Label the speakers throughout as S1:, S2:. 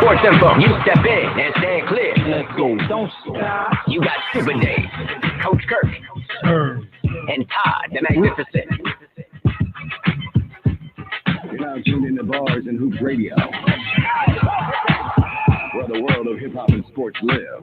S1: sports info. You step in and stand clear. Let's go. Don't stop. You got Super Dave, Coach Kirk, and Todd, the Magnificent.
S2: You're now tuned into Bars and Hoops Radio, where the world of hip hop and sports live.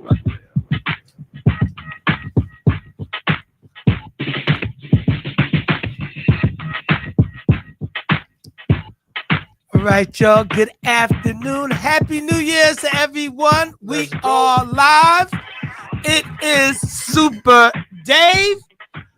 S3: All right, y'all. Good afternoon. Happy New Year's to everyone. We are live. It is Super Dave.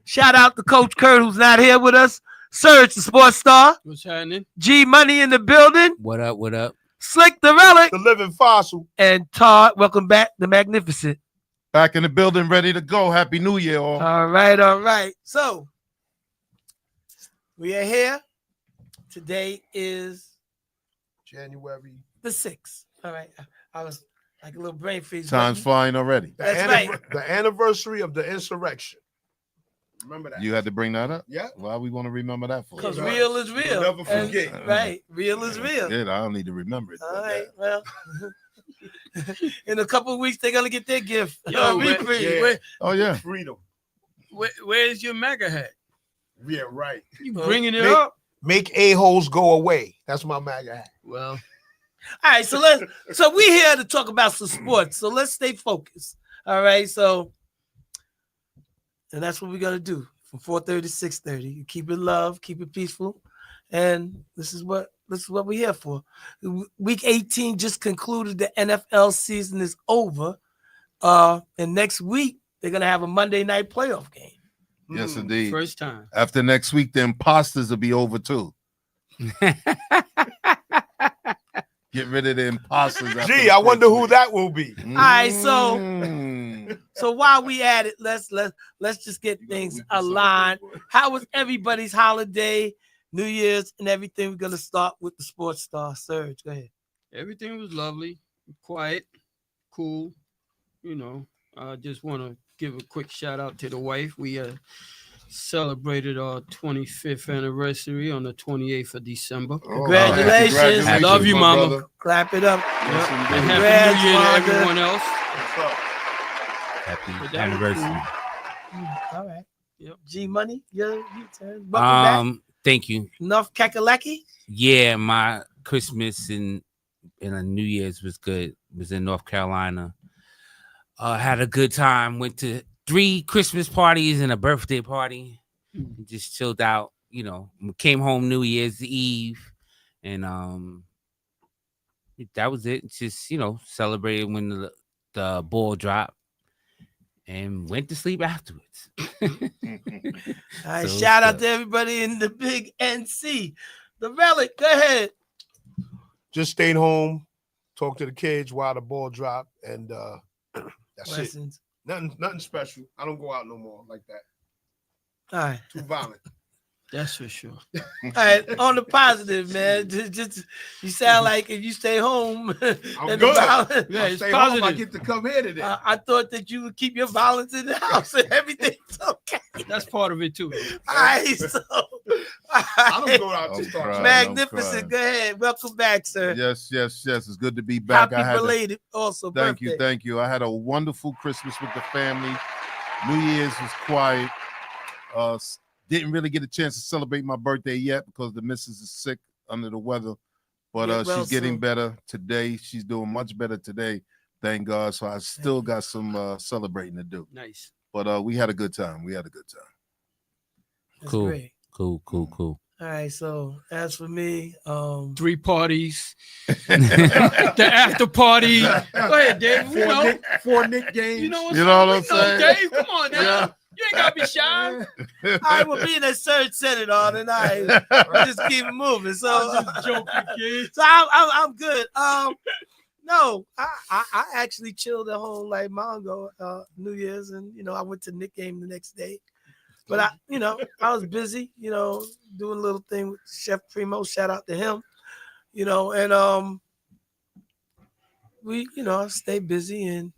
S3: Shout out to Coach Kurt, who's not here with us. Serge, the sports star.
S4: What's happening?
S3: G Money in the building.
S5: What up? What up?
S3: Slick the Relic.
S6: The living fossil.
S3: And Todd, welcome back, the Magnificent.
S6: Back in the building, ready to go. Happy New Year, all.
S3: All right. So, we are here. Today is
S6: January.
S3: the 6th. All right. I was like a little brain freeze.
S6: Time's flying already.
S3: That's right.
S7: The anniversary of the insurrection. Remember that?
S6: You had to bring that up?
S7: Yeah.
S6: Why we want to remember that for?
S3: Because real is real.
S7: Never forget.
S3: And, right. Real is real.
S6: Yeah, I don't need to remember it.
S3: All right. Well, in a couple of weeks, they're going to get their gift.
S4: Yo,
S6: Oh, yeah.
S7: Freedom.
S4: where's your MAGA hat?
S7: Yeah, right.
S4: You bringing it up?
S7: Make a-holes go away. That's my MAGA hat.
S4: Well,
S3: all right. So we're here to talk about some sports. So let's stay focused. All right. So, and that's what we're going to do from 4:30 to 6:30. You keep it love, keep it peaceful. And this is what we're here for. Week 18 just concluded. The NFL season is over. And next week, they're going to have a Monday night playoff game.
S6: Yes, indeed.
S4: first time.
S6: After next week, the imposters will be over, too. Get rid of the imposters.
S7: Gee, I wonder who that will be.
S3: All right, so
S6: Mm.
S3: So while we at it, let's just get things aligned. How was everybody's holiday, New Year's, and everything? We're gonna start with the sports star, Serge. Go ahead.
S4: Everything was lovely, quiet, cool. You know, I just want to give a quick shout out to the wife. We celebrated our 25th anniversary on the 28th of December.
S3: Congratulations.
S6: Congratulations,
S4: Love you,
S6: my
S4: mama.
S6: brother.
S3: Clap it up.
S4: And
S3: Congrats,
S4: happy New Year to
S3: Wanda.
S4: everyone else.
S5: Happy
S4: But that was
S5: anniversary.
S3: All right.
S4: Yep.
S3: G Money, you turn. Welcome back.
S5: Thank you.
S3: North Kakalaki.
S5: Yeah, my Christmas and a New Year's was good. Was in North Carolina. Had a good time. Went to 3 Christmas parties and a birthday party. Just chilled out. You know, came home New Year's Eve, and that was it. Just celebrated when the ball dropped, and went to sleep afterwards.
S3: All right.
S5: So
S3: Shout out
S5: good.
S3: to everybody in the big NC. The Relic. Go ahead.
S7: Just stayed home, talked to the kids while the ball dropped, and that's it.
S3: Blessings.
S7: Nothing special. I don't go out no more like that.
S3: All right.
S7: Too violent.
S4: That's for sure.
S3: All right, on the positive, man. Just you sound like if you stay home,
S7: I'm
S3: and
S7: good.
S4: Yeah,
S7: I
S4: it's
S7: stay home. I
S4: positive.
S7: get to come here today.
S3: I thought that you would keep your violence in the house and everything's okay.
S4: That's part of it too.
S3: All right, so
S7: I don't go out to
S6: I'm
S7: start.
S6: crying.
S3: Magnificent. Go ahead. Welcome back, sir.
S6: Yes. It's good to be back.
S3: Happy belated also.
S6: Thank
S3: birthday.
S6: you. I had a wonderful Christmas with the family. New Year's was quiet. Didn't really get a chance to celebrate my birthday yet because the missus is sick under the weather. But
S3: Get well
S6: she's getting
S3: soon.
S6: better today. She's doing much better today. Thank God. So I still got some celebrating to do.
S4: Nice.
S6: But we had a good time.
S3: That's
S5: Cool.
S3: great.
S5: Cool.
S3: All right, so as for me,
S4: 3 parties. The after party. Go ahead, Dave. You know,
S7: Four Nick games.
S4: you know what's
S6: You know what I'm
S4: up. You know,
S6: saying?
S4: Dave, come on now.
S6: Yeah.
S4: You ain't gotta be shy.
S3: I will be that Serge said it all, and I just keep it moving. So,
S4: I'm just joking, kid.
S3: so I'm good. No, I actually chilled at home like Mongo New Year's, and I went to Nick game the next day. But I was busy, doing a little thing with Chef Primo. Shout out to him, and we, stayed busy, and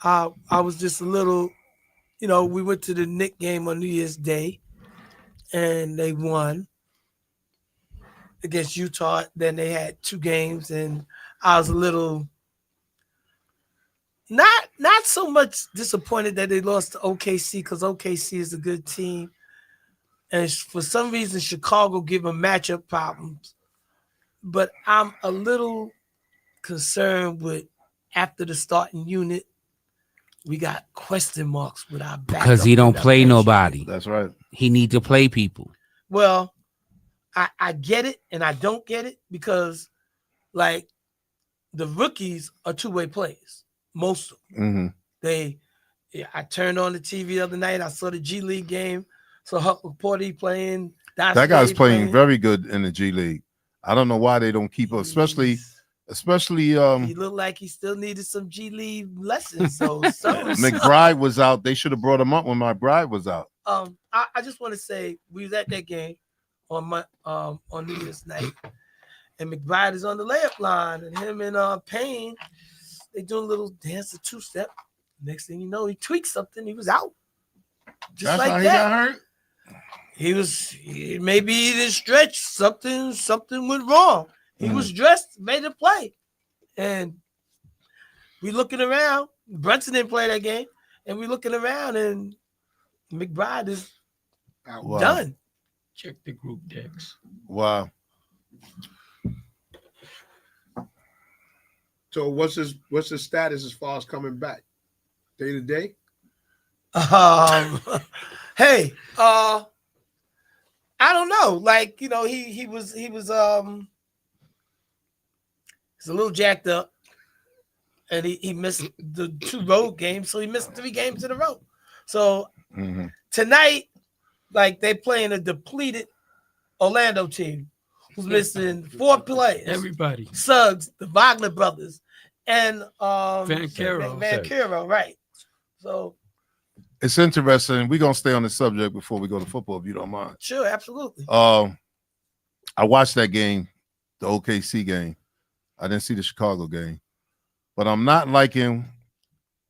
S3: I was just a little, we went to the Knick game on New Year's Day, and they won against Utah. Then they had 2 games, and I was a little not so much disappointed that they lost to OKC because OKC is a good team. And for some reason, Chicago give them matchup problems. But I'm a little concerned with after the starting unit, we got question marks with our backup.
S5: Because he don't play
S3: bench.
S5: nobody.
S6: That's right.
S5: He need to play people.
S3: Well, I get it and I don't get it because, like, the rookies are two-way players. Most of them.
S6: Mm-hmm.
S3: I turned on the TV the other night. I saw the G League game. So Huck Porty playing.
S6: That guy's playing very good in the G League. I don't know why they don't keep up, especially.
S3: He looked like he still needed some G League lessons. So
S6: McBride was out. They should have brought him up when McBride was out.
S3: I just want to say we was at that game on New Year's night, and McBride is on the layup line, and him and Payne, they doing a little dance, a two-step. Next thing you know, he tweaked something. He was out. Just
S6: That's
S3: like
S6: how
S3: that.
S6: he got hurt.
S3: Maybe he didn't stretch. Something went wrong. He was dressed, made a play. And we looking around. Brunson didn't play that game. And we looking around, and McBride is done.
S4: Check the group decks.
S6: Wow.
S7: So what's his status as far as coming back? Day to day?
S3: Hey, I don't know. Like, you know, he was he's a little jacked up, and he missed the 2 road games, so he missed 3 games in a row. So tonight, like, they playing a depleted Orlando team who's missing 4 players.
S4: Everybody.
S3: Suggs, the Wagner brothers, and
S4: Vancaro,
S3: right? So
S6: It's interesting. We're gonna stay on the subject before we go to football, if you don't mind.
S3: sure, absolutely.
S6: I watched that game, the OKC game. I didn't see the Chicago game, but I'm not liking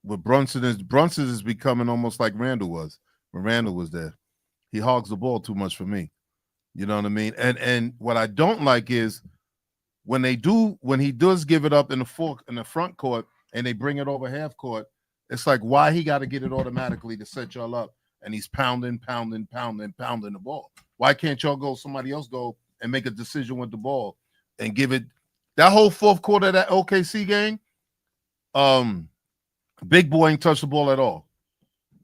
S6: what Brunson is. Brunson is becoming almost like Randall was when Randall was there. He hogs the ball too much for me. You know what I mean? And what I don't like is when he does give it up in the front court and they bring it over half court. It's like, why he got to get it automatically to set y'all up, and he's pounding the ball. Why can't y'all somebody else go and make a decision with the ball and give it? That whole fourth quarter of that OKC game, Big Boy ain't touched the ball at all.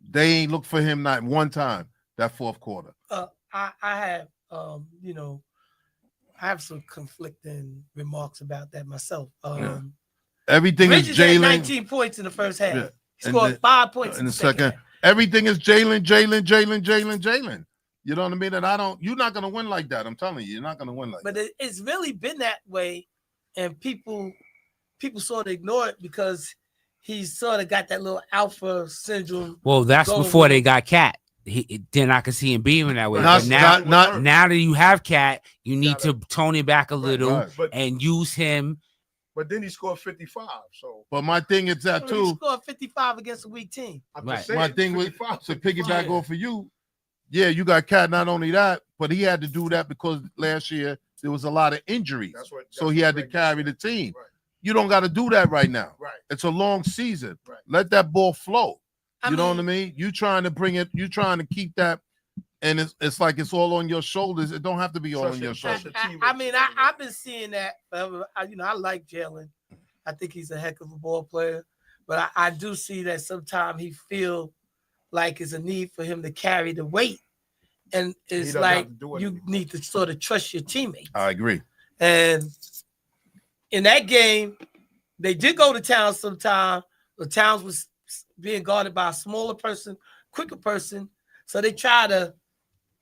S6: They ain't looked for him not one time that fourth quarter.
S3: I have I have some conflicting remarks about that myself.
S6: Everything
S3: Bridges
S6: is
S3: had
S6: Jalen.
S3: 19 points in the first half.
S6: Yeah.
S3: He scored 5 points
S6: in the second.
S3: half.
S6: Everything is Jalen. You know what I mean? And you're not gonna win like that. I'm telling you, you're not gonna win like that.
S3: But it's really been that way, and people sort of ignore it because he's sort of got that little alpha syndrome.
S5: Well, that's
S3: going
S5: before
S3: with
S5: they
S3: him.
S5: got Cat. Then I can see him being that way.
S6: Not-
S5: But now,
S6: not-
S5: now that you have Cat, you need to tone it back a little
S6: Right.
S7: But
S5: and use him.
S7: then he scored 55. So
S6: But my thing is that
S3: He
S6: too.
S3: scored 55 against a weak team.
S7: I'm
S5: Right.
S7: just saying,
S6: My thing with
S7: 55,
S6: to piggyback
S7: 55.
S6: off of you, yeah, you got Cat. Not only that, but he had to do that because last year there was a lot of injuries, so he had to carry the team.
S7: Right.
S6: You don't got to do that right now.
S7: Right.
S6: It's a long season.
S7: Right.
S6: Let that ball flow.
S3: I
S6: You know
S3: mean,
S6: what I mean? You trying to bring it. You trying to keep that, and it's like it's all on your shoulders. It don't have to be all on your
S7: Trust
S6: shoulders.
S7: your team.
S3: I've been seeing that forever. I like Jalen. I think he's a heck of a ball player, but I do see that sometimes he feel like it's a need for him to carry the weight, and it's
S7: doesn't
S3: like
S7: have to do it
S3: you
S7: anymore.
S3: need to sort of trust your teammates.
S6: I agree.
S3: And in that game, they did go to town sometime. The Towns was being guarded by a smaller person, quicker person. So they tried to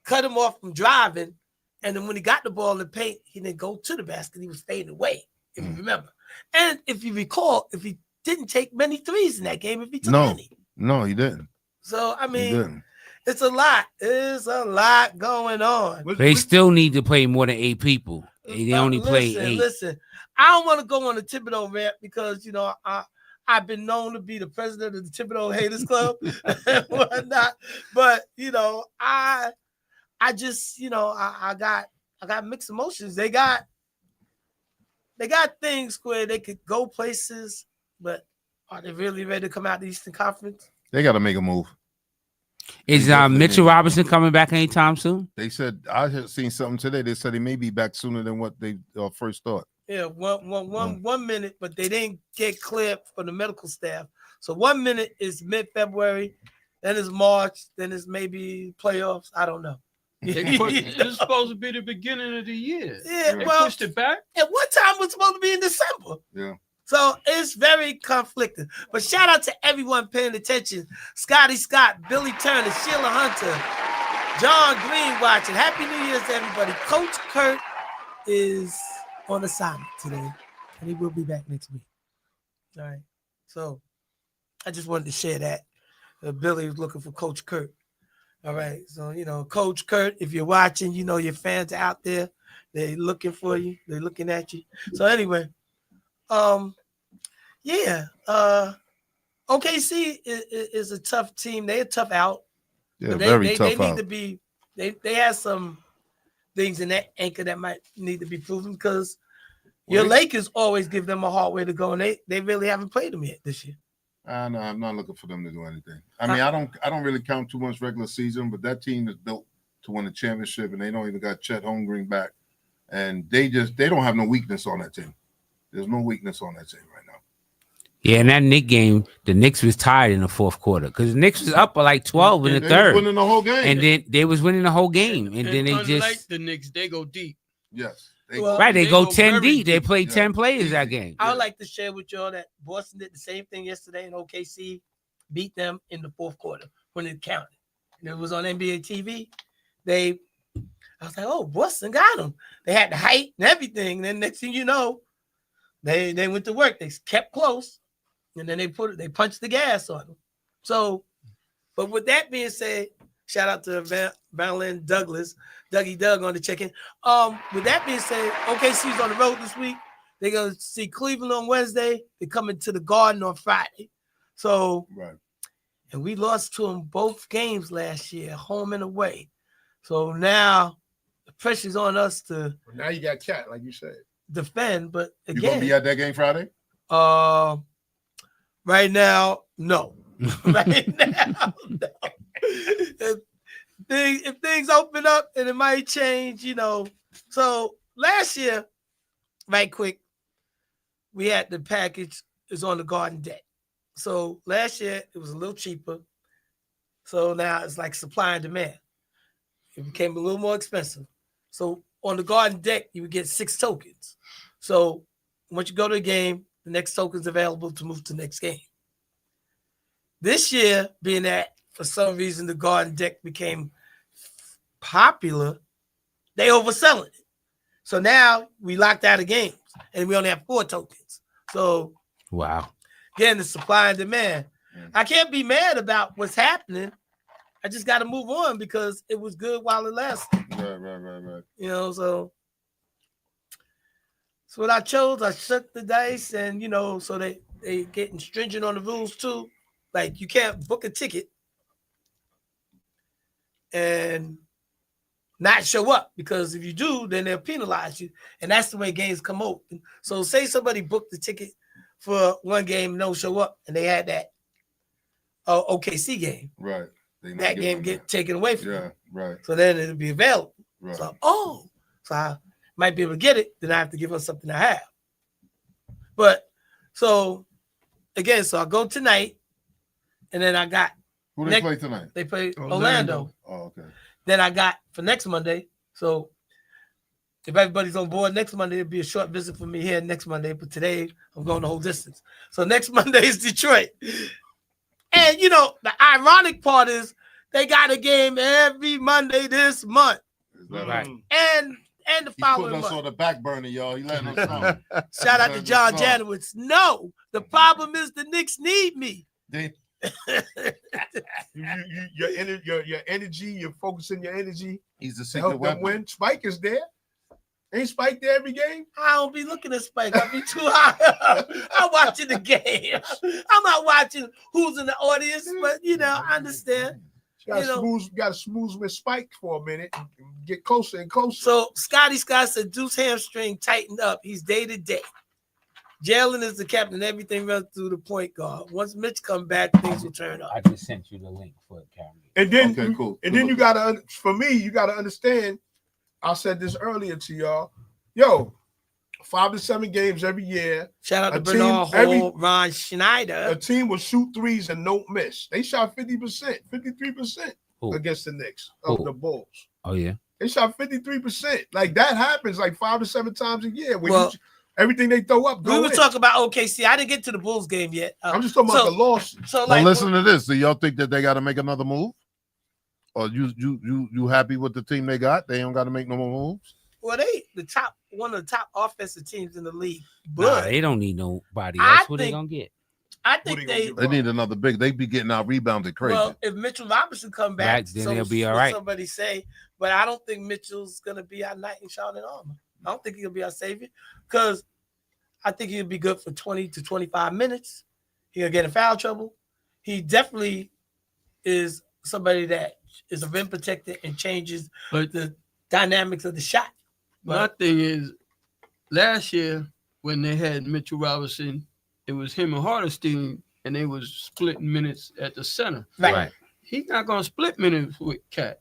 S3: cut him off from driving. And then when he got the ball in the paint, he didn't go to the basket. He was fading away, if you remember. And if you recall, if he didn't take many threes in that game, if he took any.
S6: No, he didn't.
S3: So, I
S6: He
S3: mean,
S6: didn't.
S3: it's a lot. It's a lot going on.
S5: They still need to play more than 8 people. They only play 8.
S3: Listen, I don't want to go on the Thibodeau rant because, I've been known to be the president of the Thibodeau Haters Club and whatnot. But, I just, I got mixed emotions. They got they got things where they could go places, but are they really ready to come out the Eastern Conference?
S6: They got to make a move.
S5: Is
S6: definitely
S5: Mitchell
S6: need-
S5: Robinson coming back anytime soon?
S6: They said I had seen something today. They said he may be back sooner than what they first thought.
S3: Yeah, one minute, but they didn't get cleared for the medical staff. So 1 minute is mid-February, then it's March, then it's maybe playoffs. I don't know.
S4: It's supposed to be the beginning of the year.
S3: Yeah,
S4: They
S3: well,
S4: pushed it back.
S3: at one time it was supposed to be in December.
S6: Yeah.
S3: So it's very conflicting. But shout out to everyone paying attention. Scotty Scott, Billy Turner, Sheila Hunter, John Green watching. Happy New Year's to everybody. Coach Kurt is on assignment today, and he will be back next week. All right. So I just wanted to share that. Billy was looking for Coach Kurt. All right. So, Coach Kurt, if you're watching, your fans are out there. They're looking for you. They're looking at you. So anyway, OKC is a tough team. They're a tough out.
S6: Yeah,
S3: But
S6: very tough
S3: they need
S6: out.
S3: to be. They have some things in that anchor that might need to be proven because your Lakers always give them a hard way to go, and they really haven't played them yet this year.
S6: No, I'm not looking for them to do anything. I mean, I don't really count too much regular season, but that team is built to win a championship, and they don't even got Chet Holmgren back, and they don't have no weakness on that team. There's no weakness on that team right now.
S5: Yeah, in that Knicks game, the Knicks was tired in the fourth quarter because the Knicks was up by like 12 in the
S6: They
S5: third,
S6: was winning the whole game.
S5: and then they was winning the whole game, and then they
S4: unlike
S5: just
S4: the Knicks, they go deep.
S6: yes,
S3: They
S5: they go 10
S4: very
S5: deep. They
S4: deep.
S5: played 10
S6: Yeah.
S5: players that game.
S3: I would like to share with y'all that Boston did the same thing yesterday, and OKC beat them in the fourth quarter when it counted. And it was on NBA TV. I was like, oh, Boston got them. They had the height and everything. And then next thing you know, they went to work. They kept close, and then they punched the gas on them. So, but with that being said, shout out to Valin Douglas, Dougie Doug on the check-in. With that being said, OKC's on the road this week. They're gonna see Cleveland on Wednesday. They're coming to the Garden on Friday. So,
S6: right.
S3: and we lost to them both games last year, home and away. So now the pressure's on us to
S7: Now you got Cat, like you said.
S3: defend. But
S6: You gonna be
S3: again,
S6: at that game Friday?
S3: right now, no. Right now, no. If things open up and it might change, So last year, right quick, we had the package is on the Garden deck. So last year it was a little cheaper. So now it's like supply and demand. It became a little more expensive. So on the Garden deck, you would get 6 tokens. So once you go to the game, the next token's available to move to the next game. This year, being that for some reason the Garden deck became popular, they overselling it. So now we locked out of games and we only have 4 tokens. So
S5: Wow.
S3: again, the supply and demand. I can't be mad about what's happening. I just got to move on because it was good while it lasted.
S6: Right.
S3: So what I chose. I shook the dice, and so they getting stringent on the rules too. Like you can't book a ticket and not show up, because if you do, then they'll penalize you, and that's the way games come open. So say somebody booked the ticket for one game and don't show up, and they had that OKC game.
S6: Right. They not
S3: That
S6: giving
S3: game
S6: them
S3: get taken away from
S6: Yeah,
S3: you.
S6: right.
S3: So then it'll be available.
S6: Right.
S3: So I might be able to get it. Then I have to give her something I have. But so again, so I go tonight, and then I got
S6: Who they play tonight?
S3: they play
S4: Orlando.
S3: Orlando.
S6: Oh, okay.
S3: Then I got for next Monday. So if everybody's on board next Monday, it'll be a short visit for me here next Monday. But today I'm going the whole distance. So next Monday is Detroit. And the ironic part is they got a game every Monday this month.
S6: Is that
S5: Right.
S3: And the
S6: He's
S3: following
S6: putting us
S3: month.
S6: on the back burner, y'all. He letting us know.
S3: Shout out to John
S6: Letting us know.
S3: Janowitz. No, the problem is the Knicks need me.
S6: They-
S7: Your energy, you're focusing your energy
S6: He's the
S7: to
S6: secret
S7: help them
S6: weapon.
S7: win. Spike is there. Ain't Spike there every game?
S3: I don't be looking at Spike. I be too high. I'm watching the game. I'm not watching who's in the audience, but I understand.
S7: Got to smooth with Spike for a minute and get closer and closer.
S3: So Scotty Scott said Deuce hamstring tightened up. He's day to day. Jalen is the captain. Everything runs through the point guard. Once Mitch come back, things will turn up.
S5: I just sent you the link for Cameron.
S7: And then,
S6: Okay, cool.
S7: And then you gotta, for me, you gotta understand. I said this earlier to y'all. Yo, 5 to 7 games every year.
S3: Shout out to
S7: A
S3: Bernard
S7: team,
S3: Hall, Ron Schneider.
S7: A team will shoot threes and don't miss. They shot 50%, 53%
S5: Who?
S7: against the Knicks of
S5: Who?
S7: the Bulls.
S5: Oh yeah.
S7: They shot 53%. Like that happens like 5 to 7 times a year. When
S3: Well,
S7: everything they throw up,
S3: we were talking about OKC. I didn't get to the Bulls game yet.
S7: I'm just talking about the loss.
S3: So
S6: Well,
S3: like,
S6: listen to this. Do y'all think that they got to make another move? Or you happy with the team they got? They don't got to make no more moves?
S3: well, they one of the top offensive teams in the league.
S5: Nah,
S3: But
S5: they don't need nobody
S3: I
S5: else. What they
S3: think-
S5: gonna get?
S3: I
S7: What
S3: think
S7: they
S3: they.
S7: gonna
S6: They need another big. They be getting out rebounded crazy.
S3: Well, if Mitchell Robinson come back,
S5: Back, then they'll be all
S3: what
S5: right.
S3: Somebody say, but I don't think Mitchell's gonna be our knight in shining armor. I don't think he'll be our savior because I think he'll be good for 20 to 25 minutes. He'll get in foul trouble. He definitely is somebody that is a rim protector and changes
S4: But
S3: the dynamics of the shot.
S4: my thing is, last year when they had Mitchell Robinson, it was him and Hardestein, and they was splitting minutes at the center.
S3: Right.
S4: He's not gonna split minutes with Cat.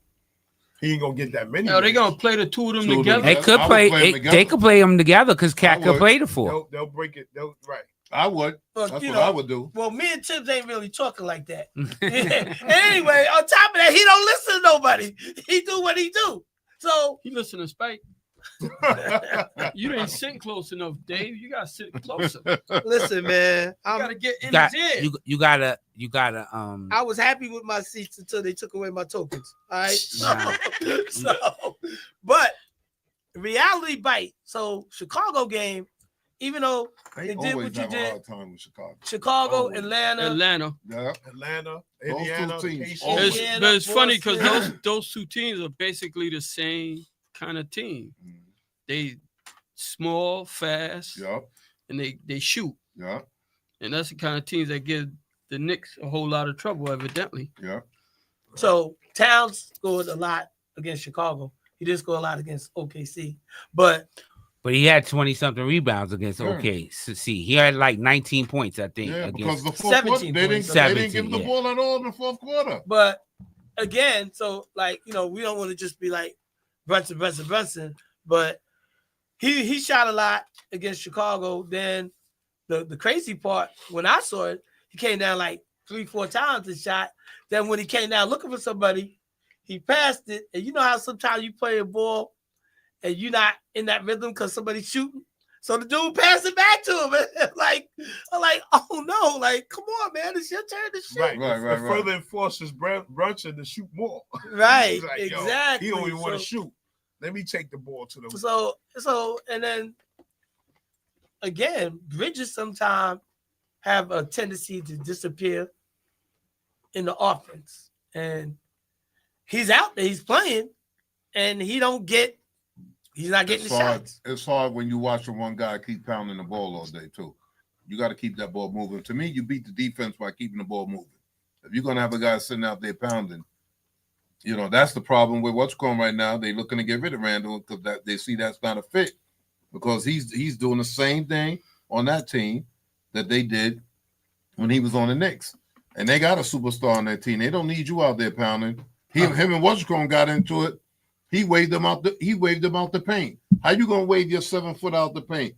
S7: He ain't gonna get that many.
S4: No, they gonna play the two of them
S6: Two of them
S4: together.
S5: They could
S6: I would
S5: play.
S6: play 'em
S5: They
S6: together.
S5: could play them together because Cat
S6: I
S5: could
S6: would.
S5: play the four.
S7: They'll break it. Right.
S6: I would.
S3: Well,
S6: That's
S3: you
S6: what
S3: know,
S6: I would do.
S3: Well, me and Tibbs ain't really talking like that. Yeah. Anyway, on top of that, he don't listen to nobody. He do what he do. So
S4: He listen to Spike. You didn't sit close enough, Dave. You gotta sit closer. You
S3: listen, man.
S4: gotta get in
S5: Got-
S4: his ear.
S5: you gotta
S3: I was happy with my seats until they took away my tokens. All right. So, but reality bite. So Chicago game, even though
S6: They
S3: They did
S6: always
S3: what you
S6: have a
S3: did.
S6: hard time with Chicago.
S3: Chicago,
S6: Always.
S3: Atlanta,
S4: Atlanta.
S6: Yeah.
S7: Atlanta,
S6: Those two
S7: Indiana,
S6: teams
S7: KC.
S6: always-
S3: Indiana,
S4: But it's funny because
S3: Boston.
S4: those two teams are basically the same kind of team. They small, fast,
S6: Yeah.
S4: and they shoot.
S6: Yeah.
S4: And that's the kind of teams that give the Knicks a whole lot of trouble, evidently.
S6: Yeah.
S3: So Towns scored a lot against Chicago. He did score a lot against OKC, but
S5: he had 20-something rebounds against
S6: Yeah.
S5: OKC. He had like 19 points, I think.
S6: Yeah, because
S5: against
S6: the fourth quarter,
S3: 17
S6: they
S3: points.
S6: didn't give
S5: 17,
S6: the
S5: yeah.
S6: ball at all in the fourth quarter.
S3: But again, so like we don't want to just be like Brunson, but he shot a lot against Chicago. Then the crazy part when I saw it, he came down like 3-4 times and shot. Then when he came down looking for somebody, he passed it. And you know how sometimes you play a ball and you're not in that rhythm because somebody's shooting. So the dude passed it back to him. And I'm like, oh no, like, come on, man, it's your turn to shoot.
S7: Right.
S6: Right,
S7: It
S6: right.
S7: further enforces Brunson to shoot more.
S3: Right,
S7: He's like, yo,
S3: exactly.
S7: He don't even want
S3: So-
S7: to shoot. Let me take the ball to the.
S3: So, and then again, Bridges sometimes have a tendency to disappear in the offense, and he's out there, he's playing, and he's not getting the shots.
S6: It's hard when you watching one guy keep pounding the ball all day too. You got to keep that ball moving. To me, you beat the defense by keeping the ball moving. If you're gonna have a guy sitting out there pounding, you know that's the problem with what's going right now. They're looking to get rid of Randall because that they see that's not a fit because he's doing the same thing on that team that they did when he was on the Knicks, and they got a superstar on that team. They don't need you out there pounding. Him and What's-Going got into it. He waved them out the paint. How you gonna wave your 7 foot out the paint?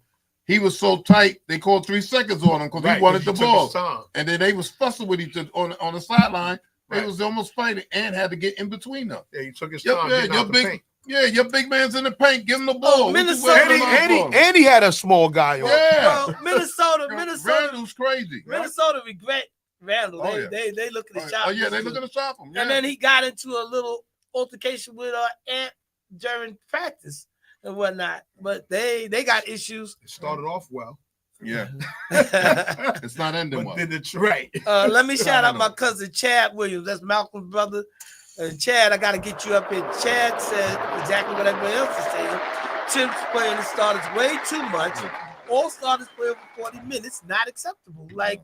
S6: He was so tight, they called 3 seconds on him because
S7: Right,
S6: he wanted
S7: 'cause
S6: the
S7: he took his
S6: ball.
S7: time.
S6: And then they was fussing with each other on the sideline. They
S7: Right.
S6: was almost fighting and had to get in between them.
S7: Yeah, he took his
S6: Yep,
S7: time.
S6: yeah,
S7: getting
S6: your
S7: out the
S6: big-
S7: paint.
S6: Yeah, your big man's in the paint. Give him the ball. What you
S3: Minnesota-
S6: waiting
S7: And
S6: on for?
S7: he had a small guy on.
S6: Yeah.
S3: Well, Minnesota,
S6: Randall's crazy.
S3: Minnesota regret Randall.
S6: Oh, yeah.
S3: They look at the shot.
S6: Oh yeah, they looking to shop him. Yeah.
S3: And then he got into a little altercation with Ant during practice and whatnot. But they got issues.
S7: It started off well,
S6: yeah,
S3: Let
S6: it's not ending
S7: but
S6: well.
S7: then it's right.
S3: me shout out my cousin Chad Williams. That's Malcolm's brother. Chad, I got to get you up here. Chad said exactly what everybody else is saying. Tim's playing the starters way too much. All starters playing for 40 minutes, not acceptable. Like,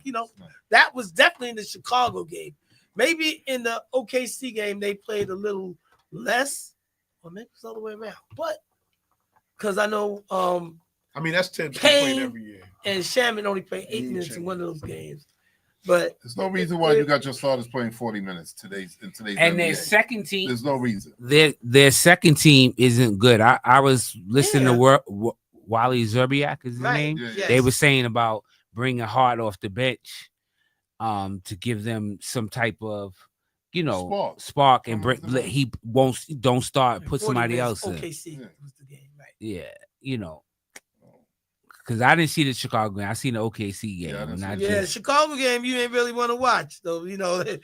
S3: that was definitely in the Chicago game. Maybe in the OKC game they played a little less, or maybe it's the other way around. But because I know
S7: I mean, that's 10
S3: Kane
S7: played every year.
S3: and Shaman only played 8 minutes in one of those games. But
S6: There's no reason why you got your starters playing 40 minutes in today's
S5: And
S6: NBA.
S5: their second team,
S6: There's no reason.
S5: their second team isn't good. I was listening to Wally Zerbiak is his name.
S6: Yeah.
S3: yes.
S5: They were saying about bringing Hart off the bench, to give them some type of, spark and
S6: Come on,
S5: he don't start, put
S3: 40
S5: somebody
S3: minutes,
S5: else in.
S3: OKC
S6: Yeah.
S3: was the game, right?
S5: Yeah, because I didn't see the Chicago game. I seen the OKC game.
S6: Yeah, I didn't
S5: and I
S6: see it.
S3: Yeah,
S5: just-
S3: Chicago game you ain't really want to watch though.
S7: Yeah.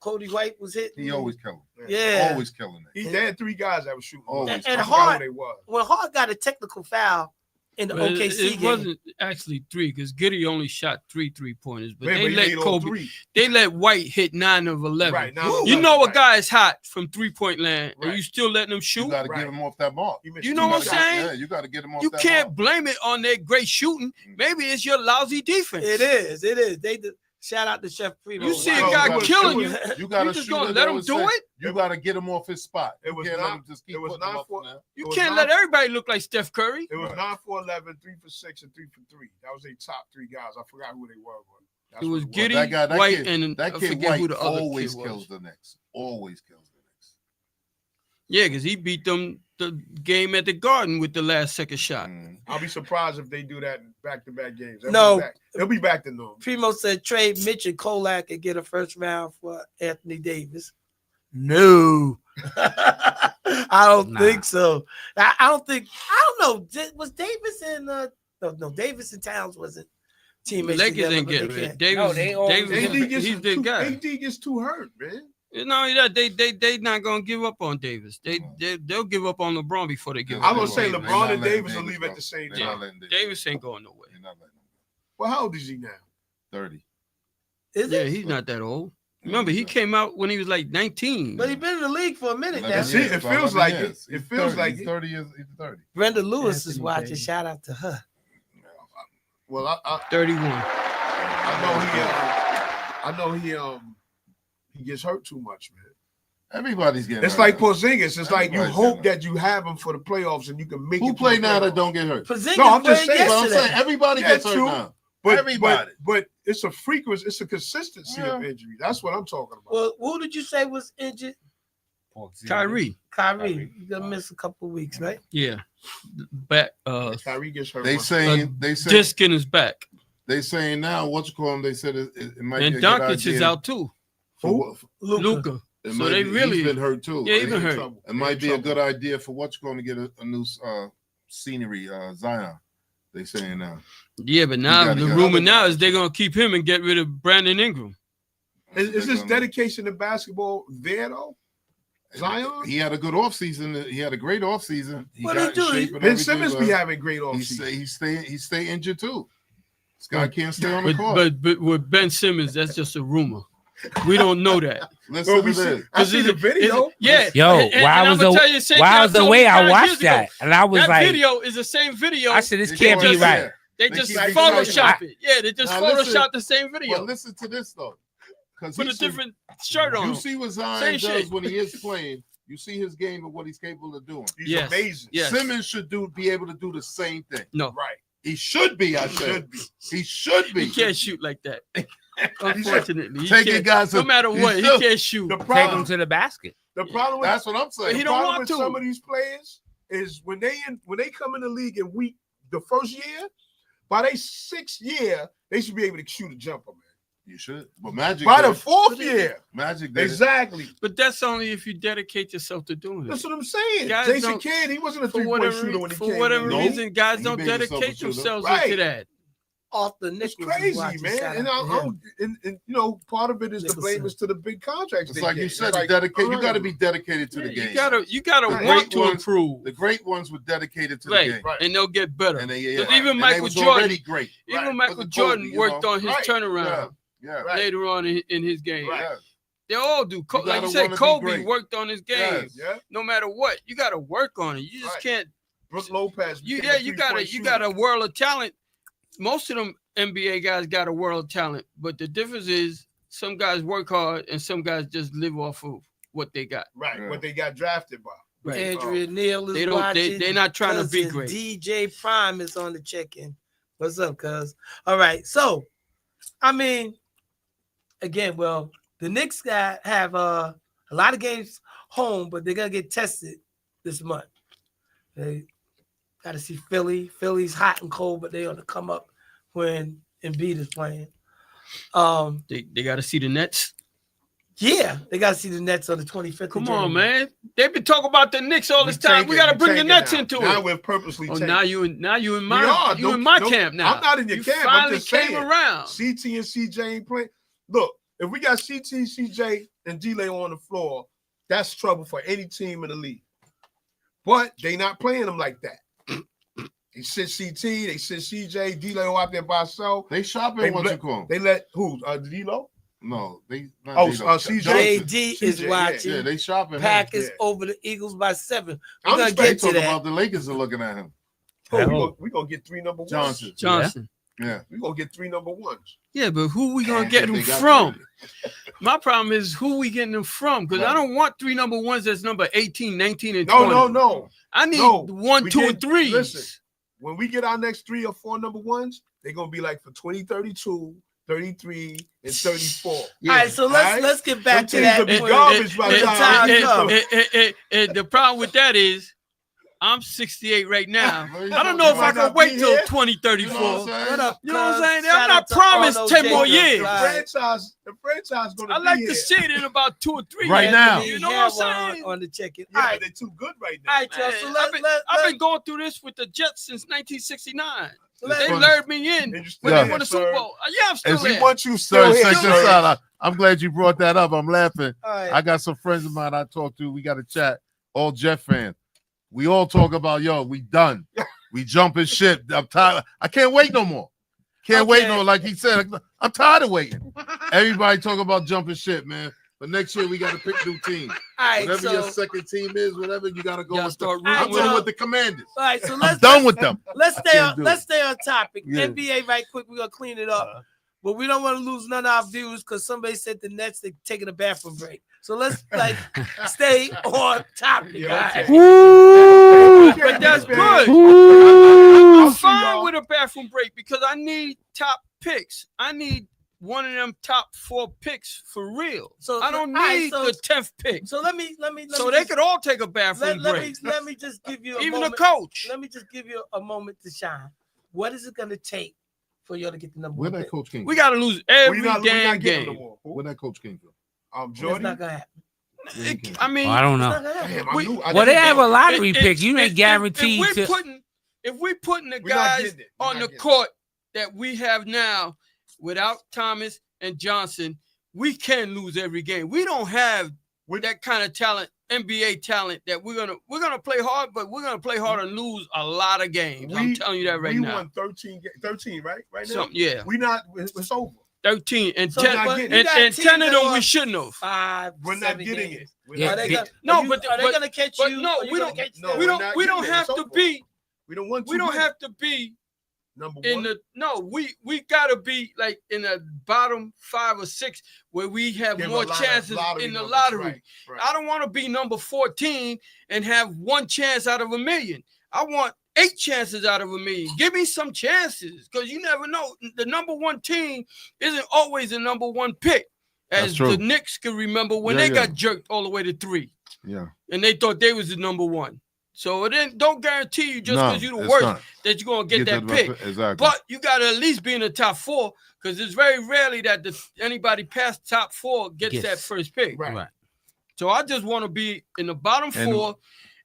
S3: Cody White was hitting.
S6: He always killing.
S3: Yeah.
S6: Always killing it.
S7: They had 3 guys that were shooting.
S6: Always.
S3: And
S7: I forgot
S3: Hart,
S7: who they was.
S3: when Hart got a technical foul in the
S4: But
S3: OKC
S4: it
S3: game,
S4: wasn't actually 3 because Giddy only shot 3 3-pointers, but
S7: Man,
S4: they
S7: but he
S4: let
S7: made all
S4: Kobe.
S7: 3.
S4: They let White hit 9 of 11.
S7: Right, 9 of
S4: You
S7: 11,
S4: know a
S7: right.
S4: guy is hot from 3-point land, and
S7: Right.
S4: you still letting him
S6: You
S4: shoot.
S6: got to
S7: Right.
S6: get him off that mark.
S7: He missed
S4: You
S7: 2
S4: know what I'm
S7: shots.
S4: saying?
S6: Yeah, you got to get him off
S4: You
S6: that
S4: can't
S6: mark.
S4: blame it on their great shooting. Maybe it's your lousy defense.
S3: it is. They did. Shout out to Chef Primo.
S4: You see
S7: Wow.
S4: a guy
S7: It was-
S4: killing
S7: it
S4: you.
S7: was-
S6: You got
S4: You
S6: to
S4: just gonna let him do it?
S6: You got to get him off his spot.
S7: It was
S6: you can't let
S7: not-
S6: him just keep
S7: it was
S6: putting him
S7: not
S6: up
S7: for-
S6: there.
S4: You
S7: It was
S4: can't
S7: not-
S4: let everybody look like Steph Curry.
S7: It was 9 for 11, 3 for 6, and 3 for 3. That was their top 3 guys. I forgot who they were. But that's
S4: It was
S7: what
S4: Giddy,
S6: That guy, that
S4: White,
S6: kid,
S4: and
S6: that
S4: I
S6: kid
S4: forget
S6: White
S4: who the other
S6: always
S4: kid
S6: kills
S4: was.
S6: the Knicks. Always kills the Knicks.
S4: Yeah, because he beat them the game at the Garden with the last second shot.
S6: Mm.
S7: I'll be surprised if they do that in back-to-back games.
S3: No.
S7: They'll be back to normal.
S3: Primo said trade Mitch and Kolak and get a first round for Anthony Davis. No, I don't
S5: Nah.
S3: think so. I don't know. Was Davis and no Davis and Towns wasn't
S4: The
S3: teammates.
S4: Lakers
S3: together,
S4: ain't
S3: but they
S4: getting rid.
S3: can't.
S4: Davis,
S5: No, they always-
S4: Davis
S7: AD gets
S4: he's the
S7: too,
S4: guy.
S7: AD gets too hurt, man.
S4: Not only that, they not gonna give up on Davis. They'll give up on LeBron before they give
S6: Yeah,
S4: up.
S7: I'm
S4: on
S7: gonna say
S4: Davis.
S6: They're
S7: LeBron
S6: not
S7: and
S6: letting
S7: Davis will leave
S6: go.
S7: at the same
S6: They're
S4: Yeah.
S6: not
S7: time.
S6: letting
S4: Davis ain't going nowhere.
S6: They're not letting him
S7: Well, how old is he now?
S6: go. 30.
S3: Is
S4: Yeah,
S3: it?
S4: he's not that old. Remember, he came out when he was like 19.
S3: But he's been in the league for a minute now.
S6: 11
S7: See,
S6: years,
S7: it
S6: about
S7: feels
S6: 11
S7: like it.
S6: years.
S7: It
S6: He's
S7: feels
S6: 30.
S7: like
S6: He's
S7: it.
S6: 30 years. He's 30.
S3: Brenda Lewis is
S4: Anthony
S3: watching.
S4: Davis.
S3: Shout out to her.
S7: Well,
S4: 31.
S7: I know he gets hurt too much, man.
S6: Everybody's getting
S7: It's
S6: hurt.
S7: like Porzingis. It's like you
S6: Everybody's
S7: hope
S6: getting
S7: that you have him for the playoffs and you can make
S6: Who
S7: it. to
S6: play
S7: the
S6: now that
S7: playoffs.
S6: don't get hurt?
S3: Porzingis
S7: No, I'm just
S3: played
S7: saying,
S6: But I'm
S3: yesterday.
S6: saying everybody
S7: Yeah,
S6: gets hurt
S7: true.
S6: now.
S7: But,
S6: Everybody.
S7: But it's a frequency. It's a consistency of
S6: Yeah.
S7: injury. That's what I'm talking about.
S3: Well, who did you say was injured?
S4: Kyrie.
S3: Kyrie. You're gonna miss a couple weeks, right?
S4: Yeah. Back
S7: Kyrie gets hurt.
S6: They
S7: once.
S6: saying
S4: disc in his back.
S6: they saying now what you call them. They said it might
S4: And
S6: be a good
S4: Doncic is
S6: idea
S4: out too.
S6: for-
S4: Luca.
S6: it
S4: So
S6: might
S4: they
S6: be-
S4: really-
S6: he's been hurt too.
S4: Yeah, he
S7: They
S4: been
S7: in
S4: hurt.
S7: trouble.
S6: It might
S7: They
S6: be
S7: in
S6: a good
S7: trouble.
S6: idea for what you're going to get a new scenery, Zion. They saying now.
S4: Yeah, but now
S6: gotta
S4: the
S6: get
S4: rumor
S6: other
S4: now
S6: guys.
S4: is they're gonna keep him and get rid of Brandon Ingram.
S7: Is this dedication to basketball there though? Zion?
S6: He had a good offseason. He had a great offseason. He
S3: What
S6: got
S3: he
S6: in
S3: do?
S6: shape and
S7: Ben
S6: everything,
S7: Simmons
S6: but
S7: be having great
S6: he
S7: offseason.
S6: stay injured too. This guy can't stay on the court.
S4: But with Ben Simmons, that's just a rumor. We don't know that.
S6: Listen
S7: Well,
S6: to
S7: we
S6: this.
S7: see, I see the video.
S4: Yeah.
S5: Yo,
S4: and
S5: why
S4: I'm
S5: was
S4: gonna
S5: the
S4: tell you the same
S5: why
S4: thing
S5: was the
S4: told
S5: way
S4: you
S5: I
S4: 5
S5: watched
S4: years ago.
S5: that? And I was
S4: That
S5: like,
S4: video is the same video.
S5: I said this
S6: They
S5: can't
S6: keep
S5: be
S6: on
S5: right.
S6: saying-
S4: They
S6: They
S4: just
S6: keep on
S4: Photoshop
S6: saying-
S4: it. Yeah, they just
S6: Now
S4: Photoshop
S6: listen-
S4: the same
S6: But
S4: video.
S6: listen to this though, because
S4: Put a different shirt on.
S6: You
S4: him.
S6: see what Zion
S4: Same
S6: does
S4: shit.
S6: when he is playing. You see his game and what he's capable of doing.
S7: He's
S4: Yes.
S7: amazing.
S4: Yes.
S6: Simmons should be able to do the same thing.
S4: No,
S7: Right.
S6: He should be. I
S7: He
S6: said
S7: should be.
S6: he should be.
S4: he can't shoot like that. Unfortunately, he
S6: Taking
S4: can't.
S6: guys
S4: No
S6: up-
S4: matter
S6: he's
S4: what, he
S6: still-
S4: can't shoot.
S7: The
S5: Take him
S7: problem,
S5: to the basket.
S7: the problem with
S6: That's what I'm saying.
S4: He
S7: the
S4: don't
S7: problem
S4: want
S7: with
S4: to.
S7: some of these players is when they come in the league in the first year, by their 6th year, they should be able to shoot a jumper, man.
S6: You should. But Magic.
S7: By the
S6: did it.
S7: 4th year,
S6: Magic did it.
S7: exactly.
S4: But that's only if you dedicate yourself to doing it.
S7: That's what I'm saying.
S4: Guys
S7: Jason
S4: don't-
S7: Kidd, he wasn't a
S4: For
S7: 3-point
S4: whatever,
S7: shooter when he
S4: for
S7: came
S4: whatever
S7: in.
S6: No.
S4: reason, guys
S6: He
S4: don't
S6: made himself a
S4: dedicate
S6: shooter.
S4: themselves
S7: Right.
S4: into that.
S3: Arthur
S7: It's
S3: Nichols was
S7: crazy,
S3: watching.
S7: man.
S3: Shout
S7: And,
S3: out to him.
S7: and you know, part of it is the blame
S3: Nicholson.
S7: is to the big contracts.
S6: It's
S7: they
S6: like
S7: get.
S6: you said,
S7: It's like,
S6: dedicate. You
S7: all
S6: got to
S7: right.
S6: be dedicated to the
S4: Yeah,
S6: game.
S4: you gotta
S7: Right.
S4: want
S6: Great
S4: to
S6: ones-
S4: improve.
S6: The great ones were dedicated to
S4: Right.
S6: the game,
S7: Right.
S4: And they'll get better.
S6: and they,
S4: Because
S6: yeah,
S4: even
S6: and they
S4: Michael
S6: was
S4: Jordan-
S6: already great.
S4: Even
S7: Right.
S4: Michael
S6: Look at
S4: Jordan
S6: Kobe, you
S4: worked
S6: know.
S4: on his
S7: Right.
S4: turnaround
S6: Yeah,
S7: Right.
S4: later on in his game.
S7: Right.
S6: yeah.
S4: They all do. Like
S6: gotta
S4: you said,
S6: wanna be
S4: Kobe
S6: great.
S4: worked on his game.
S6: Yes.
S7: Yeah.
S4: No matter what, you got to work on it. You just
S7: Right.
S4: can't.
S7: Brooke Lopez.
S4: You
S7: became a
S4: you
S7: three-point
S4: got a
S7: shooter.
S4: world of talent. Most of them NBA guys got a world of talent, but the difference is some guys work hard and some guys just live off of what they got.
S7: Right,
S6: Yeah.
S7: what they got drafted by.
S4: Right.
S3: Andrea Neal is
S4: They don't.
S3: watching.
S4: They're not trying to be
S3: Cousin
S4: great.
S3: DJ Prime is on the check-in. What's up, cuz? All right. So, I mean, again, well, the Knicks have a lot of games home, but they're gonna get tested this month. They got to see Philly. Philly's hot and cold, but they on the come up when Embiid is playing.
S4: They got to see the Nets.
S3: Yeah, they got to see the Nets on the 25th.
S4: Come
S3: of
S4: on,
S3: January.
S4: man. They've been talking about the Knicks all this time. We got to bring the Nets into
S7: now
S4: it.
S7: We're purposely
S4: Oh,
S7: tanking.
S4: now you in
S7: We
S4: my
S7: are.
S4: you in
S7: Don't-
S4: my
S7: don't-
S4: camp now.
S7: I'm not in your
S4: You
S7: camp. I'm
S4: Finally
S7: just
S4: came
S7: saying.
S4: around.
S7: CT and CJ ain't playing. Look, if we got CT, CJ, and D-Lay on the floor, that's trouble for any team in the league. But they not playing them like that. They sit CT, they sit CJ, D-Lay out there by himself.
S6: They shopping.
S7: They
S6: What
S7: let-
S6: you call 'em?
S7: They let who? D-Lo?
S6: No, they. Not
S7: Oh,
S6: D'Lo.
S7: CJ.
S3: JD is
S7: CJ, yeah.
S3: watching.
S6: Yeah, they shopping.
S3: Packers
S7: Yeah.
S3: over the Eagles by 7. We're
S7: I'm
S3: gonna
S7: expecting
S3: get to
S6: talking
S3: that.
S6: about the Lakers are looking at him.
S7: We're gonna get 3 number ones.
S6: Johnson.
S4: Johnson.
S6: Yeah.
S7: We're gonna get 3 number ones.
S4: Yeah, but who we gonna
S6: Yeah,
S4: get
S6: they
S4: them
S6: got
S4: from?
S6: three.
S4: My problem is who we getting them from because I
S6: Right.
S4: don't want 3 number ones that's number 18, 19, and
S7: No,
S4: 20.
S7: no.
S4: I need
S7: No,
S4: 1,
S7: we
S4: 2,
S7: get-
S4: and 3.
S7: listen. When we get our next 3 or 4 number ones, they're gonna be like for 2032, 33, and 34.
S3: All right, so let's get back to
S7: Them
S3: that.
S7: teams will be
S3: when-
S7: garbage by the
S3: when
S7: time
S3: time comes.
S4: The problem with that is I'm 68 right now.
S6: Well, you
S4: I don't
S6: know
S4: know if
S6: you
S4: I
S7: might
S4: can
S7: not
S4: wait
S7: be
S4: till
S7: here.
S4: 2034.
S6: You know what I'm saying?
S3: What up,
S4: You know what I'm
S3: cuz?
S4: saying?
S3: Shout
S4: I'm not
S3: out to
S4: promised
S3: Arno
S4: 10 more
S3: Jacobs.
S4: years.
S7: The
S3: All right.
S7: franchise gonna
S4: I
S7: be
S4: like
S7: here.
S4: to see it in about 2 or 3
S6: Right
S4: years.
S6: now.
S4: You know what I'm saying?
S3: On the check-in.
S7: Yeah,
S3: All
S7: but
S3: right,
S7: they're too good right
S3: all
S7: now.
S3: right, y'all. So
S4: Man,
S3: let's
S4: I've been going through this with the Jets since 1969. They
S3: let-
S4: lured me in
S7: And you
S4: when
S7: still
S4: they
S7: here,
S4: won the Super
S7: sir.
S4: Bowl. Yeah, I'm still
S6: As he
S4: there.
S7: Want you
S6: Sir,
S7: still here,
S6: check this
S7: sir.
S6: out. I'm glad you brought that up. I'm laughing.
S3: all right.
S6: I got some friends of mine I talk to. We got a chat. All Jet fans. We all talk about, yo, we done. We jumping ship. I'm tired. I can't wait no more. Can't wait
S3: Okay.
S6: no. Like he said, I'm tired of waiting. Everybody talk about jumping ship, man. But next year we got to pick new teams.
S3: All right,
S6: Whatever your
S3: so
S6: second team is, whatever you got to go
S4: Y'all
S6: with.
S4: start
S6: I'm
S4: rooting
S6: going
S3: with
S6: with the Commanders.
S3: all right, so
S6: I'm
S3: let's
S6: done with them.
S3: let's stay
S6: Can't
S3: on
S6: do
S3: let's
S6: it.
S3: stay on topic.
S6: Yeah.
S3: NBA right quick. We're gonna clean it up. But we don't want to lose none of our viewers because somebody said the Nets they're taking a bathroom break. So let's stay on topic.
S7: Yeah,
S3: all right?
S7: okay.
S4: But that's
S7: Man.
S4: good.
S7: I'll
S4: I'm
S7: see
S4: fine
S7: y'all.
S4: with a bathroom break because I need top picks. I need one of them top 4 picks for real.
S3: So
S4: I don't
S3: all right,
S4: need
S3: so-
S4: the 10th pick.
S3: So let me
S4: So they could all take a bathroom
S3: let
S4: break.
S3: me just give you a
S4: Even the
S3: moment.
S4: coach.
S3: Let me just give you a moment to shine. What is it gonna take for y'all to get the number
S6: Where
S3: one
S6: that
S3: pick?
S6: coach came
S4: We
S6: from?
S4: got to lose every
S7: We not
S4: damn
S7: getting no
S4: game.
S7: more.
S6: Where that coach came from?
S3: It's
S7: Jordan.
S3: not gonna happen.
S4: I mean,
S5: Well, I don't
S3: It's
S5: know.
S3: not gonna happen.
S7: Damn, I
S4: We-
S7: knew. I
S5: Well, they
S7: didn't
S5: have
S7: know.
S5: a lottery
S4: If-
S5: pick. You ain't
S4: if
S5: guaranteed
S4: we're
S5: to.
S4: if we're putting the
S7: We're not
S4: guys
S7: getting it. We're
S4: on
S7: not
S4: the
S7: getting it.
S4: court that we have now without Thomas and Johnson, we can lose every game. We don't have that kind of talent, NBA talent, that we're gonna play hard, but we're gonna play hard and lose a lot of games. I'm telling you that right
S7: we
S4: now.
S7: won 13, right? Right now.
S4: Something, yeah,
S7: We not. It's over.
S4: 13 and
S3: So,
S4: 10
S7: but
S3: you
S4: and
S3: got
S4: 10
S3: teams
S4: of
S3: that
S4: them we
S3: lost
S4: shouldn't have.
S3: 5,
S7: We're not
S3: 7
S7: getting
S3: games.
S7: it. We're
S5: Yeah,
S3: Are
S7: not
S3: they
S5: yeah.
S3: gonna,
S4: No,
S3: are you-
S4: but-
S3: are they
S4: but-
S3: gonna catch
S4: but
S3: you?
S4: no,
S3: Are you
S4: we
S3: gonna
S4: don't-
S3: catch
S7: no,
S3: them?
S4: We
S7: we're
S4: don't
S7: not
S4: we don't
S7: getting it.
S4: have
S7: It's
S4: to
S7: over.
S4: be
S7: We don't want.
S4: we don't have to be
S7: number
S4: in
S7: one.
S4: the no, we gotta be like in the bottom 5 or 6 where we have
S7: Give a
S4: more
S7: lot of
S4: chances
S7: lottery
S4: in the
S7: numbers,
S4: lottery.
S7: right.
S4: I don't want to be number 14 and have 1 chance out of a million. I want 8 chances out of a million. Give me some chances because you never know. The number 1 team isn't always the number 1 pick,
S6: That's
S4: as
S6: true.
S4: the Knicks can remember when
S6: Yeah,
S4: they
S6: yeah.
S4: got jerked all the way to 3
S6: Yeah.
S4: and they thought they was the number 1. So it didn't don't guarantee you just
S6: No,
S4: because you're the
S6: it's
S4: worst
S6: not.
S4: that you're gonna get that pick.
S6: Exactly.
S4: But you got to at least be in the top 4 because it's very rarely that anybody past top 4 gets
S5: Yes.
S4: that first pick.
S7: Right.
S5: Right.
S4: So I just want to be in the bottom
S6: And-
S4: 4.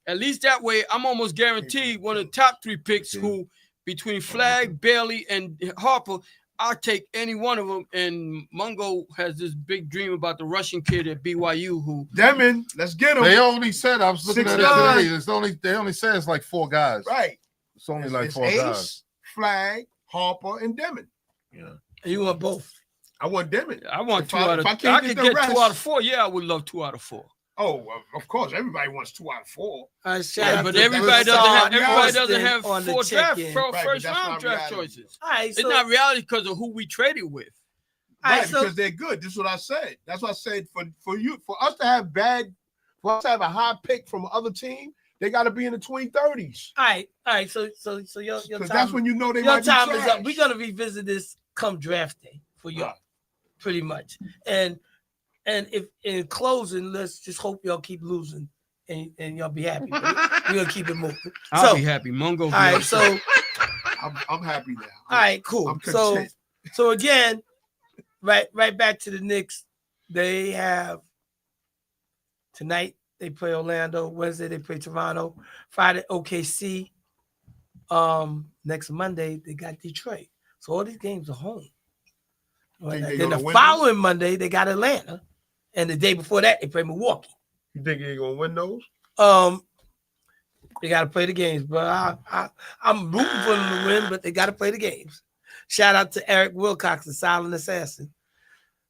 S4: At least that way, I'm almost guaranteed one of the top 3 picks who between Flag, Bailey, and Harper, I'll take any one of them. And Mungo has this big dream about the Russian kid at BYU who
S7: Demon, let's get him.
S6: They only said, I was looking
S7: 6
S6: at it
S7: guys.
S6: today. They only said it's like 4 guys.
S7: Right.
S6: It's only
S7: It's,
S6: like
S7: it's
S6: 4
S7: Ace,
S6: guys.
S7: Flag, Harper, and Demon.
S3: You want both?
S7: I want Demon.
S4: I want
S7: If
S4: 2
S7: I-
S4: out of
S7: if I
S4: 4.
S7: can't
S4: I
S7: get
S4: could
S7: the
S4: get
S7: rest-
S4: 2 out of 4. Yeah, I would love 2 out of 4.
S7: Oh, of course. Everybody wants 2 out of 4.
S3: All right, shout
S7: Yeah,
S3: out
S4: But
S3: to
S4: everybody
S3: Broussard
S4: doesn't have
S3: Austin
S4: have
S3: on the
S4: 4 draft
S3: check-in.
S4: for
S7: Right, but
S4: first
S7: that's
S4: round
S7: not
S4: draft
S7: reality.
S4: choices.
S3: All right,
S4: It's
S3: so
S4: not reality because of who we traded with.
S3: All right,
S7: Right,
S3: so
S7: because they're good. This is what I said. That's what I said. For us to have a high pick from other team, they got to be in the 20-30s.
S3: all right. So your
S7: Because
S3: time,
S7: that's when you know they
S3: your
S7: might be
S3: time is
S7: trash.
S3: up. We're gonna revisit this come draft day for y'all,
S7: Right.
S3: pretty much. And if in closing, let's just hope y'all keep losing and y'all be happy. We're gonna keep it moving.
S4: I'll be happy. Mungo.
S3: All right, so
S7: I'm happy now.
S3: all right, cool.
S7: I'm
S3: So
S7: content.
S3: again, right back to the Knicks. They have tonight. They play Orlando. Wednesday they play Toronto. Friday OKC. Next Monday they got Detroit. So all these games are home.
S7: Think they
S3: Then
S7: gonna
S3: the
S7: win
S3: following Monday they got Atlanta, and the day before that they play Milwaukee.
S7: You think they're gonna win those?
S3: They got to play the games, but I'm rooting for them to win, but they got to play the games. Shout out to Eric Wilcox, the silent assassin.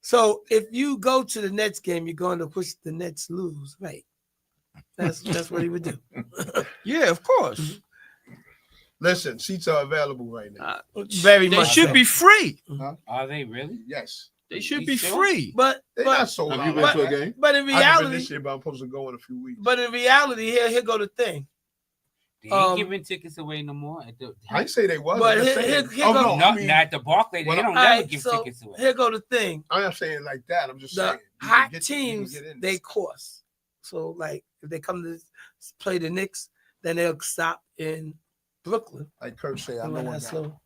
S3: So if you go to the Nets game, you're going to push the Nets lose, right? That's what he would do.
S4: Yeah, of course.
S7: Listen, seats are available right now.
S3: Very
S4: They
S3: much.
S4: should
S3: so.
S4: be free.
S5: Are they really?
S7: Yes.
S4: They should
S5: You
S4: be
S5: sure?
S4: free.
S3: But
S7: They're not
S3: but,
S7: sold
S6: Have
S7: out
S6: you been
S7: like
S6: to a
S7: that.
S6: game?
S3: but in
S7: I haven't been
S3: reality,
S7: this year, but I'm supposed to go in a few weeks.
S3: but in reality, here go the thing.
S5: They ain't giving tickets away no more. At the,
S7: I didn't say they was.
S3: But
S7: I'm just
S3: here
S7: saying.
S3: go-
S7: Oh,
S5: no,
S7: no, I mean,
S5: not at the Barclays. They
S7: Well,
S5: don't
S3: All
S5: never
S3: right,
S5: give
S3: so
S5: tickets away.
S3: here go the thing.
S7: I'm not saying it like that. I'm just
S3: The
S7: saying. you
S3: hot
S7: can
S3: teams
S7: get in.
S3: they cost. So like if they come to play the Knicks, then they'll stop in Brooklyn.
S7: Like Kurt said, I
S3: And
S7: know
S3: when
S7: what
S3: that's
S7: that.
S3: low.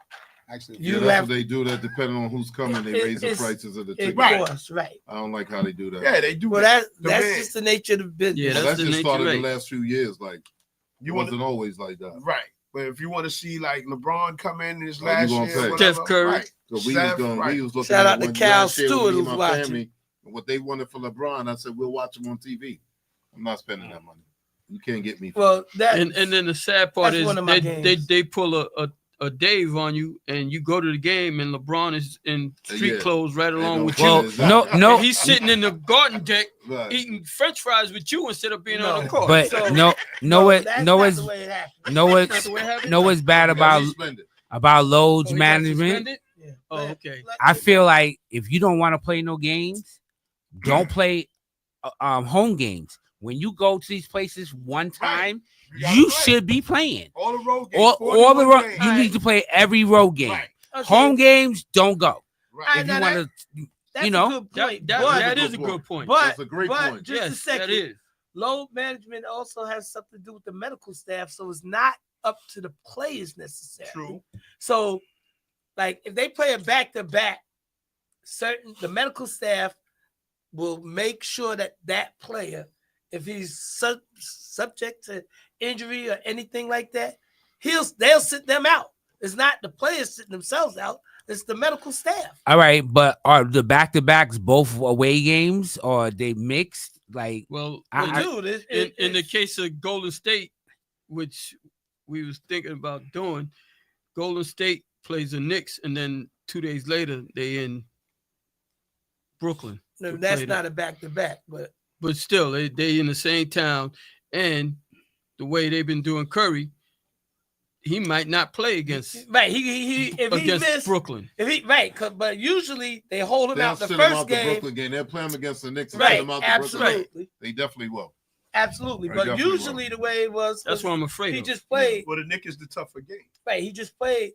S7: Actually,
S3: You
S6: Yeah, that's
S3: have-
S6: what they do. That depending on who's coming, they raise the
S3: It's-
S6: prices of the
S3: It
S6: tickets.
S7: Right.
S3: costs, right?
S6: I don't like how they do that.
S7: yeah, they do.
S3: Well,
S7: that.
S3: that's
S7: man.
S3: just the nature of the business.
S4: Yeah,
S6: Well,
S4: that's
S6: that
S4: the
S6: just
S4: nature,
S6: started
S4: right.
S6: the last few years. Like
S7: You
S6: it
S7: want
S6: wasn't always like that.
S7: right. But if you want to see like LeBron come in his
S6: you
S7: last
S6: gonna
S7: year,
S6: pay.
S7: whatever,
S4: Steph Curry.
S7: right.
S6: So we
S7: Steph,
S6: was
S7: right.
S6: we was looking
S3: Shout
S6: at
S3: out to
S6: when
S3: Cal
S6: last year
S3: Stewart
S6: with me
S3: who's
S6: and my
S3: watching.
S6: family, and what they wanted for LeBron. I said we'll watch him on TV. I'm not spending that money. You can't get me.
S3: Well, that
S4: And then the sad part
S3: That's
S4: is
S3: one of my
S4: they
S3: games.
S4: pull a Dave on you, and you go to the game, and LeBron is in street
S6: Yeah.
S4: clothes right along with
S5: Well,
S4: you.
S6: Exactly.
S5: no,
S4: And he's sitting in the garden deck
S6: Right.
S4: eating French fries with you instead of being on the
S3: No.
S4: court.
S5: but
S3: So-
S5: no,
S3: that's
S5: no,
S3: not
S5: it's
S3: the way it happened.
S5: no,
S4: That's
S5: it's
S4: the way it happened.
S5: no, what's bad about
S6: You spend it.
S5: loads
S4: Oh, he got
S5: management.
S4: suspended?
S3: Yeah.
S4: Oh,
S3: Let-
S4: okay.
S3: let-
S5: I feel like if you don't want to play no games, don't play home games. When you go to these places one time,
S7: gotta
S5: you
S7: play.
S5: should be playing.
S7: all the road games.
S5: All the
S7: 41
S5: road.
S7: games.
S5: You need to play every road game.
S7: Right.
S3: Okay,
S5: Home games, don't go.
S7: Right.
S5: If
S3: now
S5: you
S3: that-
S5: want to,
S3: that's
S5: you know,
S3: a good point.
S4: That
S3: but,
S4: is a good point.
S6: That's a great
S3: but
S6: point.
S3: just a
S4: Yes,
S3: second.
S4: that is.
S3: Load management also has something to do with the medical staff, so it's not up to the players necessarily.
S7: True.
S3: So, like, if they play a back-to-back, the medical staff will make sure that that player, if he's subject to injury or anything like that, they'll sit them out. It's not the players sitting themselves out; it's the medical staff.
S5: all right. But are the back-to-backs both away games, or are they mixed? Like,
S4: Well,
S5: I-
S3: Dude,
S4: in the case of Golden State, which we was thinking about doing, Golden State plays the Knicks, and then 2 days later they in Brooklyn.
S3: no,
S4: to
S3: that's
S4: play
S3: not a back-to-back, but
S4: still they in the same town, and the way they've been doing Curry, he might not play against
S3: right. He if he
S4: against
S3: missed,
S4: Brooklyn.
S3: if he right, but usually they hold him
S6: They'll
S3: out the
S6: send him
S3: first
S6: out the
S3: game.
S6: Brooklyn game. They'll play him against the Knicks and
S3: Right,
S6: send him out to Brooklyn.
S3: absolutely,
S6: They definitely will.
S3: absolutely.
S6: They
S3: But
S6: definitely
S3: usually the way it was,
S4: That's what I'm afraid
S3: he
S4: of.
S3: just played.
S7: Well, the Nick is the tougher game.
S3: Right, he just played.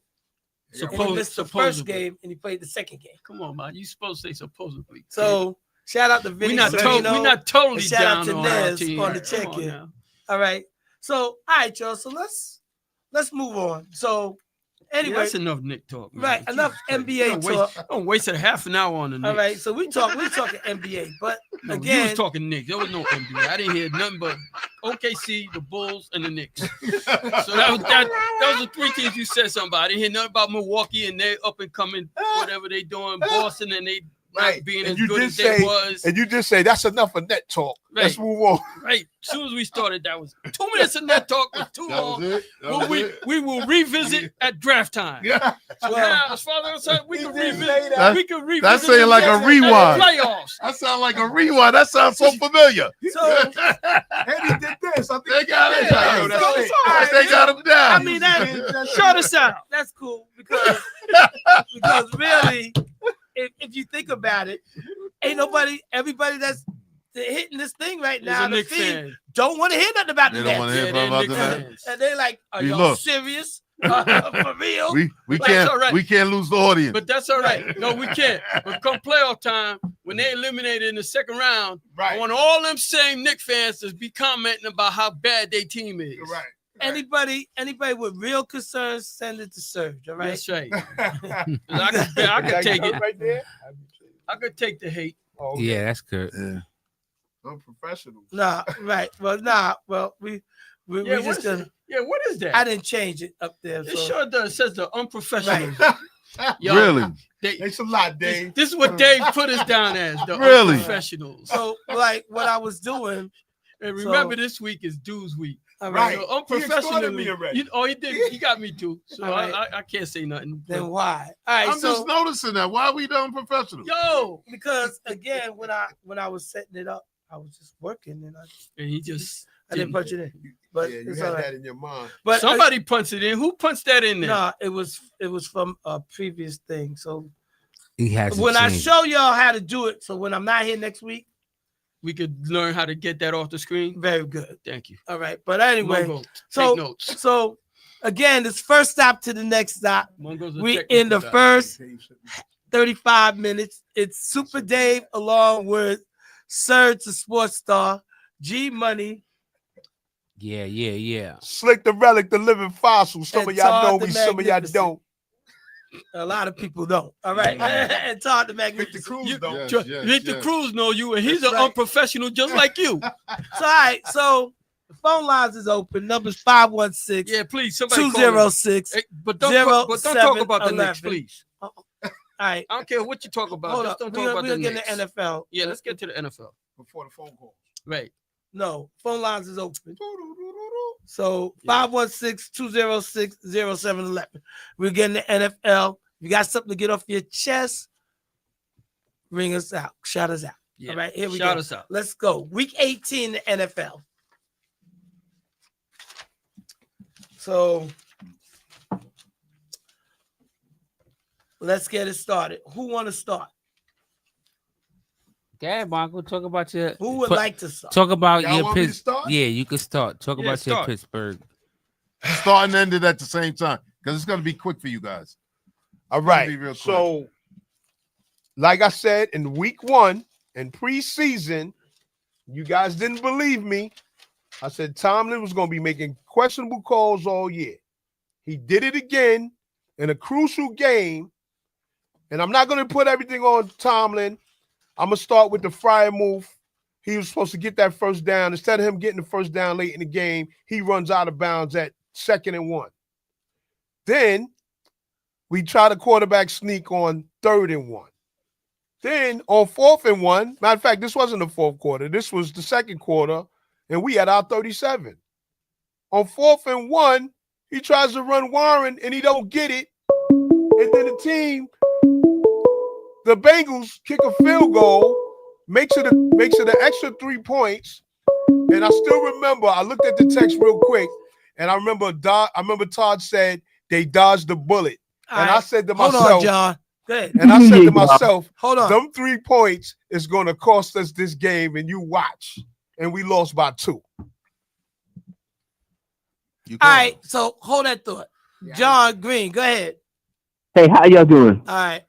S3: And he missed the first
S4: supposedly.
S3: game, and he played the second game.
S4: Come on, man. You supposed to say supposedly.
S3: So shout out to Vinny.
S4: we're not,
S3: Serino.
S4: we're not totally
S3: and shout out
S4: down
S3: to
S4: on our
S3: Nez
S4: team.
S3: on the
S4: Come
S3: check
S4: on
S3: in.
S4: now.
S3: All right. So all right, y'all. So let's move on. So
S4: Yeah,
S3: anyway,
S4: that's enough Nick talk. Man.
S3: right, enough
S4: Jesus Christ.
S3: NBA
S4: Don't
S3: talk.
S4: Don't waste a half an hour on the Knicks.
S3: All right, so we're talking NBA, but
S4: No, you
S3: again,
S4: was talking Knicks. There was no NBA. I didn't hear nothing but OKC, the Bulls, and the Knicks. So that was the three teams you said something about. I didn't hear nothing about Milwaukee and they up and coming, whatever they doing. Boston and they not
S7: Right.
S4: being
S7: And
S4: as
S7: you
S4: good
S7: did
S4: as they
S7: say-
S4: was.
S7: And you just say that's enough of net talk. Let's
S4: Right.
S7: move on.
S4: Right. As soon as we started, that was 2 minutes of that talk was too
S6: That
S4: long.
S6: was it. That
S4: Well,
S6: was
S4: we,
S6: it.
S4: we will revisit at draft time.
S7: Yeah.
S4: So now, as far as I'm concerned, we
S7: He
S4: can
S7: did
S4: revisit.
S7: say that.
S4: We can revisit.
S6: That's saying
S4: the
S6: like a
S4: Knicks at the
S6: rewind.
S4: Playoffs.
S6: That sounds like a rewind. That sounds so familiar.
S3: so
S7: And he did this. I think
S6: They got it.
S7: Yeah, yo, that's
S3: So-
S7: it.
S3: so-
S6: They got him down.
S3: I mean that
S4: Shut us out.
S3: that's cool because really if you think about it, ain't everybody that's hitting this thing right now, the
S4: Knicks
S3: feed,
S4: fan.
S3: don't want to hear nothing about
S6: They
S3: the
S6: don't want to
S3: Nets.
S6: hear
S4: they're
S6: about the
S4: Knicks
S6: Nets.
S4: fans.
S3: And they're like, are
S6: Hey,
S3: y'all
S6: look.
S3: serious? For real?
S6: We
S4: That's
S6: can't
S4: all right.
S6: we can't lose the audience.
S4: But that's all right. No, we can't. But come playoff time, when they eliminated in the second round, I want all them same Knicks fans to be commenting about how bad their team is.
S7: Right.
S3: Anybody with real concerns, send it to Serge. All right.
S4: That's right. I could take it.
S7: right there.
S4: I could take the hate.
S7: Oh, okay.
S5: Yeah, that's good.
S6: Yeah.
S7: I'm professional.
S3: Nah, right. Well, we
S4: Yeah,
S3: just gonna.
S4: What is that?
S3: I didn't change it up there.
S4: It
S3: So.
S4: sure does. It says the unprofessional. Yo,
S6: Really?
S7: Thanks a lot, Dave.
S4: This is what Dave put us down as, the
S6: Really?
S4: unprofessionals.
S3: So, like, what I was doing.
S4: And remember, this week is Dudes Week.
S3: All
S7: Right.
S3: right.
S4: So unprofessionally,
S7: me already.
S4: he did. He got me too. So
S3: All right.
S4: I can't say nothing.
S3: Then why? All right.
S6: I'm
S3: so
S6: just noticing that. Why are we done professional?
S4: Yo,
S3: because again, when I was setting it up, I was just working and
S4: and he just
S3: I didn't punch it in. But
S7: Yeah, you
S3: it's
S7: had
S3: all right.
S7: that in your mind.
S3: But
S4: somebody punched it in. Who punched that in there?
S3: no, it was from a previous thing. So
S5: He has
S3: when I show y'all how to do it, so when I'm not here next week,
S4: We could learn how to get that off the screen.
S3: very good.
S4: Thank you.
S3: All right. But anyway,
S4: Mongo,
S3: so
S4: take notes.
S3: so again, this first stop to the next stop.
S4: Mongo's a
S3: We
S4: technical
S3: in the
S4: guy.
S3: first 35 minutes. It's Super Dave along with Serge the Sports Star, G Money,
S5: Yeah.
S7: Slick the Relic, the living fossil. Some
S3: And
S7: of y'all know
S3: Todd the
S7: me, some of y'all
S3: Magnificent.
S7: don't.
S3: a lot of people don't. All right. And Todd the
S7: Victor
S3: Magnificent.
S7: Cruz
S4: You-
S7: don't.
S4: Victor Cruz know you, and he's
S3: That's
S4: an
S3: right.
S4: unprofessional just like you.
S3: So, all right. So the phone lines is open. Numbers 516
S4: Yeah, please, somebody call him.
S3: 206.
S4: Hey, but don't talk about the Knicks,
S3: 0711.
S4: please.
S3: All right.
S4: I don't care what you talk about.
S3: Hold
S4: Just
S3: up.
S4: don't
S3: We're
S4: talk about the
S3: gonna get
S4: Knicks.
S3: in the NFL.
S4: Yeah, let's get to the NFL.
S7: Before the phone call.
S4: Right.
S3: No, phone lines is open. So 516-206-0711. We're getting the NFL. If you got something to get off your chest, ring us out. Shout us out.
S4: Yeah.
S3: All right, here we
S4: Shout
S3: go.
S4: us out.
S3: Let's go. Week 18, the NFL. So let's get it started. Who want to start?
S5: Dad, Marco, talk about your.
S3: Who would like to start?
S5: Talk about
S7: Y'all
S5: your
S7: want me to
S5: Pittsburgh.
S7: start?
S5: Yeah, you can start. Talk
S4: Yeah,
S5: about your
S4: start.
S5: Pittsburgh.
S6: Start and end it at the same time because it's going to be quick for you guys.
S7: All
S6: be
S7: right.
S6: real quick.
S7: So, like I said, in week 1 in preseason, you guys didn't believe me. I said Tomlin was going to be making questionable calls all year. He did it again in a crucial game. And I'm not going to put everything on Tomlin. I'm going to start with the Fryer move. He was supposed to get that first down. Instead of him getting the first down late in the game, he runs out of bounds at 2nd and 1. Then we try the quarterback sneak on 3rd and 1. Then on 4th and 1, matter of fact, this wasn't the 4th quarter. This was the 2nd quarter, and we had our 37. On 4th and 1, he tries to run Warren, and he don't get it. And then the Bengals kick a field goal, makes it an extra 3 points. And I still remember, I looked at the text real quick, and I remember Todd said they dodged the bullet.
S3: All
S7: And
S3: right.
S7: I said to
S3: Hold
S7: myself,
S3: on, John. Go ahead.
S7: and I said to myself,
S3: Hold on.
S7: them 3 points is going to cost us this game, and you watch. And we lost by 2.
S6: You
S3: All
S6: go.
S3: right. So hold that thought. John Green, go ahead.
S8: Hey, how y'all doing?
S3: All right.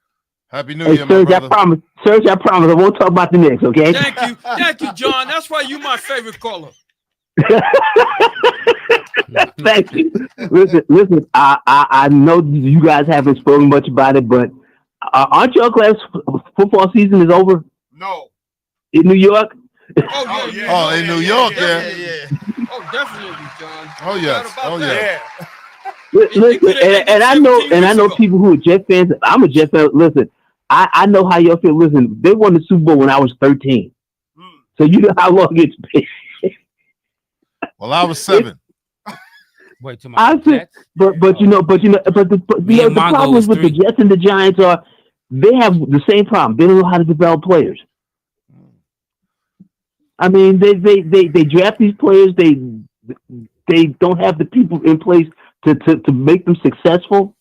S6: Happy New
S8: Hey,
S6: Year, my
S8: Serge, I
S6: brother.
S8: promise, I won't talk about the Knicks, okay?
S4: Thank you, John. That's why you my favorite caller.
S8: Thank you. Listen. I know you guys haven't spoken much about it, but aren't y'all glad football season is over
S7: No.
S8: in New York?
S4: Oh, yeah.
S6: Oh, in New York,
S7: yeah.
S4: Oh, definitely, John.
S6: Oh, yes.
S4: No doubt
S6: Oh,
S4: about
S6: yeah.
S4: that.
S8: Listen, and I know,
S4: 17 weeks ago.
S8: people who are Jet fans. I'm a Jet fan. Listen, I know how y'all feel. Listen, they won the Super Bowl when I was 13, so you know how long it's been.
S6: Well, I was 7.
S5: Wait till
S8: I
S5: my
S8: said,
S5: Jets.
S8: but the
S5: and Mongo
S8: problem
S5: was
S8: with the
S5: 3.
S8: Jets and the Giants are they have the same problem. They don't know how to develop players. I mean, they draft these players. They don't have the people in place to make them successful.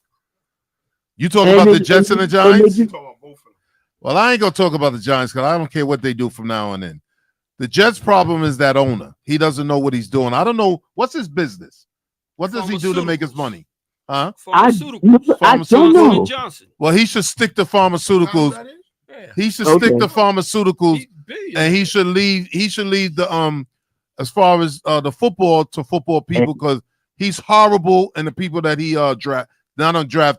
S6: You talking
S8: And
S6: about
S8: they-
S6: the Jets and the
S8: and
S6: Giants?
S8: they
S7: Talking about both of them.
S6: Well, I ain't gonna talk about the Giants because I don't care what they do from now on in. The Jets' problem is that owner. He doesn't know what he's doing. I don't know what's his business. What does he do to make his money? Huh?
S8: I
S6: Pharmaceuticals.
S8: don't know.
S4: Johnson.
S6: Well, he should stick to pharmaceuticals.
S4: Yeah.
S6: He should
S8: Okay.
S6: stick to pharmaceuticals,
S4: He's billion.
S6: and he should leave. He should leave the as far as the football to football people because he's horrible, and the people that he draft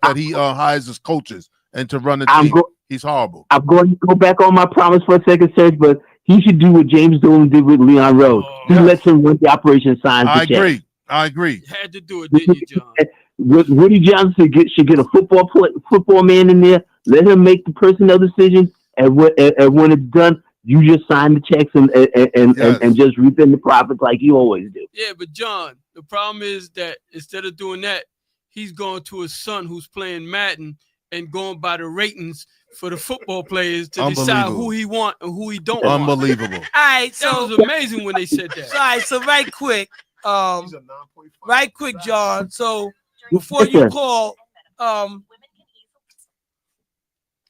S6: that he hires as coaches and to run the team. He's horrible.
S8: I'm going to go back on my promise for a second, Serge, but he should do what James Dolan did with Leon Rose. He lets him run the operation signs.
S6: I agree.
S4: Had to do it, didn't you, John?
S8: Woody Johnson should get a football man in there. Let him make the personnel decisions, and when it's done, you just sign the checks and just reap in the profits like you always do.
S4: Yeah, but John, the problem is that instead of doing that, he's going to his son who's playing Madden and going by the ratings for the football players to decide who he want and who he don't want.
S6: Unbelievable.
S3: All right,
S4: That
S3: so
S4: was amazing when they said that.
S3: all right, so right quick, John. So before you call,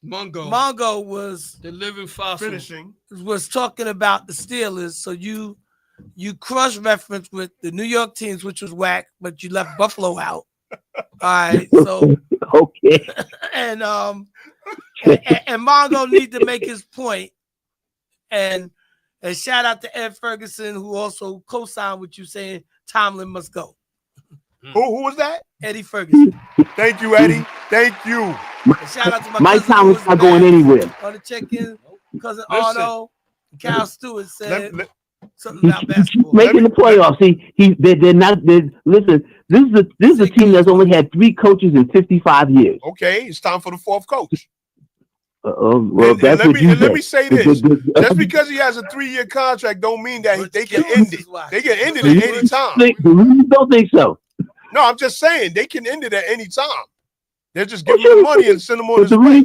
S3: Mongo was
S4: the living fossil.
S7: Finishing.
S3: was talking about the Steelers. So you cross reference with the New York teams, which was whack, but you left Buffalo out. All right, so
S8: okay,
S3: and Mongo need to make his point, and shout out to Ed Ferguson who also co-signed with you saying Tomlin must go.
S7: Who was that?
S3: Eddie Ferguson.
S7: Thank you, Eddie. Thank you.
S3: And shout out to my
S8: Mike
S3: cousin
S8: Tomlin's
S3: who was
S8: not going
S3: back
S8: anywhere.
S3: on the check-in. Cousin
S7: Listen.
S3: Arno, Cal Stewart said
S7: Let-
S3: something about basketball.
S8: Making the playoffs. They're not. Listen, this is a team that's only had 3 coaches in 55 years.
S7: Okay, it's time for the 4th coach.
S8: Well,
S7: And
S8: that's what you
S7: let
S8: said.
S7: me say this: just because he has a 3-year contract, don't mean that they can end it. They can end it at any time.
S8: The Rooney's don't think so.
S7: No, I'm just saying they can end it at any time. They're just giving him the money and send him on
S8: But
S7: his
S8: the
S7: way.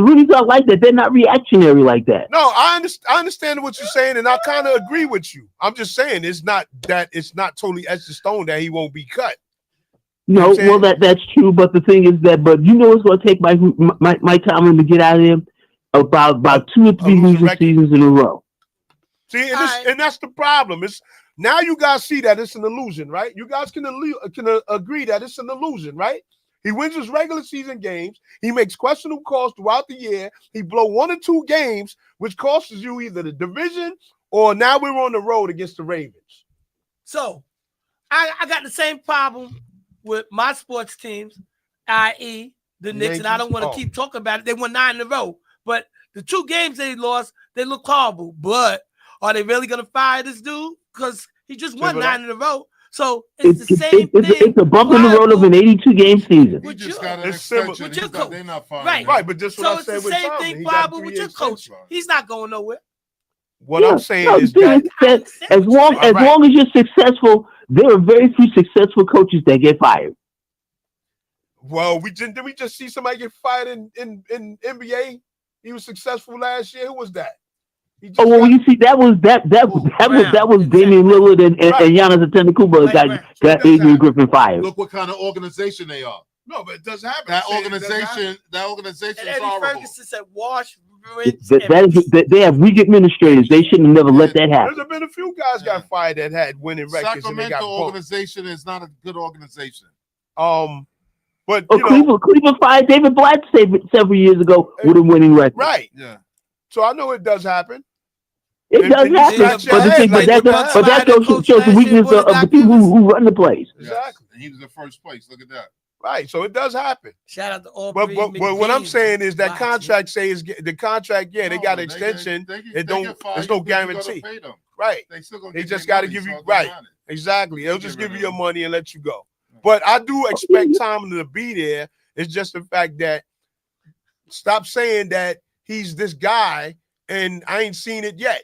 S8: Rooney's not like that. They're not reactionary like that.
S7: No, I understand what you're saying, and I kind of agree with you. I'm just saying it's not totally etched in stone that he won't be cut.
S8: No,
S7: You know what I'm
S8: that's true. But the thing is that, it's going to take Mike Tomlin to get out of there about 2 or 3 losing seasons in a row.
S7: See, and that's the problem. It's now you guys see that it's an illusion, right? You guys can agree that it's an illusion, right? He wins his regular season games. He makes questionable calls throughout the year. He blow 1 or 2 games, which costs you either the division or now we're on the road against the Ravens.
S3: So I got the same problem with my sports teams, i.e. the Knicks, and I don't want to keep talking about it. They won 9 in a row, but the 2 games they lost, they look horrible. But are they really going to fire this dude? Because he just won 9 in a row. So it's the same thing.
S8: It's a bump in the road of an 82-game season.
S6: He just got an
S7: It's similar.
S6: extension.
S3: With your coach.
S6: They're not firing
S3: Right.
S6: him.
S7: Right, but just what
S3: So
S7: I
S3: it's the
S7: said with
S3: same
S7: Tomlin.
S3: thing,
S7: He got
S3: probably
S7: 3
S3: with your
S7: years
S3: coach.
S7: extension.
S3: He's not going nowhere.
S7: What I'm saying is
S8: as
S7: that
S8: long as you're successful, there are very few successful coaches that get fired.
S7: well, did we just see somebody get fired in NBA? He was successful last year. Who was that? He just
S8: You see, that was Damian Lillard and Giannis Antetokounmpo got Adrian Griffin fired.
S6: Look what kind of organization they are.
S7: No, but it does happen.
S6: That
S7: I'm saying it does happen.
S6: organization
S3: And
S6: is
S3: Eddie
S6: horrible.
S3: Ferguson said, wash, rinse, and
S8: They have weak administrators. They shouldn't have never let that happen.
S7: There's been a few guys got fired that had winning records and they got
S6: Sacramento
S7: bumped.
S6: organization is not a good organization.
S7: But
S8: Oh,
S7: you know,
S8: Cleveland fired David Blatt several years ago with a winning record.
S7: right.
S6: Yeah.
S7: So I know it does happen.
S8: It
S7: And
S8: does
S7: you
S8: happen,
S7: scratch your
S8: but
S7: head like
S8: that shows the weakness of the people who run the place.
S7: Exactly.
S6: And he was in first place. Look at that.
S7: Right. So it does happen.
S3: shout out to all.
S7: But what I'm saying is that contract says the contract, they
S6: No,
S7: got
S6: they
S7: extension.
S6: get-
S7: It
S6: they
S7: don't.
S6: get fired
S7: There's no
S6: because you're gonna
S3: guarantee.
S6: pay them.
S7: Right.
S6: They still gonna
S7: They
S6: get
S7: just
S6: their
S7: got to
S6: money,
S7: give
S6: so
S7: you
S6: it doesn't
S7: right.
S6: matter.
S7: Exactly. They'll
S6: They
S7: just
S6: get
S7: give
S6: rid
S7: you
S6: of
S7: your money and let you go. But I do expect Tomlin to be there. It's just the fact that stop saying that he's this guy and I ain't seen it yet.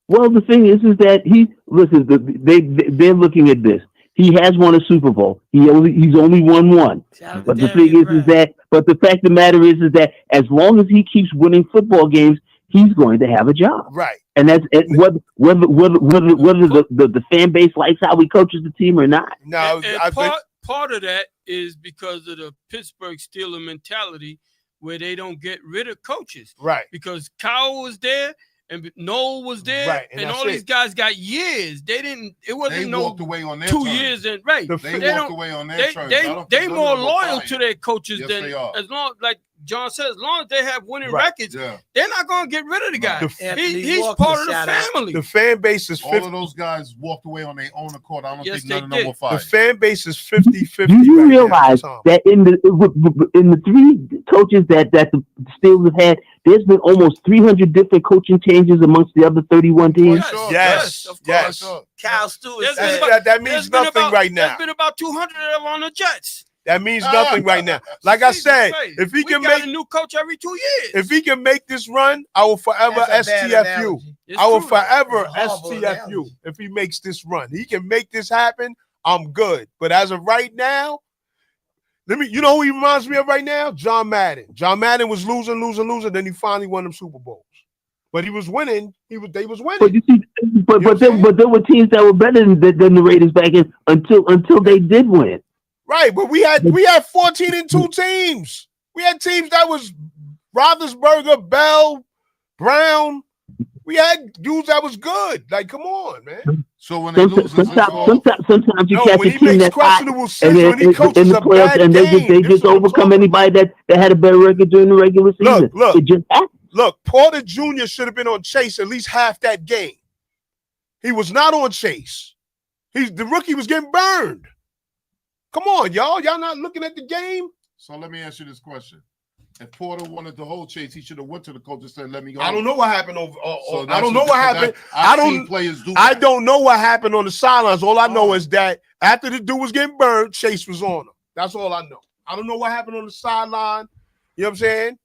S8: Well, the thing is that they're looking at this. He has won a Super Bowl. He's only won 1. But the thing is that the fact of the matter is that as long as he keeps winning football games, he's going to have a job.
S7: Right.
S8: And that's whether the fan base likes how he coaches the team or not.
S7: Now,
S4: And
S7: I think
S4: part of that is because of the Pittsburgh Steelers mentality where they don't get rid of coaches.
S7: Right.
S4: Because Kyle was there and Noel was there,
S7: Right,
S4: and
S7: and
S4: all
S7: that's
S4: these
S7: it.
S4: guys got years. They didn't. It
S6: They
S4: wasn't no
S6: walked away on their
S4: 2
S6: terms.
S4: years and right.
S7: The
S6: They
S4: They
S6: walked
S4: don't-
S6: away on their
S4: They
S6: terms.
S4: they
S6: I don't
S4: they
S6: think none
S4: more
S6: of them were
S4: loyal
S6: fired.
S4: to their coaches
S6: Yes,
S4: than
S6: they are.
S4: as long like John said, as long as they have winning
S7: Right.
S4: records,
S6: Yeah.
S4: they're not gonna get rid of the guy.
S7: The-
S3: Anthony
S4: He's
S3: Walker,
S4: part of the
S3: shout out.
S4: family.
S7: The fan base is
S6: All
S7: 50.
S6: of those guys walked away on their own accord. I don't
S4: Yes,
S6: think none of
S4: they
S6: them were
S4: did.
S7: The
S6: fired.
S7: fan base is 50-50.
S8: Do you
S7: right now,
S8: realize
S7: Tom.
S8: that in the 3 coaches that the Steelers have had, there's been almost 300 different coaching changes amongst the other 31 teams?
S7: Yes,
S4: of
S7: yes.
S4: course.
S3: Kyle Stewart
S4: There's
S3: said,
S4: been
S7: That means
S4: There's been
S7: nothing
S4: about-
S7: right now.
S4: There's been about 200 of them on the Jets.
S7: That means nothing right now. Like I
S4: Jesus
S7: said,
S4: Christ.
S7: if he
S4: We
S7: can
S4: got
S7: make
S4: a new coach every 2 years.
S7: if he can make this run, I will forever
S3: That's a bad
S7: STFU.
S3: analogy.
S4: It's
S7: I will
S4: true, though.
S7: forever
S3: It's a horrible
S7: STFU
S3: analogy.
S7: if he makes this run. He can make this happen. I'm good. But as of right now, you know who he reminds me of right now? John Madden. John Madden was losing. Then he finally won them Super Bowls. But he was winning. They was
S8: But
S7: winning.
S8: you see, but there were teams that were better than the Raiders back in until they did win.
S7: Right, but we had 14-2 teams. We had teams that was Roethlisberger, Bell, Brown. We had dudes that was good. Like, come on, man.
S6: So when they lose, it's his fault.
S8: Sometimes you
S7: No,
S8: catch
S7: when
S8: a
S7: he
S8: team
S7: makes
S8: that's hot
S7: questionable
S8: and
S7: decisions, when he
S8: in
S7: coaches
S8: the
S7: a
S8: playoffs,
S7: bad
S8: and they
S7: game,
S8: just
S7: that's what I'm
S8: overcome
S7: talking
S8: anybody that had a better record during the regular season.
S7: Look.
S8: It just happened.
S7: Look, Porter Jr. should have been on Chase at least half that game. He was not on Chase. The rookie was getting burned. Come on, y'all. Y'all not looking at the game?
S6: So let me ask you this question. If Porter wanted to hold Chase, he should have went to the coach and said, let me go.
S7: I don't know what happened over.
S6: So
S7: I don't know what happened.
S6: I've seen players do
S7: I
S6: that.
S7: don't know what happened on the sidelines. All I know
S6: Oh.
S7: is that after the dude was getting burned, Chase was on him. That's all I know. I don't know what happened on the sideline. You know what I'm saying?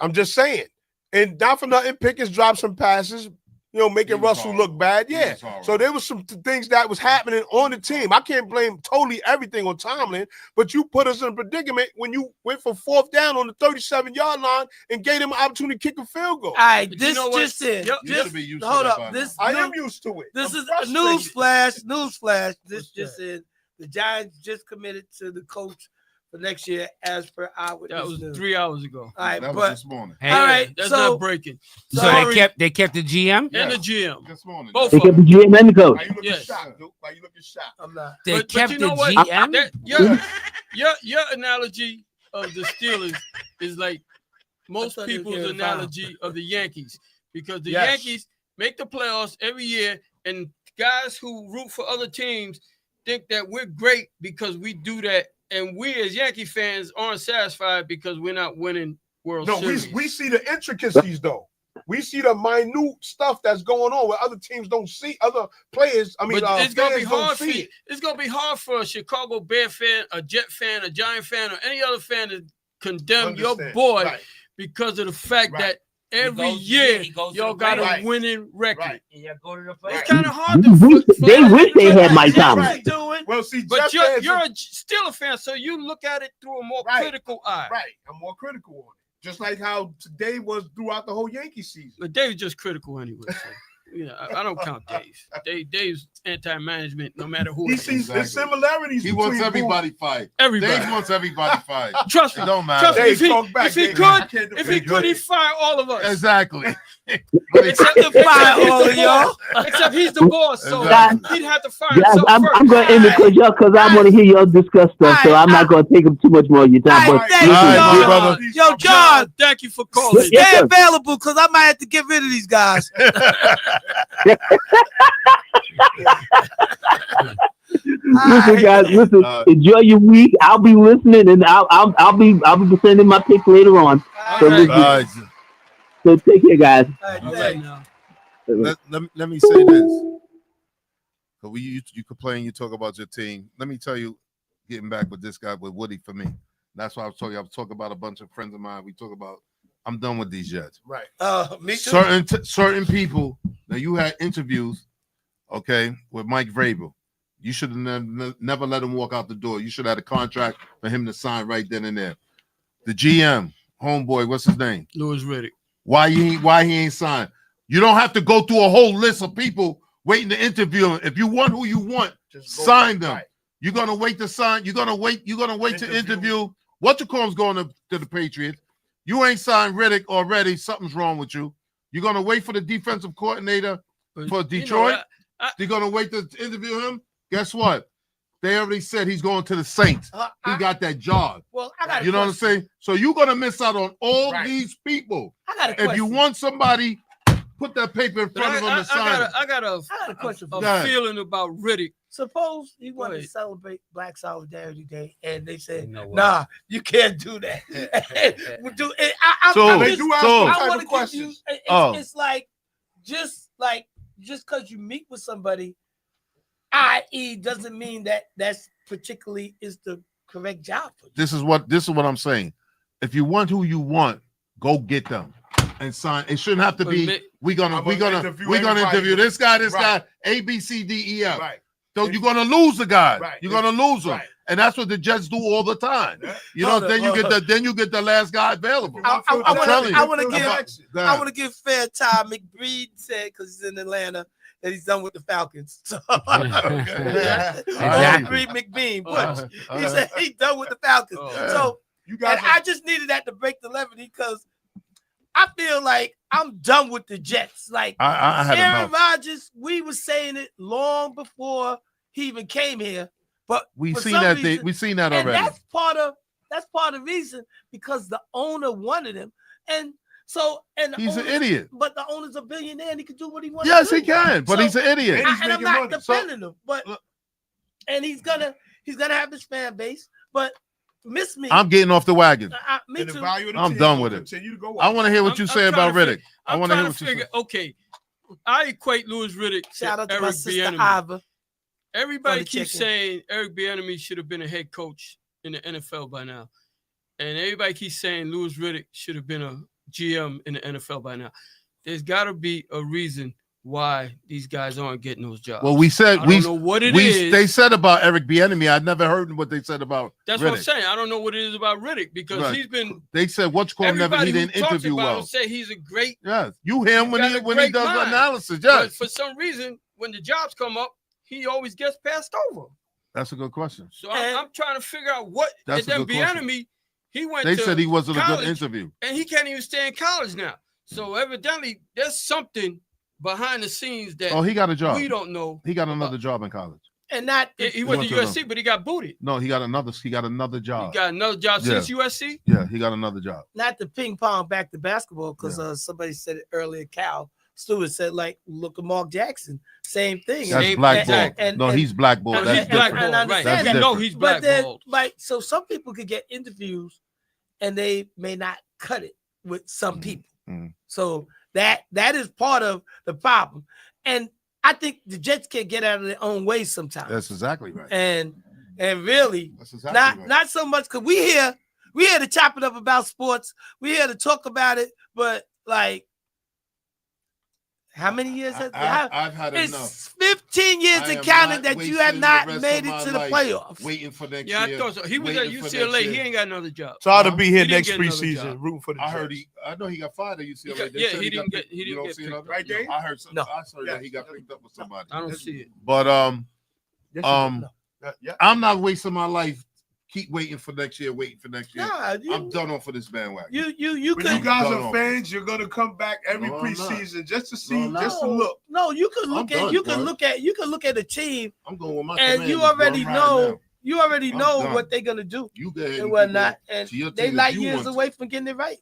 S7: I'm just saying. And not for nothing, Pickens dropped some passes, making
S6: He was
S7: Russell
S6: horrible.
S7: look bad.
S6: He
S7: Yeah.
S6: was horrible.
S7: So there was some things that was happening on the team. I can't blame totally everything on Tomlin, but you put us in a predicament when you went for 4th down on the 37-yard line and gave them an opportunity to kick a field goal.
S3: all right,
S4: But you
S3: this
S4: know what?
S3: just in.
S4: Yep.
S6: You should be used to
S3: Hold
S6: that by
S3: up.
S6: now.
S3: This
S7: I
S3: new-
S7: am used to it.
S3: This
S7: I'm
S3: is a
S7: frustrated.
S3: newsflash. This
S7: What's
S3: just in. The Giants just committed to the coach for next year, as per Eyewitness
S4: That was
S3: News.
S4: 3 hours ago.
S3: All right,
S6: That was
S3: but
S6: this morning.
S5: Hey,
S3: all right,
S4: That's
S3: so
S4: not breaking.
S5: so
S3: sorry.
S5: they kept the GM.
S4: And the
S6: Yes.
S4: GM.
S6: This morning.
S4: Both
S8: They
S4: of
S8: kept
S4: them.
S8: the GM and the coach.
S7: Why you looking
S4: Yes.
S7: shocked, Duke? Why you looking shocked?
S3: I'm not.
S5: They
S4: But
S5: kept
S4: you
S5: the
S4: know what?
S5: GM.
S4: Your analogy of the Steelers is like most
S3: thought he was
S4: people's
S3: getting fouled.
S4: analogy of the Yankees, because the
S7: Yes.
S4: Yankees make the playoffs every year, and guys who root for other teams think that we're great because we do that, and we as Yankee fans aren't satisfied because we're not winning World
S7: No,
S4: Series.
S7: we see the intricacies though. We see the minute stuff that's going on where other teams don't see. Other players,
S4: But it's gonna be
S7: fans don't
S4: hard for
S7: see
S4: you.
S7: it.
S4: It's gonna be hard for a Chicago Bear fan, a Jet fan, a Giant fan, or any other fan to condemn your
S7: Understand.
S4: boy
S7: Right.
S4: because of the fact
S7: Right.
S4: that every
S5: goes-
S4: year
S5: he goes to
S4: y'all
S5: the
S4: got a
S7: Right.
S4: winning record.
S7: Right.
S3: Yeah, go to the
S4: It's
S7: Right.
S4: kind of hard to
S8: They wish they had Mike Tomlin.
S7: Right.
S3: doing.
S7: Well, see,
S4: But
S7: Jeff
S4: you're
S7: fans
S4: still a fan, so you look at it through a more
S7: Right.
S4: critical eye.
S7: right. I'm more critical on it, just like how today was throughout the whole Yankee season.
S4: But Dave's just critical anyway. So, I don't count Dave. Dave's anti-management, no matter who.
S7: He
S4: it is.
S7: sees the
S6: Exactly.
S7: similarities.
S6: He wants
S7: between
S6: everybody fired.
S4: Everybody.
S6: Dave wants everybody fired.
S4: Trust
S6: It
S4: me.
S6: don't matter.
S4: Trust me.
S7: Dave,
S4: If he,
S7: talk back,
S4: if he
S7: Dave.
S4: could,
S7: I can't
S4: if he
S7: defend
S4: could,
S7: you.
S4: he'd fire all of us.
S6: Exactly.
S4: Except the
S3: Fire all of y'all.
S4: Except he's the boss, so
S6: Exactly.
S4: he'd have to fire
S8: Guys,
S4: himself
S8: I'm
S4: first.
S8: going to end it because I want to hear y'all discuss stuff, so I'm not going to take up too much more of your time.
S3: All
S8: But
S3: right, thank
S8: listen,
S3: you,
S6: All right,
S3: John.
S6: brother.
S3: Yo, John,
S4: thank you for calling.
S8: Yes,
S3: stay
S8: sir.
S3: available because I might have to get rid of these guys.
S8: listen, guys, listen. Enjoy your week. I'll be listening, and I'll be sending my picks later on. So,
S3: All right.
S8: listen,
S6: All right.
S8: so take care, guys.
S3: All right,
S4: All
S3: thanks.
S4: right, now.
S6: Let me say this. 'Cause you complain, you talk about your team. Let me tell you, getting back with this guy, with Woody, for me. That's why I was talking about a bunch of friends of mine. We talk about, I'm done with these Jets.
S7: Right.
S3: Me too.
S6: Certain people, now you had interviews, okay, with Mike Vrabel. You should have never let him walk out the door. You should have had a contract for him to sign right then and there. The GM, homeboy, what's his name?
S4: Louis Riddick.
S6: Why he ain't signed? You don't have to go through a whole list of people waiting to interview him. If you want who you want,
S7: Just go
S6: sign them.
S7: right.
S6: You're gonna wait to sign. You're gonna wait to interview. What's your call's going to the Patriots? You ain't signed Riddick already. Something's wrong with you. You're gonna wait for the defensive coordinator
S4: But,
S6: for
S4: you know,
S6: Detroit.
S4: I-
S6: They're gonna wait to interview him. Guess what? They already said he's going to the Saints. He got that job.
S3: Well, I got.
S6: You know what I'm saying? So you're gonna miss out on all
S7: Right.
S6: these people.
S3: I got a
S6: If
S3: question.
S6: you want somebody, put that paper in
S4: but
S6: front of him to sign.
S4: I got
S3: I got a question for
S4: a
S3: you.
S6: Go ahead.
S4: feeling about Riddick.
S3: Suppose you want to
S4: ahead.
S3: celebrate Black Solidarity Day, and they said,
S5: You know what?
S3: "Nah, you can't do that."
S6: So-
S3: I'm
S7: They
S3: just-
S7: do ask
S6: so-
S7: those
S3: I
S7: type
S3: want
S7: of
S3: to give you.
S7: questions.
S3: It's like just because you meet with somebody, i.e., doesn't mean that that's particularly is the correct job for you.
S6: This is what I'm saying. If you want who you want, go get them and sign. It shouldn't have to
S4: But
S6: be.
S4: ma-
S6: We're gonna
S7: interview
S6: interview
S7: everybody.
S6: this guy,
S7: Right.
S6: guy, A, B, C, D, E, F.
S7: Right.
S6: So you're gonna lose the guy.
S7: Right.
S6: You're gonna lose him,
S7: Right.
S6: and that's what the Jets do all the time.
S7: Yeah.
S6: You know,
S3: Hold
S6: then
S3: up,
S6: you get the last guy available.
S3: I
S6: telling you.
S3: wanna
S6: Go
S3: give.
S6: ahead.
S3: I want to give fair time. McBreed said because he's in Atlanta that he's done with the Falcons. So
S5: Exactly.
S3: McBreed McBean, Butch. He said he's done with the Falcons.
S4: Oh.
S3: So
S7: You guys
S3: and I just needed that to break the levity because I feel like I'm done with the Jets. Like
S6: I had
S3: Aaron
S6: enough.
S3: Rodgers, we were saying it long before he even came here. But
S6: We
S3: for
S6: seen
S3: some
S6: that.
S3: reason-
S6: We seen that
S3: and
S6: already.
S3: that's part of the reason because the owner wanted him. And so and the
S6: He's an
S3: owner-
S6: idiot.
S3: But the owner's a billionaire and he can do what he wants.
S6: Yes,
S3: to
S6: he
S3: do.
S6: can, but
S3: So-
S6: he's an idiot.
S7: And he's
S3: And I'm
S7: making
S3: not
S7: money.
S3: defending him, but and he's gonna have this fan base. But miss me.
S6: I'm getting off the wagon.
S3: Me
S7: And the
S3: too.
S7: value of the
S6: I'm
S7: team
S6: done
S7: will
S6: with it.
S7: continue to go
S6: I
S7: up.
S6: want to hear what you
S4: I'm
S6: say
S4: trying
S6: about
S4: to
S6: Riddick. I
S4: I'm
S6: want to hear
S4: trying
S6: what
S4: to
S6: you say.
S4: figure. Okay, I equate Louis Riddick
S3: Shout
S4: to
S3: out to my
S4: Eric
S3: sister
S4: Bieniemy.
S3: Iva.
S4: Everybody
S3: the
S4: keeps
S3: chicken.
S4: saying Eric Bieniemy should have been a head coach in the NFL by now, and everybody keeps saying Louis Riddick should have been a GM in the NFL by now. There's got to be a reason why these guys aren't getting those jobs.
S6: Well, we said
S4: I don't know what it is.
S6: They said about Eric Bieniemy. I'd never heard what they said about
S4: That's
S6: Riddick.
S4: what I'm saying. I don't know what it is about Riddick because
S6: Right.
S4: he's been.
S6: They said what's called never.
S4: Everybody
S6: He
S4: who
S6: didn't
S4: talks
S6: interview
S4: about him
S6: well.
S4: say he's a great.
S6: Yes, you hear him
S4: He's
S6: when
S4: got
S6: he
S4: a
S6: when he
S4: great
S6: does
S4: mind.
S6: analysis.
S4: But
S6: Yes,
S4: for some reason, when the jobs come up, he always gets passed over.
S6: that's a good question.
S4: So I'm trying to figure out what.
S6: That's
S4: and
S6: a
S4: then
S6: good question.
S4: Bieniemy, he went.
S6: They
S4: to
S6: said he wasn't a
S4: college,
S6: good interview.
S4: and he can't even stay in college now. So evidently, there's something behind the scenes that
S6: Oh, he got a job.
S4: we don't know.
S6: He got another job in college.
S3: And not
S4: He went to
S6: went
S4: USC, but he got booted.
S6: No, he got another job.
S4: He got another job
S6: Yeah.
S4: since USC.
S6: Yeah, he got another job.
S3: not to ping pong back to basketball because somebody said it earlier. Cal Stewart said, like, look at Mark Jackson, same thing.
S6: That's
S4: Same-
S6: blackball.
S3: and-
S6: No,
S3: and-
S6: he's blackball.
S3: and-
S6: That's
S4: he's
S6: different.
S4: blackballed,
S3: and I
S4: right?
S3: understand
S6: That's
S4: You know
S6: different.
S4: he's
S3: But then,
S4: blackballed.
S3: like, so some people could get interviews and they may not cut it with some people.
S6: Mhm.
S3: So that is part of the problem. And I think the Jets can get out of their own way sometimes.
S6: That's exactly right.
S3: and really
S6: That's exactly right.
S3: not so much because we here to chop it up about sports. We here to talk about it, but like how many years has
S6: I've had enough.
S3: it's 15 years
S6: I
S3: and
S6: am
S3: counting
S6: not
S3: that you have
S6: wasting
S3: not
S6: the rest
S3: made
S6: of
S3: it
S6: my
S3: to the
S6: life
S3: playoffs.
S6: Waiting for next
S4: Yeah, I
S6: year.
S4: thought so. He was at
S6: waiting for
S4: UCLA.
S6: next
S4: He
S6: year.
S4: ain't got another job.
S7: So I'll be here
S4: He didn't
S7: next
S4: get another
S7: preseason
S4: job.
S7: rooting for the
S6: I
S7: Jets.
S6: heard I know he got fired at UCLA.
S4: got-
S6: They
S4: yeah,
S6: said
S4: he didn't
S6: got-
S4: get- he
S6: you
S4: didn't
S6: don't
S4: get
S6: see
S4: picked.
S6: another?
S7: Right, Dave?
S6: I heard
S3: No.
S6: I heard that he
S7: Yes.
S6: got picked up with somebody.
S4: I don't see it.
S6: But
S7: Yes,
S6: um,
S7: yeah.
S6: I'm not wasting my life. Keep waiting for next year. Waiting for next year.
S3: Nah,
S6: I'm done on for this bandwagon.
S3: you
S7: When
S3: could
S7: you guys
S6: Done
S7: are
S6: on.
S7: fans, you're gonna come back every
S6: No, I'm not.
S7: preseason just to see,
S6: No,
S7: just to look.
S3: No, you could
S6: I'm
S3: look at
S6: done,
S3: you could
S6: bro.
S3: look at a team
S6: I'm going with my
S3: and you
S6: Commanders,
S3: already
S6: bro. I'm riding
S3: know
S6: now.
S3: you already
S6: I'm
S3: know
S6: done.
S3: what they're gonna do
S6: You go ahead
S3: and
S6: and
S3: whatnot,
S6: keep
S3: and
S6: to your
S3: they
S6: team if
S3: like
S6: you
S3: years
S6: want to.
S3: away from getting it right.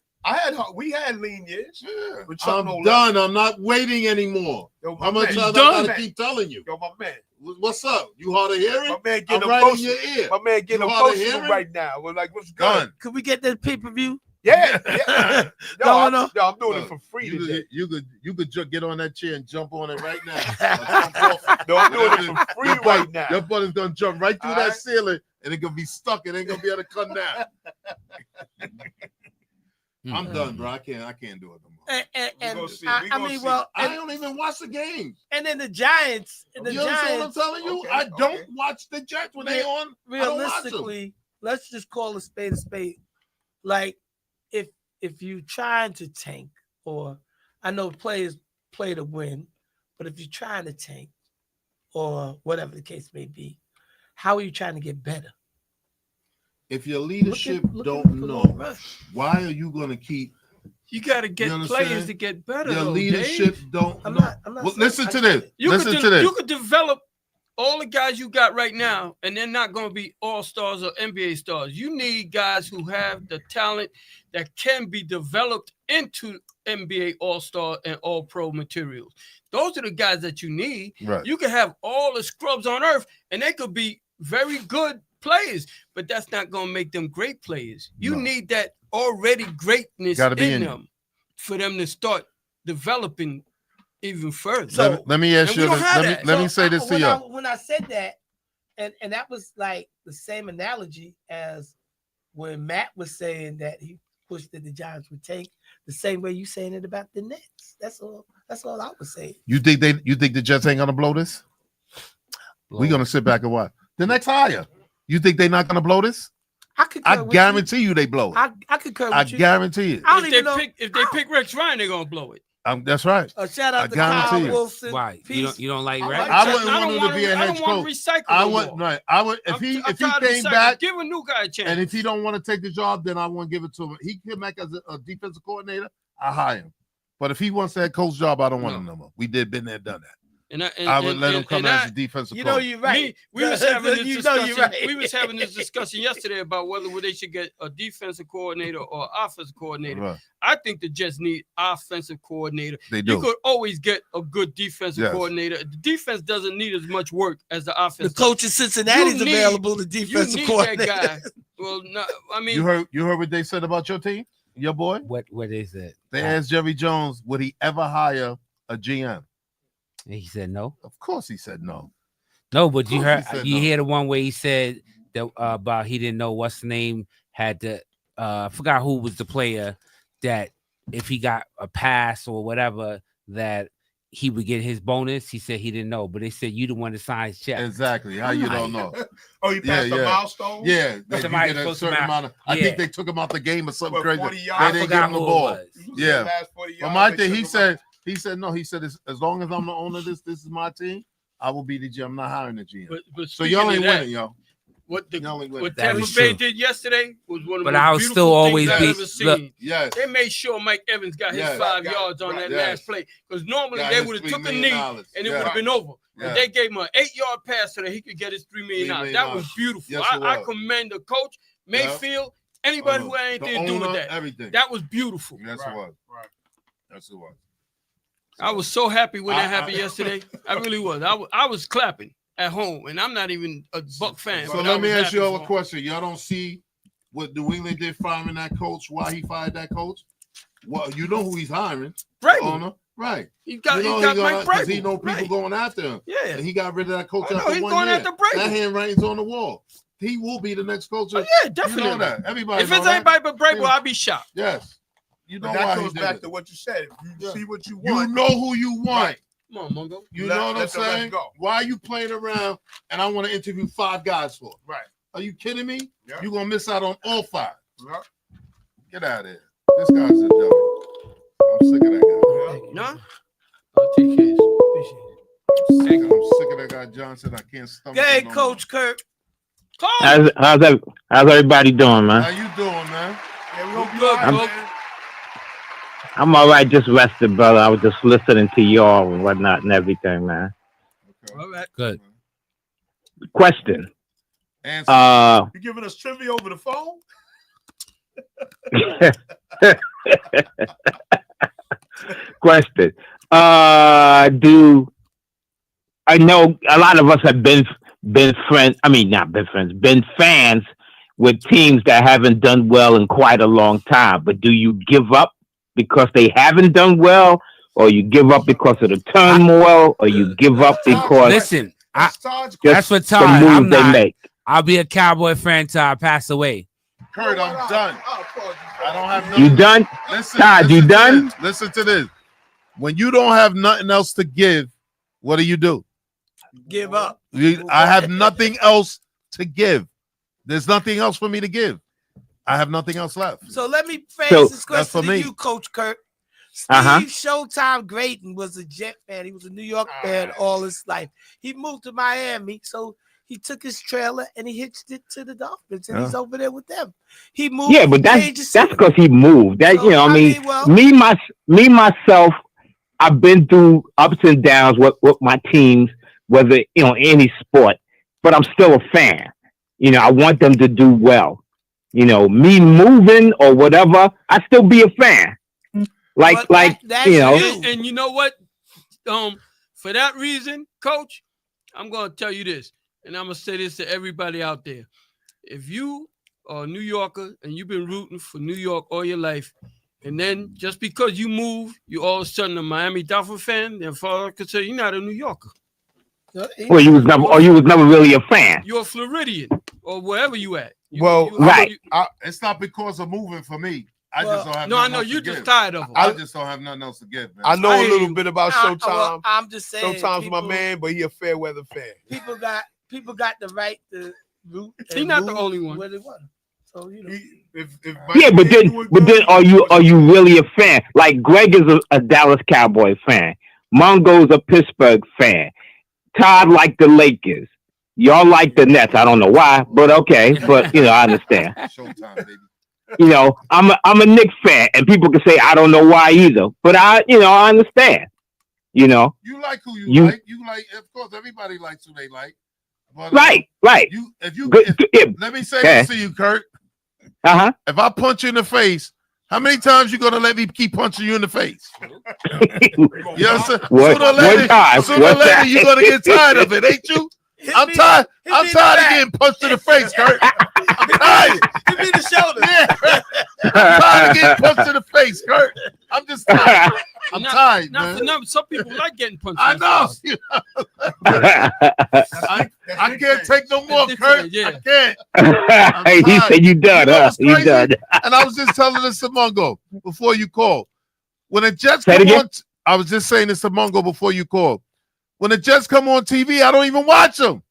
S7: We had lean years.
S6: Yeah.
S7: With Chuck
S6: I'm
S7: Nolan.
S6: done. I'm not waiting anymore.
S7: Yo, my
S6: How much
S7: man,
S6: time I
S4: done.
S6: gotta keep telling you?
S7: Yo, my man.
S6: What's up? You hard of hearing?
S7: My man
S6: I'm
S7: getting
S6: right in
S7: emotional.
S6: your ear.
S7: My man getting
S6: You hard of
S7: emotional
S6: hearing?
S7: right now. We're like, what's good?
S6: Done.
S3: Could we get that pay-per-view?
S7: Yeah, yeah. Yo,
S3: Going on?
S7: I'm doing it
S6: Look,
S7: for free
S6: You
S7: today.
S6: could, you could get on that chair and jump on it right now. Or jump off it.
S7: No, I'm doing it for free
S6: Your butt-
S7: right now.
S6: Your butt is gonna jump right through
S7: All
S6: that
S7: right.
S6: ceiling, and it's gonna be stuck. It ain't gonna be able to come down. I'm done, bro. I can't do it no more.
S3: And
S7: gonna see.
S3: I
S7: We gonna
S3: mean,
S7: see.
S3: well,
S6: I
S3: and,
S6: don't even watch the games.
S3: and then the Giants,
S6: You understand what I'm telling you?
S7: Okay,
S6: I don't
S7: okay.
S6: watch the Jets when they on. I don't watch them.
S3: realistically, let's just call a spade a spade. Like if you trying to tank, or I know players play to win, but if you're trying to tank or whatever the case may be, how are you trying to get better?
S6: if your leadership
S3: look
S6: don't
S3: at
S6: know,
S3: Lamar Rush.
S6: why are you going to keep
S4: You got to get
S6: You
S4: players
S6: understand?
S4: to get better.
S6: your
S4: though,
S6: leadership
S4: Dave.
S6: don't
S3: I'm
S6: know?
S3: not
S6: Well,
S3: saying-
S6: listen to this.
S4: You
S6: Listen
S4: could
S6: to this.
S4: You could develop all the guys you got right now, and they're not going to be all stars or NBA stars. You need guys who have the talent that can be developed into NBA all-star and all-pro materials. Those are the guys that you need.
S6: Right.
S4: You can have all the scrubs on earth, and they could be very good players, but that's not going to make them great players. You
S6: No.
S4: need that already greatness
S6: Gotta be in
S4: in
S6: you.
S4: them for them to start developing even further.
S3: So-
S6: let me ask
S4: and we
S6: you
S4: don't
S6: this.
S4: have
S6: Let
S4: that.
S6: me say this to
S3: when
S6: you.
S3: when I said that, and that was like the same analogy as when Matt was saying that he pushed that the Giants would take, the same way you saying it about the Nets. That's all I was saying.
S6: You think the Jets ain't gonna blow this? We're gonna sit back and watch. The next hire. You think they're not gonna blow this?
S3: I concur
S6: I
S3: with
S6: guarantee you they blow it.
S3: I concur with
S6: I
S3: you.
S6: guarantee it.
S3: I don't
S4: If
S3: even
S4: they
S3: know.
S4: pick Rex Ryan, they're gonna blow it.
S6: That's right.
S3: A shout
S6: I
S3: out to
S6: guarantee
S3: Kyle
S6: you.
S3: Wilson.
S5: Why? You don't like
S3: I
S5: Rex?
S3: like
S6: I
S3: Chuck-
S6: wouldn't want him to be a
S4: I
S6: head
S4: don't want
S6: coach.
S4: to recycle.
S6: I
S4: no
S6: would
S4: more.
S6: right. I would if
S4: I'm
S6: he
S4: tired of
S6: came
S4: recycling.
S6: back
S4: give a new guy a chance.
S6: and if he don't want to take the job, then I won't give it to him. He came back as a defensive coordinator. I hire him. But if he wants that coach job, I don't want him no more. We been there, done that. I would let him come as a defensive
S3: You
S6: coach.
S3: know you're right.
S4: We was having this
S3: You know
S4: discussion.
S3: you're right.
S4: We was having this discussion yesterday about whether they should get a defensive coordinator or offensive coordinator.
S6: Right.
S4: I think the Jets need offensive coordinator.
S6: They do.
S4: You could always get a good defensive
S6: Yes.
S4: coordinator. The defense doesn't need as much work as the offense.
S3: The coach in Cincinnati's
S4: You need-
S3: available to
S4: you
S3: defensive
S4: need
S3: coordinator.
S4: that guy. Well, no, I mean,
S6: You heard what they said about your team, your boy?
S5: What is it?
S6: They asked Jerry Jones, would he ever hire a GM?
S5: And he said no.
S6: Of course he said no.
S5: No, but you
S6: Of
S5: heard
S6: course he said
S5: you
S6: no.
S5: hear the one where he said that about he didn't know what's the name had the I forgot who was the player that if he got a pass or whatever that he would get his bonus. He said he didn't know, but they said you the one to sign his check.
S6: Exactly. How you don't know?
S7: Oh, you passed
S6: Yeah,
S7: the
S6: yeah.
S7: milestone?
S6: Yeah, that you
S5: Somebody
S6: get a
S5: supposed to
S6: certain
S5: match-
S6: amount of. I
S5: yeah.
S6: think they took him out the game or something
S7: What,
S6: crazy.
S7: 40
S6: They
S7: yards?
S6: didn't give
S5: forgot
S6: him the
S5: who it
S6: ball.
S5: was.
S6: Yeah.
S7: Last 40
S6: But
S7: yards,
S6: my
S7: they
S6: thing,
S7: took
S6: he
S7: him
S6: said no. He said as long as I'm the owner of this is my team. I will be the GM. I'm not hiring the GM.
S4: but
S6: So
S4: speaking
S6: y'all
S4: of
S6: ain't
S4: that,
S6: winning, y'all.
S4: What
S6: Y'all ain't winning.
S4: what
S5: That
S4: Tampa
S5: is
S4: Bay
S5: true.
S4: did yesterday was one of the
S5: But
S4: most
S5: I would
S4: beautiful
S5: still always
S4: things I've
S5: be-
S4: ever seen.
S5: look,
S6: Yes.
S4: They made sure Mike Evans got his
S6: Yes.
S4: 5
S7: Right,
S4: yards on
S7: right,
S4: that
S6: yes.
S4: last play because normally
S6: Got
S4: they
S6: his
S4: would have
S6: $3
S4: took a
S6: million
S4: knee
S6: dollars.
S4: and it
S6: Yeah.
S4: would have been over.
S6: Yeah.
S4: But they gave him an 8-yard pass so that he could get his $3 million.
S6: $3 million.
S4: That was beautiful.
S6: Yes, it
S4: I
S6: was.
S4: commend the coach, Mayfield, anybody who had
S6: The
S4: anything to do with
S6: owner,
S4: that.
S6: everything.
S4: That was beautiful.
S6: Yes,
S7: Right,
S6: it was.
S7: right.
S6: Yes, it was.
S4: I was so happy when that
S6: I-
S4: happened yesterday. I really was. I was clapping at home, and I'm not even a Buck fan.
S6: So
S4: but I
S6: let me
S4: was
S6: ask
S4: happy
S6: you all
S4: for
S6: a
S4: him.
S6: question. Y'all don't see what New England did firing that coach? Why he fired that coach? Well, you know who he's hiring. The
S4: Vrabel.
S6: owner. Right.
S4: He got
S6: you know
S4: he got
S6: he
S4: Mike
S6: because
S4: Vrabel.
S6: he know people
S4: Right.
S6: going after him.
S4: Yeah.
S6: And he got rid of that coach
S4: I know,
S6: after
S4: he's
S6: 1
S4: going
S6: year.
S4: after Vrabel.
S6: That handwriting's on the wall. He will be the next coach.
S4: Oh, yeah,
S6: You
S4: definitely.
S6: know that. Everybody
S4: If
S6: know
S4: it's
S6: that.
S4: anybody but Vrabel,
S6: Yeah.
S4: I'll be shocked.
S6: Yes. You know
S7: But
S6: why
S7: that
S6: he
S7: goes
S6: did
S7: back
S6: it.
S7: to what you said. If you
S6: Yeah.
S7: see what you
S6: You
S7: want,
S6: know who you want.
S7: Right.
S4: Come on, Mungo.
S6: You
S7: Let-
S6: know what I'm
S7: let the rest
S6: saying?
S7: go.
S6: Why are you playing around and I want to interview 5 guys for?
S7: right.
S6: Are you kidding me?
S7: Yeah.
S6: You're going to miss out on all 5.
S7: Yeah.
S6: Get out of here. This guy's a dummy. I'm sick of that guy.
S4: No? I'll take his.
S6: I'm sick of that guy Johnson. I can't stomach
S3: Hey,
S6: him no
S3: Coach Kirk.
S4: Call.
S8: How's everybody doing,
S6: more.
S8: man?
S6: How you doing, man?
S7: Yeah, we gonna be
S4: Good,
S7: all right,
S4: bro.
S7: man.
S8: I'm all right, just rested, brother. I was just listening to y'all and whatnot and everything, man.
S6: Okay.
S4: All right.
S5: Good.
S8: Question.
S6: Answer.
S7: You giving us trivia over the phone?
S8: Question. Do I know a lot of us have been friends? I mean, not been friends, been fans with teams that haven't done well in quite a long time. But do you give up because they haven't done well, or you give up because of the turmoil, or you give up because
S5: Listen,
S7: That's Todd's
S5: that's for
S8: the
S5: Todd. I'm
S8: moves they
S5: not.
S8: make?
S5: I'll be a Cowboy fan till I pass away.
S6: Kurt, I'm done. I don't have
S8: You
S6: nothing.
S8: done?
S6: Listen,
S8: Todd, you
S6: listen to
S8: done?
S6: this. Listen to this. When you don't have nothing else to give, what do?
S3: Give up.
S6: I have nothing else to give. There's nothing else for me to give. I have nothing else left.
S3: So let me phrase
S8: So-
S3: this
S6: That's for
S3: question to
S6: me.
S3: you, Coach Kirk. Steve
S8: Uh-huh.
S3: Showtime Grayton was a Jet fan. He was a New York fan all his life. He moved to Miami, so he took his trailer and he hitched it to the Dolphins, and
S6: Yeah.
S3: he's over there with them. He moved.
S8: Yeah, but
S3: changed his
S8: that's
S3: scenery.
S8: because he moved. That
S3: So,
S8: you know, I mean,
S3: well,
S8: me myself, I've been through ups and downs with my teams, whether any sport, but I'm still a fan. You know, I want them to do well. You know, me moving or whatever, I still be a fan. Like
S3: that's
S8: you know,
S4: And you know what? For that reason, Coach, I'm gonna tell you this, and I'm gonna say this to everybody out there. If you are a New Yorker and you've been rooting for New York all your life, and then just because you move, you all of a sudden a Miami Dolphin fan, then far I could say you're not a New Yorker.
S8: well, you was never really a fan.
S4: You're a Floridian or wherever you at.
S8: Right.
S6: It's not because of moving for me. I
S3: Well,
S6: just don't have.
S4: No, I
S6: nothing
S4: know
S6: else to
S4: you're just
S6: give.
S4: tired of them.
S6: I just don't have nothing else to give, man.
S7: I know
S4: I
S7: a
S4: hear
S7: little
S4: you.
S7: bit about Showtime.
S3: I'm just saying.
S7: Showtime's my
S3: people-
S7: man, but he a fair weather fan.
S3: People got the right to root.
S4: He's
S3: and
S4: not the
S3: move
S4: only one.
S3: where they want. So
S7: If
S8: Yeah, but then are you really a fan? Like Greg is a Dallas Cowboys fan. Mongo's a Pittsburgh fan. Todd like the Lakers. Y'all like the Nets. I don't know why, but okay. But I understand.
S6: Showtime, baby.
S8: I'm a Knicks fan, and people can say I don't know why either, but I understand.
S6: You like who you like. You like, of course, everybody likes who they like. But,
S8: Right.
S6: Let me say this to you, Kurt.
S8: Uh-huh.
S6: If I punch you in the face, how many times you gonna let me keep punching you in the face? You know what I'm saying?
S8: One time.
S6: Sooner or later, you're gonna get tired of it, ain't you? I'm tired of getting punched in the face, Kurt. I'm tired.
S3: Give me the shoulder.
S6: Yeah. I'm tired of getting punched in the face, Kurt. I'm just tired. I'm tired,
S4: Not
S6: man.
S4: for nothing. Some people like getting punched.
S6: I
S4: in the
S6: know.
S4: face.
S6: I can't take no more,
S4: That's
S6: Kurt.
S4: different,
S6: I can't.
S8: He said you done,
S6: You know
S8: huh?
S6: what's
S8: You
S6: crazy?
S8: done.
S6: And I was just telling this to Mungo before you called. When the Jets
S8: Say it
S6: come
S8: again?
S6: on, I was just saying this to Mungo before you called. When the Jets come on TV, I don't even watch them.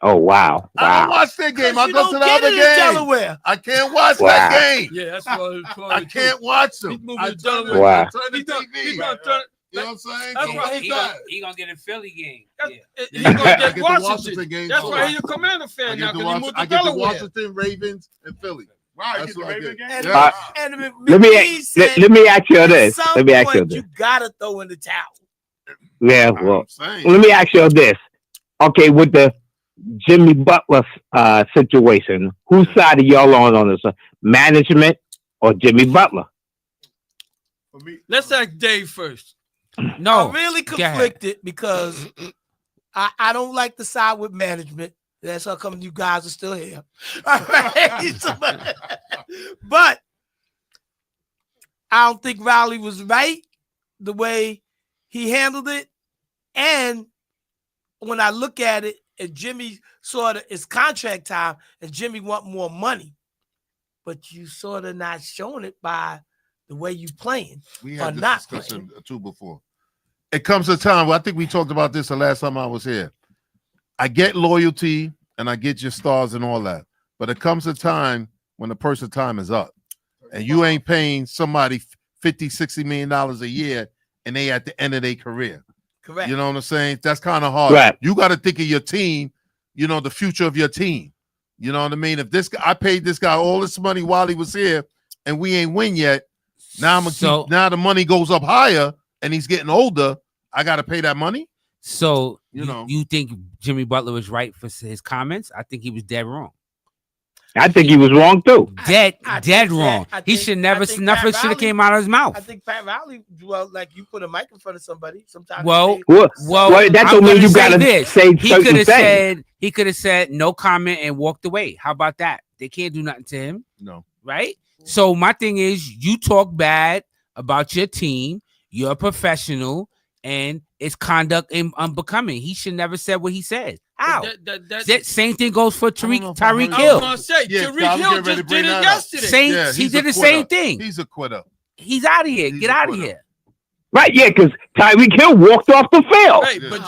S8: Oh wow.
S6: I don't watch their game. I
S3: You
S6: go
S3: don't
S6: to the
S3: get
S6: other
S3: it in
S6: game.
S3: Delaware.
S6: I can't watch
S8: Wow.
S6: that game.
S4: Yeah, that's what
S6: I can't watch them.
S4: He's moving
S6: I
S4: to
S6: turn
S4: Delaware.
S8: Wow.
S6: I turn the
S4: He's gonna
S6: TV.
S4: turn.
S6: You know what I'm saying?
S4: That's
S6: So
S4: why
S6: I'm
S4: he
S6: tired.
S5: He gonna get a Philly game.
S4: He's
S6: Yeah,
S4: gonna
S6: I
S4: get
S6: the
S4: Washington.
S6: game.
S4: That's
S6: too.
S4: why he's a Commander fan
S6: I
S4: now
S6: get the
S4: because he moved to
S6: I get the
S4: Delaware.
S6: Washington Ravens and Philly.
S7: Right,
S6: That's what I get.
S3: And,
S6: Yeah.
S3: and
S8: Let me
S3: McGee said,
S8: let me ask you
S3: at
S8: this.
S3: some
S8: Let me ask you
S3: point,
S8: this.
S3: you gotta throw in the towel.
S8: Yeah, well,
S6: I'm saying.
S8: let me ask you this. Okay, with the Jimmy Butler situation, whose side are y'all on this? Management or Jimmy Butler?
S7: For me,
S4: Let's ask Dave first.
S5: No,
S3: I'm really
S5: go ahead.
S3: conflicted because I don't like the side with management. That's how come you guys are still here. All right. But I don't think Riley was right the way he handled it. And when I look at it, and Jimmy sort of it's contract time, and Jimmy want more money, but you sort of not showing it by the way you playing.
S6: We
S3: or
S6: had this
S3: not
S6: discussion too before. It comes a time, I think we talked about this the last time I was here. I get loyalty and I get your stars and all that, but it comes a time when the person's time is up and you ain't paying somebody $50-60 million a year and they at the end of their career.
S3: Correct.
S6: You know what I'm saying? That's kind of hard.
S8: Right.
S6: You got to think of your team, the future of your team. You know what I mean? If this guy, I paid this guy all this money while he was here and we ain't win yet, now now the money goes up higher and he's getting older. I got to pay that money.
S5: So
S6: You know.
S5: you think Jimmy Butler was right for his comments? I think he was dead wrong.
S8: I think he was wrong too.
S5: Dead
S3: I
S5: dead
S3: think
S5: wrong.
S3: that- I
S5: He
S3: think-
S5: should
S3: I
S5: never
S3: think
S5: nothing
S3: Pat
S5: should have
S3: Riley-
S5: came out of his mouth.
S3: I think Pat Riley, well, like you put a mic in front of somebody. Sometimes
S5: Well,
S8: Well,
S5: Well,
S8: that
S5: I'm
S8: don't mean
S5: gonna
S8: you
S5: say
S8: gotta
S5: this.
S8: say
S5: He
S8: certain
S5: could have
S8: things.
S5: said no comment and walked away. How about that? They can't do nothing to him,
S6: No.
S5: right? So my thing is, you talk bad about your team. You're a professional, and it's conduct unbecoming. He should never said what he said. How? That same thing goes for
S6: don't know if I
S5: Tyreek
S6: heard
S4: I was
S5: Hill.
S4: gonna say
S6: Yeah, I
S4: Tariq
S6: was
S4: Hill
S6: getting ready to
S4: just
S6: bring
S4: did it
S6: that up.
S4: yesterday.
S5: Same,
S6: Yeah,
S5: he
S6: he's
S5: did
S6: a
S5: the same
S6: quitter.
S5: thing.
S6: He's a quitter.
S5: He's out of here.
S6: He's
S5: Get
S6: a
S5: out of
S6: quitter.
S5: here.
S8: Right, yeah, because Tyreek Hill walked off the field.
S4: Right, but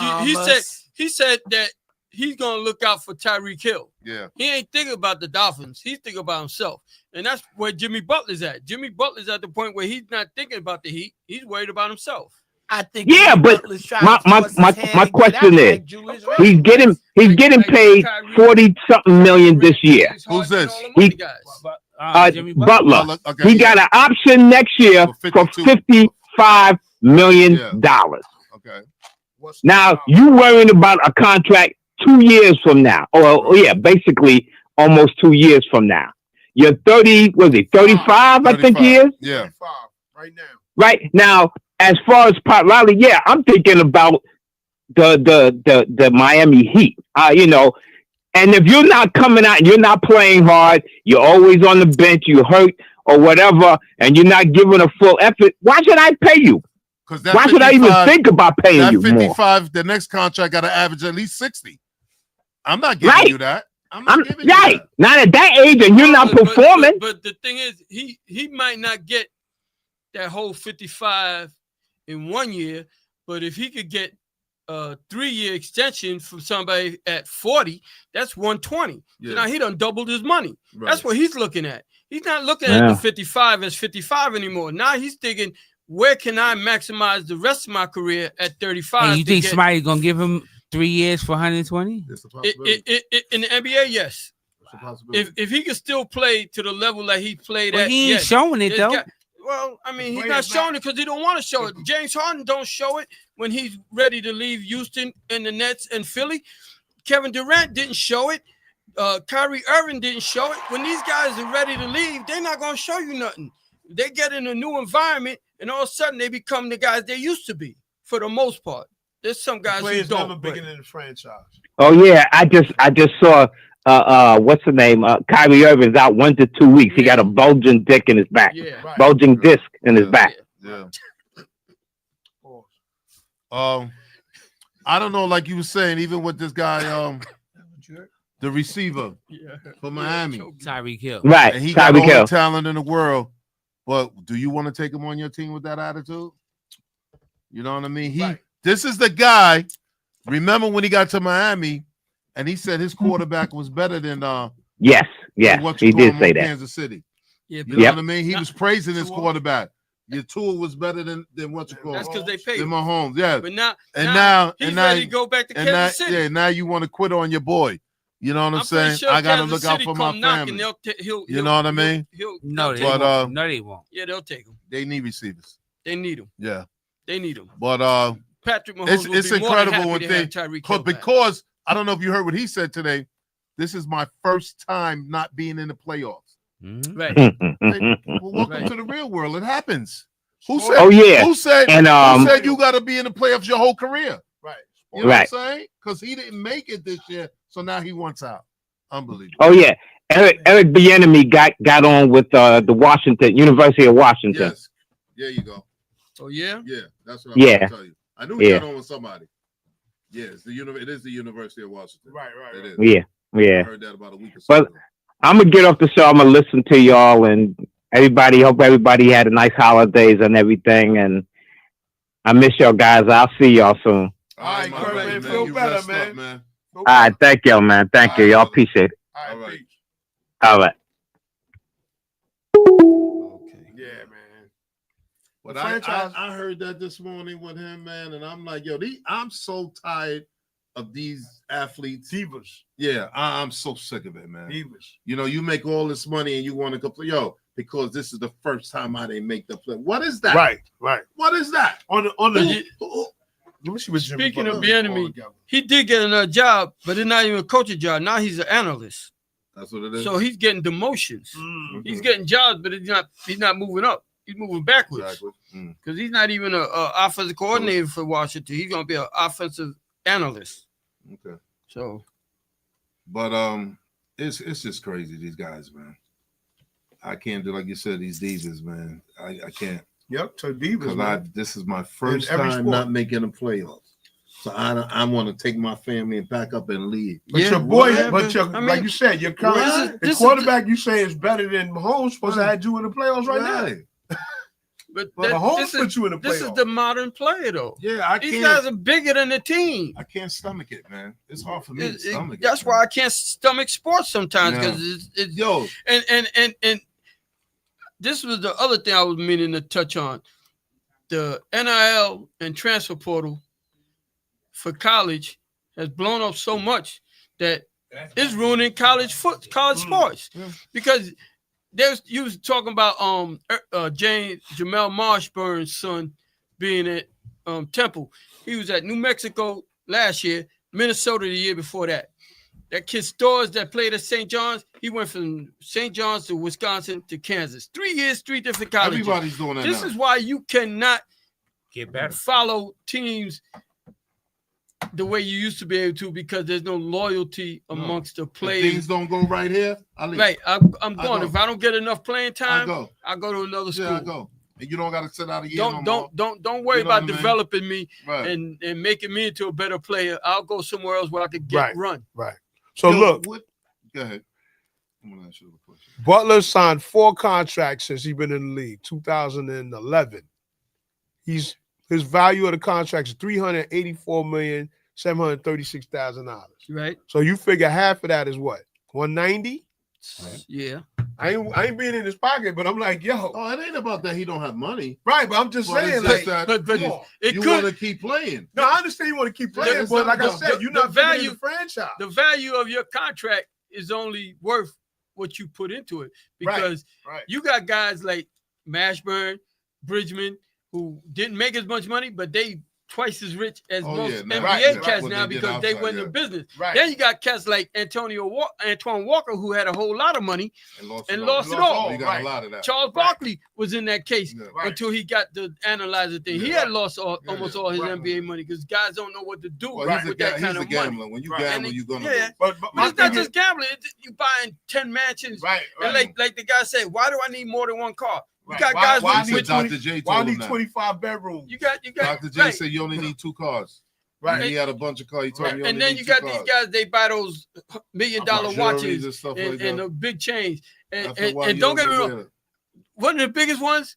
S4: he said that he's gonna look out for Tyreek Hill.
S6: Yeah.
S4: He ain't thinking about the Dolphins. He's thinking about himself. And that's where Jimmy Butler's at. Jimmy Butler's at the point where he's not thinking about the Heat. He's worried about himself.
S3: I think
S8: Yeah,
S3: Jimmy
S8: but
S3: Butler's trying
S8: my
S3: to force his hand
S8: my
S3: and get out
S8: question is,
S3: like Julius Randle.
S8: he's getting paid 40-something million this year.
S6: Who's this?
S5: Jimmy
S8: Butler.
S6: Okay,
S8: He
S6: yeah.
S8: got an option next year
S6: For
S8: for
S6: 52.
S8: $55 million.
S6: Okay.
S7: What's the
S8: Now
S7: problem?
S8: you worrying about a contract 2 years from now, or yeah, basically almost 2 years from now. You're 30. Was he 35? I think he is.
S6: Yeah.
S7: 35 right now.
S8: Right now, as far as Pat Riley, yeah, I'm thinking about the Miami Heat. You know, and if you're not coming out and you're not playing hard, you're always on the bench, you hurt or whatever, and you're not giving a full effort, why should I pay you? Why should I even think about paying
S6: that
S8: you
S6: 55,
S8: more?
S6: the next contract got to average at least 60. I'm not giving you that. I'm giving you
S8: right.
S6: that.
S8: Not at that age, and you're not performing.
S4: But the thing is, he might not get that whole 55 in 1 year, but if he could get a 3-year extension from somebody at 40, that's 120.
S6: Yeah.
S4: So now he done doubled his money.
S6: Right.
S4: That's what he's looking at. He's not looking at the 55 as 55 anymore. Now he's thinking, where can I maximize the rest of my career at 35?
S5: And you think somebody's gonna give him 3 years for 120?
S6: It's a possibility.
S4: In the NBA, yes.
S6: It's a possibility.
S4: If he can still play to the level that he played
S5: Well,
S4: at,
S5: he ain't
S4: yes.
S5: showing it
S4: There's
S5: though.
S4: Well, I mean, he's
S7: Players
S4: not showing
S7: not-
S4: it because he don't want to show it. James Harden don't show it when he's ready to leave Houston and the Nets and Philly. Kevin Durant didn't show it. Kyrie Irving didn't show it. When these guys are ready to leave, they're not going to show you nothing. They get in a new environment, and all of a sudden they become the guys they used to be for the most part. There's some guys who
S7: Players
S4: don't.
S7: never
S4: but-
S7: bigger than the franchise.
S8: Oh yeah, I just saw what's the name? Kyrie Irving's out 1 to 2 weeks. He got a bulging dick in his back.
S4: Yeah.
S7: Right.
S8: Bulging disc in his back.
S6: Yeah.
S7: Pause.
S6: I don't know, like you were saying, even with this guy, the receiver for Miami,
S5: Tyreek Hill.
S8: Right.
S6: and he got
S8: Tyreek
S6: all the
S8: Hill.
S6: talent in the world. But do you want to take him on your team with that attitude? You know what I mean?
S7: Right.
S6: This is the guy. Remember when he got to Miami, and he said his quarterback was better than
S8: Yes. Yes.
S6: what
S8: He
S6: you call
S8: did
S6: him
S8: say
S6: on
S8: that.
S6: Kansas City.
S4: Yeah,
S6: You know
S8: Yep.
S6: what I mean? He was praising his quarterback. Your tool was better than what you call
S4: That's because they pay
S6: than
S4: him.
S6: Mahomes. Yeah.
S4: But now,
S6: And now
S4: he's
S6: and now
S4: ready to go back to
S6: and
S4: Kansas
S6: now,
S4: City.
S6: yeah, now you want to quit on your boy. You know what I'm
S4: pretty
S6: saying?
S4: sure
S6: I gotta
S4: Kansas
S6: look out
S4: City
S6: for my
S4: come knocking,
S6: family.
S4: he'll
S6: know what I mean?
S5: No,
S4: they'll
S5: they
S4: take him.
S6: But,
S5: won't. No, they won't.
S4: Yeah, they'll take him.
S6: They need receivers.
S4: They need him.
S6: Yeah.
S4: They need him.
S6: But
S4: Patrick Mahomes
S6: it's
S4: will be more than
S6: incredible
S4: happy
S6: when
S4: to
S6: they
S4: have Tyreek Hill back.
S6: because I don't know if you heard what he said today. This is my first time not being in the playoffs.
S5: Mhm.
S4: Right.
S6: Hey, well, welcome
S4: Right.
S6: to the real world. It happens. Who said?
S8: Oh yeah.
S6: Who said?
S8: And
S6: who said you got to be in the playoffs your whole career?
S7: Right.
S6: You know
S8: Right.
S6: what I'm saying? Because he didn't make it this year, so now he wants out. Unbelievable.
S8: Oh yeah. Eric Bieniemy got on with the Washington University of Washington.
S6: Yes. There you go.
S4: Oh yeah.
S6: Yeah, that's what I'm
S8: Yeah.
S6: trying to tell you. I knew he
S8: Yeah.
S6: got on with somebody. Yes, it is the University of Washington.
S7: Right.
S6: It is.
S8: Yeah.
S6: I
S8: Yeah.
S6: heard that about a week or so
S8: But-
S6: ago.
S8: I'm gonna get off the show. I'm gonna listen to y'all and everybody. Hope everybody had a nice holidays and everything. And I miss y'all guys. I'll see y'all soon.
S7: All right,
S6: my
S7: Kurt,
S6: brother,
S7: man, feel
S6: you
S7: better,
S6: rest
S7: man.
S6: up, man.
S8: All right. Thank y'all, man. Thank you. Y'all appreciate it.
S7: All
S6: All
S7: right.
S6: right.
S7: Peace.
S8: All right.
S6: Okay.
S7: Yeah, man.
S6: But
S7: The
S6: I
S7: franchise-
S6: heard that this morning with him, man, and I'm like, yo, I'm so tired of these athletes.
S7: Divas.
S6: Yeah, I'm so sick of it, man.
S7: Divas.
S6: You know, you make all this money and you want to complain, yo, because this is the first time I didn't make the play. What is that?
S7: Right. Right.
S6: What is that?
S7: On the.
S6: Who-
S7: Let me see what Jimmy
S4: Speaking of
S7: Butler
S4: Bieniemy,
S7: altogether.
S4: he did get another job, but it's not even a coaching job. Now he's an analyst.
S6: That's what it is.
S4: So he's getting demotions.
S7: Mm.
S4: He's getting jobs, but he's not moving up. He's moving backwards
S6: Exactly. Mm.
S4: because he's not even a offensive coordinator for Washington. He's gonna be an offensive analyst.
S6: Okay.
S4: So
S6: But it's just crazy, these guys, man. I can't do like you said, these divas, man. I can't.
S7: Yep. To divas,
S6: Because
S7: man.
S6: this is my first
S7: every
S6: time
S7: sport.
S6: not making the playoffs. So I want to take my family and pack up and leave.
S7: But
S4: yeah,
S7: your boy,
S4: whatever.
S7: but your,
S4: I mean,
S7: like you said, your current,
S4: this is
S7: the quarterback you say is better than Mahomes supposed to have you in the playoffs right now.
S6: Right.
S4: but
S7: But Mahomes
S4: this
S7: put you in the
S4: this is
S7: playoffs.
S4: the modern player though.
S6: Yeah, I
S4: These
S6: can't.
S4: guys are bigger than the team.
S6: I can't stomach it, man. It's hard for me to stomach it.
S4: That's why I can't stomach sports sometimes
S6: Yeah.
S4: because it's
S6: Yo,
S4: and this was the other thing I was meaning to touch on. the NIL and transfer portal for college has blown up so much that it's ruining college sports because you was talking about Jamel Marshburn's son being at Temple. He was at New Mexico last year, Minnesota the year before that. That kid Stores that played at St. John's, he went from St. John's to Wisconsin to Kansas. 3 years, 3 different colleges.
S6: Everybody's doing that.
S4: This
S6: now.
S4: is why you cannot
S5: Get better.
S4: follow teams the way you used to be able to because there's no loyalty amongst the
S6: If
S4: players.
S6: things don't go right here, I leave.
S4: Right, I'm going.
S6: go.
S4: If I don't get enough playing
S6: I
S4: time,
S6: go.
S4: I go to another school.
S6: Yeah, I go. And you don't got to sit out a year.
S4: Don't worry
S6: You know
S4: about
S6: what I mean?
S4: developing me
S6: Right.
S4: and making me into a better player. I'll go somewhere else where I could get
S7: Right.
S4: run.
S7: Right. So
S6: Yo,
S7: look,
S6: go ahead. I'm gonna ask you a question.
S7: Butler signed 4 contracts since he's been in the league. 2011. His value of the contracts is $384,736,000.
S4: Right?
S7: So you figure half of that is what? 190.
S4: Yeah.
S7: I ain't being in his pocket, but I'm like, yo,
S6: Oh, it ain't about that he don't have money.
S7: right? But I'm just
S6: But
S7: saying,
S6: it's
S7: like,
S6: just that
S4: but
S7: come on.
S4: it
S6: you
S4: could
S6: want to keep playing.
S7: No, I understand you want to keep playing,
S6: It's
S7: but like I
S6: not
S7: said,
S6: about-
S7: you're
S4: the
S7: not value
S4: value-
S7: the franchise.
S4: the value of your contract is only worth what you put into it because
S7: Right.
S4: you got guys like Mashburn, Bridgman, who didn't make as much money, but they twice as rich as
S6: Oh,
S4: most
S6: yeah,
S4: NBA
S6: right,
S7: yeah,
S4: cats
S6: what
S4: now
S6: they did
S4: because they
S6: outside,
S4: went
S6: yeah.
S4: into business.
S7: Right.
S4: Then you got cats like Antoine Walker, who had a whole lot of money.
S6: And lost
S4: And
S6: it
S4: lost
S6: all.
S4: it all.
S6: You got
S7: Right.
S6: a lot of that.
S4: Charles Barkley was in that case
S6: Yeah.
S7: Right.
S4: until he got the analyzer thing. He
S6: Yeah.
S4: had lost
S6: Yeah,
S4: almost
S6: yeah.
S4: all his
S7: Right.
S4: NBA money because guys don't know what to do
S6: Well,
S4: with
S6: he's a,
S4: that
S6: he's
S4: kind
S6: a
S4: of money.
S6: gambler. When you
S7: Right.
S6: gamble,
S4: And
S6: you're gonna
S4: yeah.
S6: lose.
S7: But
S4: But
S7: my
S4: it's not
S7: thing
S4: just gambling. You buying 10 mansions.
S7: right.
S4: And like the guy said, why do I need more than one car? You
S7: Right.
S4: got
S7: Why-
S4: guys
S7: why
S6: He
S7: I
S4: with,
S6: said
S7: need
S4: with
S7: 20
S6: Dr. J
S7: Why I
S6: told him
S7: need
S6: that.
S7: 25 bedrooms?
S4: you got
S6: Dr. J
S4: right.
S6: said you only need 2 cars.
S7: Right.
S6: He had a bunch of cars. He told
S4: Right.
S6: me
S4: And
S6: only
S4: then
S6: need
S4: you
S6: 2
S4: got
S6: cars.
S4: these guys, they buy those $1 million
S6: Jewelries
S4: watches
S6: and stuff
S4: and
S6: like that.
S4: the big chains. And,
S6: That's why
S4: and
S6: you
S4: don't get me
S6: wear
S4: wrong,
S6: it.
S4: one of the biggest ones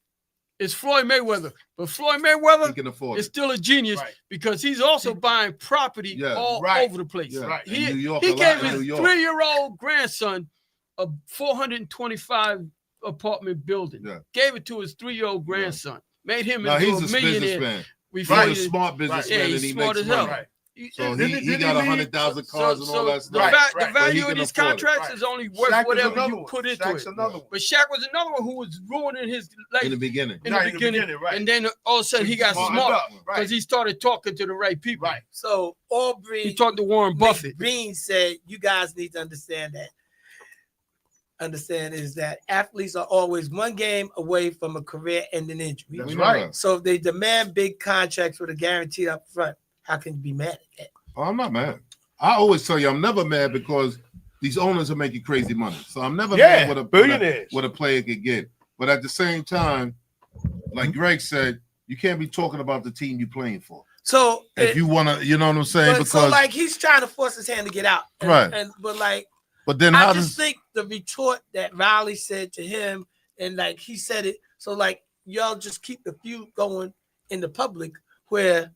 S4: is Floyd Mayweather. But Floyd
S6: He
S4: Mayweather
S6: can afford
S4: is
S6: it.
S4: still a genius
S7: Right.
S4: because he's also buying property
S6: Yeah.
S4: all
S7: Right.
S4: over the place.
S6: Yeah.
S7: Right.
S6: In
S4: He,
S6: New York,
S4: he
S6: a lot
S4: gave
S6: in
S4: his
S6: New York.
S4: 3-year-old grandson a 425 apartment building.
S6: Yeah.
S4: Gave it to his 3-year-old grandson. Made him
S6: No,
S4: into
S6: he's
S4: a
S6: a
S4: millionaire.
S6: businessman.
S4: Before
S6: He's
S4: you-
S6: a smart businessman
S4: Yeah,
S6: and
S4: he's
S6: he
S4: smart
S6: makes
S4: as hell.
S6: money.
S7: Right.
S6: So
S7: Didn't
S6: he got 100,000 cars and all that
S4: the,
S6: stuff.
S7: Right.
S4: the value
S6: But he
S4: of these
S6: can afford it.
S4: contracts
S7: Right.
S4: is only worth
S7: Shaq is
S4: whatever
S7: another
S4: you
S7: one.
S4: put into
S7: Shaq's
S4: it.
S7: another one.
S4: But Shaq was another one who was ruining his life
S6: In the beginning.
S4: in
S7: Right,
S4: the beginning,
S7: right.
S4: and then all of a sudden he got
S7: Smartened
S4: smart
S7: up,
S4: because
S7: right.
S4: he started talking to the right people.
S7: Right.
S3: So Aubrey
S4: He talked to Warren Buffett.
S3: Bean said, "You guys need to understand that. Understand is that athletes are always one game away from a career-ending injury.
S7: That's
S6: We
S7: right.
S6: know that.
S3: So if they demand big contracts with a guarantee up front, how can you be mad at that?
S6: Oh, I'm not mad. I always tell you I'm never mad because these owners are making crazy money. So I'm never
S7: Yeah,
S6: mad what
S7: billionaires.
S6: what a player could get. But at the same time, like Greg said, you can't be talking about the team you're playing for.
S3: So
S6: If you want to, you know what I'm saying?
S3: but so like he's trying to force his hand to get out,
S6: Right.
S3: But like
S6: but then
S3: I
S6: how
S3: just
S6: does
S3: think the retort that Riley said to him, and like he said it, so like y'all just keep the feud going in the public where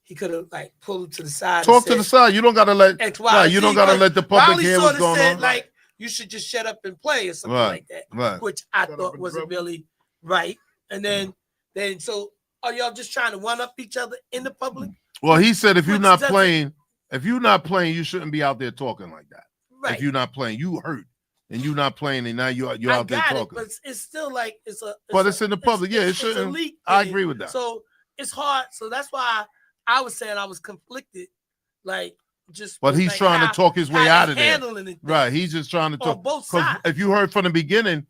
S3: he could have like pulled him to the side.
S6: talk
S3: and
S6: to the
S3: said,
S6: side? You don't gotta let
S3: X,
S6: nah,
S3: Y,
S6: you
S3: Z,
S6: don't gotta
S3: but
S6: let the public
S3: Riley
S6: hear
S3: sorta
S6: what's going
S3: said,
S6: on.
S3: like you should just shut up and play or something
S6: Right.
S3: like that,
S6: Right.
S3: which I
S7: Shut up
S3: thought
S7: and
S3: wasn't
S7: dribble.
S3: really right. And then so are y'all just trying to one up each other in the public?
S6: Well, he said if you're
S3: Which
S6: not
S3: doesn't-
S6: playing, you shouldn't be out there talking like that.
S3: Right.
S6: If you're not playing, you hurt. And you're not playing, and now you're
S3: I
S6: out there
S3: got it,
S6: talking.
S3: but it's still like
S6: But it's in the public. Yeah, it
S3: it's a
S6: shouldn't.
S3: leak
S6: I
S3: thing.
S6: agree with that.
S3: So it's hard. So that's why I was saying I was conflicted. Like just
S6: But
S3: with,
S6: he's
S3: like,
S6: trying
S3: how-
S6: to talk his way
S3: how
S6: out
S3: they
S6: of there.
S3: handling it
S6: Right. He's just trying to
S3: on
S6: talk.
S3: both
S6: 'Cause
S3: sides.
S6: if you heard from the beginning,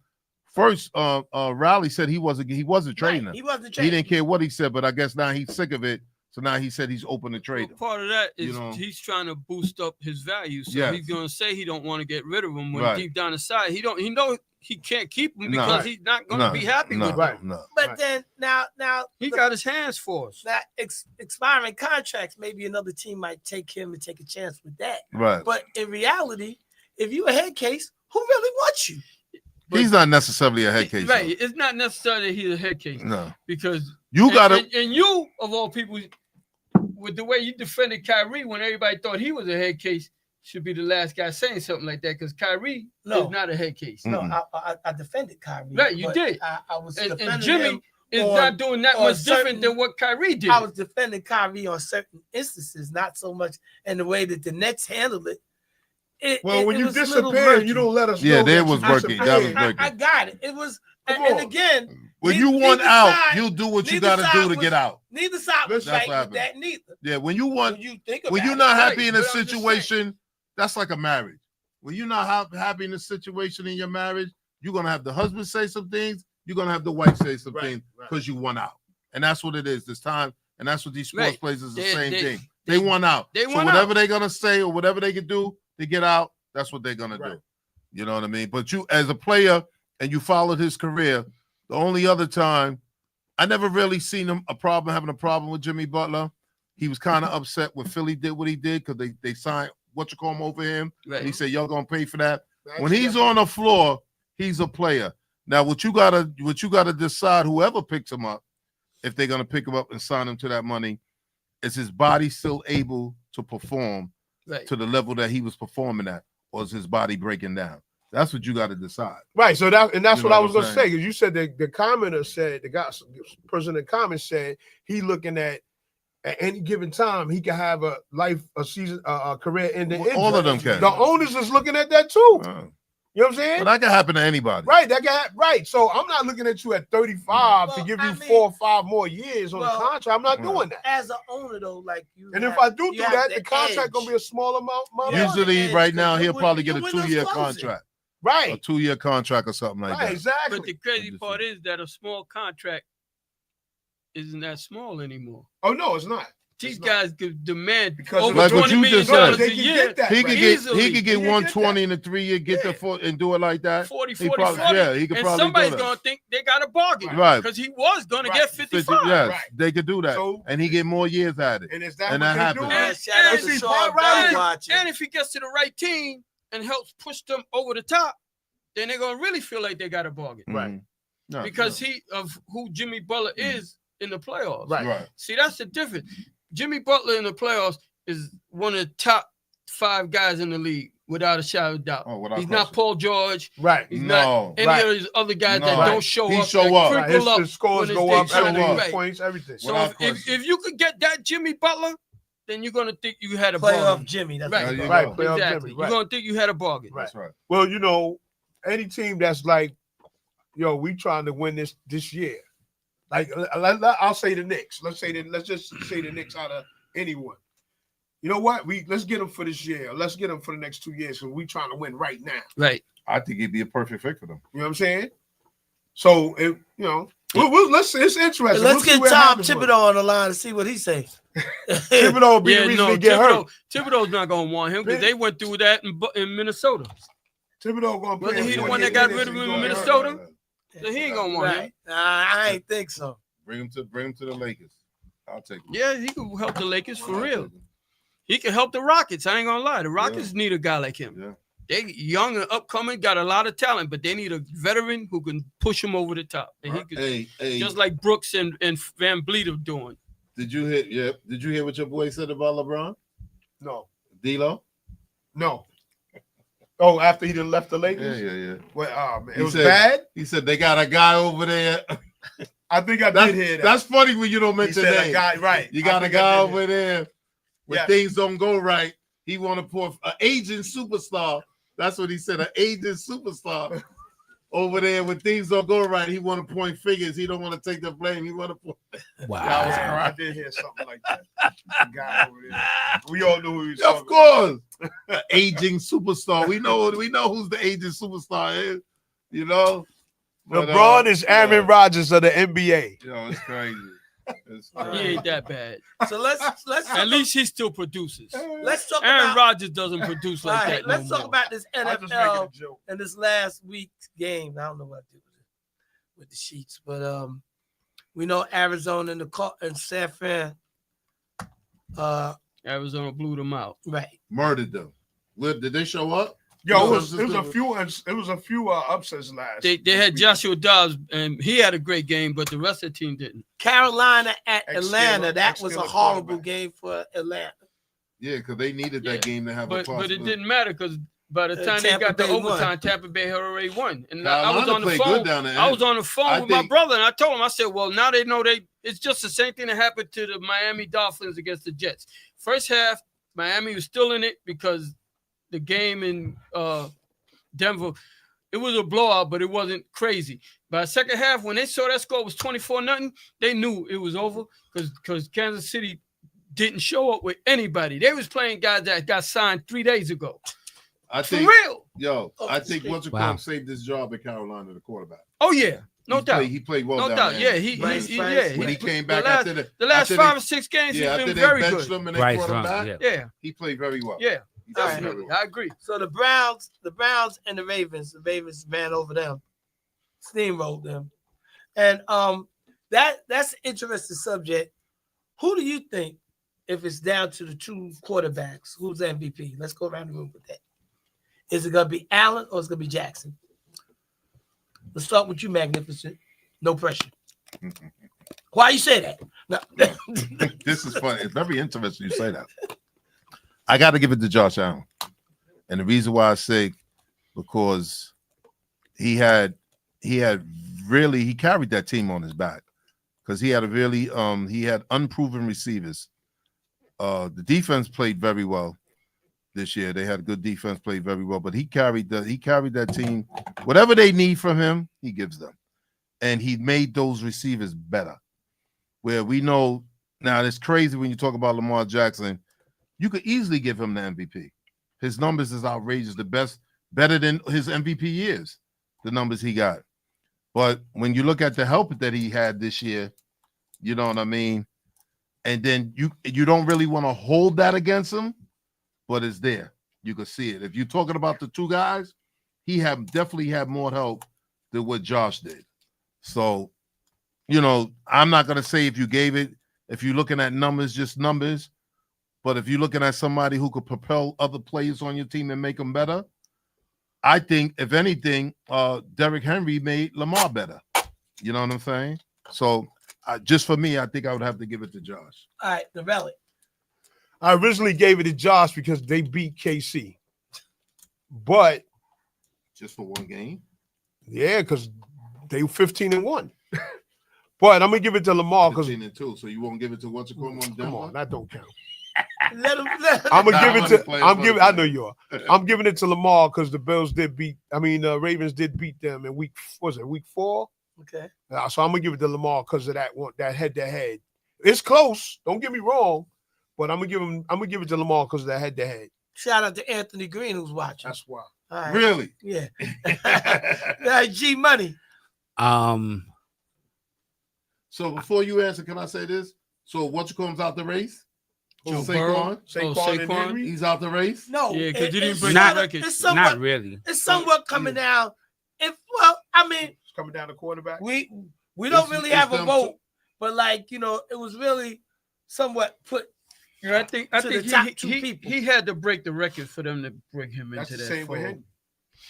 S6: first Riley said he wasn't trading
S3: Right,
S6: him.
S3: he wasn't
S6: He
S3: trading.
S6: didn't care what he said, but I guess now he's sick of it. So now he said he's open to
S4: Well,
S6: trade him.
S4: part of that is
S6: You know?
S4: he's trying to boost up his value. So
S6: Yes.
S4: he's gonna say he don't want to get rid of him when
S6: Right.
S4: deep down inside he know he can't keep him
S6: No.
S4: because he's not gonna
S6: No,
S4: be happy
S6: no,
S4: with him.
S7: Right.
S6: no.
S3: But
S7: Right.
S3: then now
S4: He
S3: the-
S4: got his hands forced.
S3: that expiring contracts, maybe another team might take him and take a chance with that.
S6: Right.
S3: But in reality, if you a head case, who really wants you?
S6: He's not necessarily a head case.
S4: Right. It's not necessarily he's a head case
S6: though. No.
S4: because
S6: You got to.
S4: and you of all people, with the way you defended Kyrie when everybody thought he was a head case, should be the last guy saying something like that because Kyrie
S3: No.
S4: is not a head case.
S3: No,
S6: Mm-mm.
S3: I defended Kyrie.
S4: Right, you
S3: but
S4: did.
S3: I was
S4: And
S3: defending
S4: Jimmy
S3: him
S4: is
S3: on-
S4: not doing that
S3: on
S4: much
S3: certain-
S4: different than what Kyrie did.
S3: I was defending Kyrie on certain instances, not so much in the way that the Nets handled it.
S7: Well, when
S3: it
S7: you
S3: was a little
S7: disappear,
S3: murky.
S7: you don't let us
S6: Yeah,
S7: know.
S6: they
S7: that
S6: was
S7: you
S6: working. That was
S7: disappeared.
S6: working.
S3: I got it. It was,
S7: Come
S3: and
S7: on.
S3: again,
S6: When
S3: ne-
S6: you want
S3: neither
S6: out,
S3: side-
S6: you'll do what you
S3: neither
S6: got to do
S3: side
S6: to get
S3: was-
S6: out.
S3: neither side was
S6: That's
S3: right
S6: what
S3: with
S6: happened.
S3: that neither.
S6: Yeah, when you want,
S3: When you think about
S6: when you're
S3: it.
S6: not
S4: right,
S6: happy in a
S4: but I'm just saying.
S6: situation, that's like a marriage. When you're not happy in a situation in your marriage, you're gonna have the husband say some things, you're gonna have the wife say some
S7: Right,
S6: things
S7: right.
S6: because you won out, and that's what it is this time. And that's what these sports
S4: Right.
S6: places the
S4: They-
S6: same
S4: they-
S6: thing. They won out.
S4: they
S6: so
S4: won
S6: whatever
S4: out.
S6: they're gonna say or whatever they can do to get out, that's what they're gonna
S7: Right.
S6: do. You know what I mean? But you, as a player, and you followed his career, the only other time I never really seen him having a problem with Jimmy Butler. He was kind of upset when Philly did what he did because they signed him over him.
S4: Right.
S6: And he said, y'all gonna pay for that.
S7: That's
S6: When he's on the floor, he's a player. Now, what you gotta decide, whoever picks him up, if they're gonna pick him up and sign him to that money, is his body still able to perform
S4: Right.
S6: to the level that he was performing at, or is his body breaking down? That's what you got to decide.
S7: Right. So that's
S6: You
S7: what
S6: know
S7: I
S6: what
S7: was
S6: I'm
S7: gonna say.
S6: saying?
S7: Because you said the commenter said the guy person in the comments said he looking at any given time he can have a season, a career ending.
S6: All of them
S7: injury.
S6: can.
S7: The owners is looking at that too. You know what I'm saying?
S6: But that can happen to anybody.
S7: Right, right. So I'm not looking at you at 35 to
S3: Well,
S7: give
S3: I
S7: you
S3: mean,
S7: 4 or 5 more years on
S3: well,
S7: the contract. I'm not doing that.
S3: As an owner, though, like you.
S7: And if
S3: have-
S7: I do
S3: you have
S7: that, the contract
S3: edge.
S7: gonna be a small amount.
S3: Yeah.
S6: Usually,
S3: Yeah,
S6: right now,
S3: because
S6: he'll
S3: you
S6: probably
S3: win-
S6: get a
S3: you win those
S6: 2-year
S3: closing.
S6: contract, a
S7: Right,
S6: 2-year contract or something like
S7: right,
S6: that.
S7: exactly.
S4: But the crazy part is that a small contract isn't that small anymore.
S7: Oh no, it's not.
S4: These
S7: It's not.
S4: guys could demand
S7: Because
S4: over
S7: of
S6: Like what
S4: $20
S6: you
S4: million
S6: just said.
S4: a
S7: They can
S4: year.
S7: get that.
S6: He
S7: right.
S6: could
S4: Easily.
S6: he could get
S7: He can get
S6: 120 in a 3 year, get
S7: Yeah.
S6: the foot and do it like that.
S4: 40,
S6: He
S4: 40,
S6: probably-
S4: 40.
S6: yeah, he could
S4: and
S6: probably do
S4: somebody's
S6: that.
S4: going to think they got a bargain.
S6: Right.
S4: Because he was going to
S7: Right.
S4: get 55.
S6: Yes,
S7: Right.
S6: they could do that,
S7: So-
S6: and he get more years at it.
S7: And is that
S6: And
S7: what
S6: that
S7: they
S6: happens.
S7: do?
S3: Man, shout out
S4: And
S3: to
S7: see,
S3: Sean
S7: Bob
S3: Brown
S7: Riley-
S3: watching.
S4: And if he gets to the right team and helps push them over the top, then they're going to really feel like they got a bargain.
S7: Right.
S6: Mhm. No,
S4: Because of who Jimmy Butler is in the playoffs.
S7: Right.
S6: right.
S4: See, that's the difference. Jimmy Butler in the playoffs is one of the top 5 guys in the league, without a shadow of doubt.
S6: Oh, without
S4: He's not
S6: question.
S4: Paul George.
S7: Right.
S4: He's
S6: No.
S4: not any
S7: Right.
S4: of these other guys
S6: No.
S4: that
S6: Right.
S4: don't show
S6: He
S4: up.
S6: show
S4: that
S6: up.
S7: Right.
S4: crinkle up
S7: His scores
S4: when
S7: go
S4: they
S7: up,
S4: show
S7: everything,
S4: up.
S7: his points, everything.
S4: So
S6: Without
S4: if
S6: question.
S4: you could get that Jimmy Butler, then you're gonna think you had a
S3: Playoff
S4: bargain.
S3: Jimmy. That's
S4: Right.
S3: what
S6: There
S3: you
S6: you
S3: call
S6: go.
S3: it.
S7: Playoff
S4: Exactly.
S7: Jimmy, right.
S4: You're gonna think you had a bargain.
S7: Right.
S6: That's right.
S7: Well, you know, any team that's like, yo, we trying to win this year. Like, I'll say the Knicks. Let's just say the Knicks out of anyone. You know what? Let's get them for this year. Let's get them for the next 2 years because we trying to win right now.
S4: Right.
S6: I think he'd be a perfect fit for them.
S7: You know what I'm saying? So, let's. It's interesting.
S3: Let's
S7: We'll see
S3: get
S7: what
S3: Tom
S7: happens with
S3: Thibodeau on the line and see what he say.
S7: it. Thibodeau will be the reason they get hurt.
S4: Thibodeau's not gonna want him because they went through that in Minnesota.
S7: Thibodeau gonna play.
S4: Wasn't he the
S7: 28
S4: one that got
S7: minutes
S4: rid of
S7: and
S4: him in
S7: he gonna
S4: Minnesota?
S7: hurt.
S4: So he ain't gonna want him.
S3: Right. I ain't think so.
S6: Bring him to the Lakers. I'll take him.
S4: Yeah, he could help the Lakers for
S6: I'll
S4: real.
S6: take him.
S4: He can help the Rockets. I ain't gonna lie. The Rockets need a guy like him.
S6: Yeah.
S4: They young and upcoming, got a lot of talent, but they need a veteran who can push them over the top. And he could,
S6: Hey,
S4: just like Brooks and Van Vliet are doing.
S6: did you hear? Yeah. Did you hear what your boy said about LeBron?
S7: No,
S6: D'Lo?
S7: no. Oh, after he done left the Lakers.
S6: Yeah.
S7: Well, man,
S6: He
S7: it was
S6: said-
S7: bad.
S6: He said they got a guy over there.
S7: I think I
S6: That's,
S7: did hear that.
S6: that's funny when you don't
S7: He
S6: mention
S7: said a
S6: names.
S7: guy, right?
S6: You
S7: I
S6: got a
S7: think I
S6: guy
S7: did
S6: over
S7: hear
S6: there when
S7: Yeah.
S6: things don't go right. He want to put an aging superstar. That's what he said, an aging superstar over there when things don't go right. He want to point fingers. He don't want to take the blame. He want to point.
S3: Wow.
S7: that. I did hear something like that. The guy over there. We all knew who he was.
S6: Of course, an aging superstar. We know who's the aging superstar is. You know, But,
S7: LeBron is Aaron
S6: yeah.
S7: Rodgers of the NBA.
S6: Yo, it's crazy. It's
S4: He
S6: crazy.
S4: ain't that bad.
S3: So let's
S4: At least he still produces.
S3: let's talk
S4: Aaron
S3: about
S4: Rodgers doesn't produce like
S3: all right,
S4: that.
S3: let's
S4: no
S3: talk
S4: more.
S3: about this
S7: I'm just making a
S3: NFL
S7: joke.
S3: and this last week's game. I don't know what I did with the sheets, but we know Arizona and San Fran.
S4: Arizona blew them out.
S3: Right.
S6: Murdered them. Did they show up?
S7: Yo,
S6: No,
S7: it was a few upsets last.
S4: They had Joshua Dobbs, and he had a great game, but the rest of the team didn't.
S3: Carolina at
S7: Ex-Steeler-
S3: Atlanta. That was a
S7: ex-Steeler
S3: horrible
S7: quarterback.
S3: game for Atlanta.
S6: Yeah, because they needed that
S4: Yeah,
S6: game to have a
S4: But it
S6: possibility.
S4: didn't matter because By the time they
S3: Tampa
S4: got the
S3: Bay won.
S4: overtime, Tampa Bay had already won. And I
S6: Carolina
S4: was on the
S6: played
S4: phone.
S6: good down there.
S4: I was on the phone
S6: I
S4: with my
S6: think-
S4: brother, and I told him, I said, well, now they know it's just the same thing that happened to the Miami Dolphins against the Jets. First half, Miami was still in it because the game in Denver, it was a blowout, but it wasn't crazy. By the second half, when they saw that score was 24-0, they knew it was over because Kansas City didn't show up with anybody. They was playing guys that got signed 3 days ago.
S6: I
S4: For
S6: think,
S4: real.
S6: yo,
S3: Oh,
S6: I think
S3: shit.
S6: what's it
S5: Wow.
S6: called saved this job at Carolina, the quarterback.
S4: Oh, yeah. No doubt.
S6: He played well
S4: No
S6: down
S4: doubt.
S6: there.
S4: Yeah, he
S3: Bryce,
S6: When he came back after
S4: the last
S6: after
S4: 5 or 6 games,
S6: yeah,
S4: he's
S6: after
S4: been
S6: they
S4: very
S6: benched
S4: good.
S6: him and they
S5: Bryce
S6: brought him
S5: Young,
S6: back,
S5: yeah.
S4: Yeah,
S6: he played very well.
S4: yeah.
S6: He did very
S4: Definitely.
S6: well.
S4: I agree.
S3: So the Browns and the Ravens ran over them, steamrolled them, and that's an interesting subject. Who do you think, if it's down to the two quarterbacks, who's MVP? Let's go around the room with that. Is it gonna be Allen or is it gonna be Jackson? Let's start with you, Magnificent. No pressure. Why you say that? No.
S6: This is funny. It's very interesting you say that. I got to give it to Josh Allen, and the reason why I say because he carried that team on his back because he had he had unproven receivers. The defense played very well this year. They had a good defense, played very well, but he carried that team. Whatever they need from him, he gives them, and he made those receivers better. Where we know now, it's crazy when you talk about Lamar Jackson. You could easily give him the MVP. His numbers is outrageous, better than his MVP years. The numbers he got, but when you look at the help that he had this year, you know what I mean. And then you don't really want to hold that against him, but it's there. You can see it. If you're talking about the two guys, he definitely had more help than what Josh did. So, you know, I'm not gonna say if you're looking at numbers, just numbers, but if you're looking at somebody who could propel other players on your team and make them better, I think if anything, Derrick Henry made Lamar better. You know what I'm saying? So. Just for me, I think I would have to give it to Josh.
S3: All right, the relic.
S7: I originally gave it to Josh because they beat KC. But
S6: Just for one game?
S7: yeah, because they were 15-1. But I'm gonna give it to Lamar because
S6: 15-2. So you won't give it to what's it called on
S7: come on, that don't count.
S3: Let him.
S7: I'm gonna give it to.
S6: playing
S7: I'm
S6: for
S7: giving.
S6: the
S7: I know you are. I'm giving it to Lamar because the Bills did beat. Ravens did beat them in week 4.
S3: Okay.
S7: So I'm gonna give it to Lamar because of that head-to-head. It's close. Don't get me wrong, but I'm gonna give it to Lamar because of that head-to-head.
S3: Shout out to Anthony Green who's watching.
S7: That's why.
S3: All right.
S6: Really?
S3: Yeah. All right, G Money.
S6: So before you answer, can I say this? So what comes out the race?
S4: Joe
S6: Saquon?
S4: Burrow?
S7: Saquon and Henry?
S6: He's out the race?
S3: No.
S4: Yeah, 'cause he didn't
S3: it's
S4: break
S3: not-
S4: the record.
S3: It's somewhat,
S5: Not really.
S3: it's somewhat coming down.
S7: It's coming down to quarterback.
S3: We don't
S6: It's-
S3: really
S6: it's
S3: have a
S6: them
S3: vote,
S6: two.
S3: but it was really somewhat put.
S4: I think
S3: To the top two
S4: he
S3: people.
S4: he had to break the record for them to bring him
S7: That's
S4: into
S7: the
S4: that
S7: same with
S4: fold.
S7: Henry.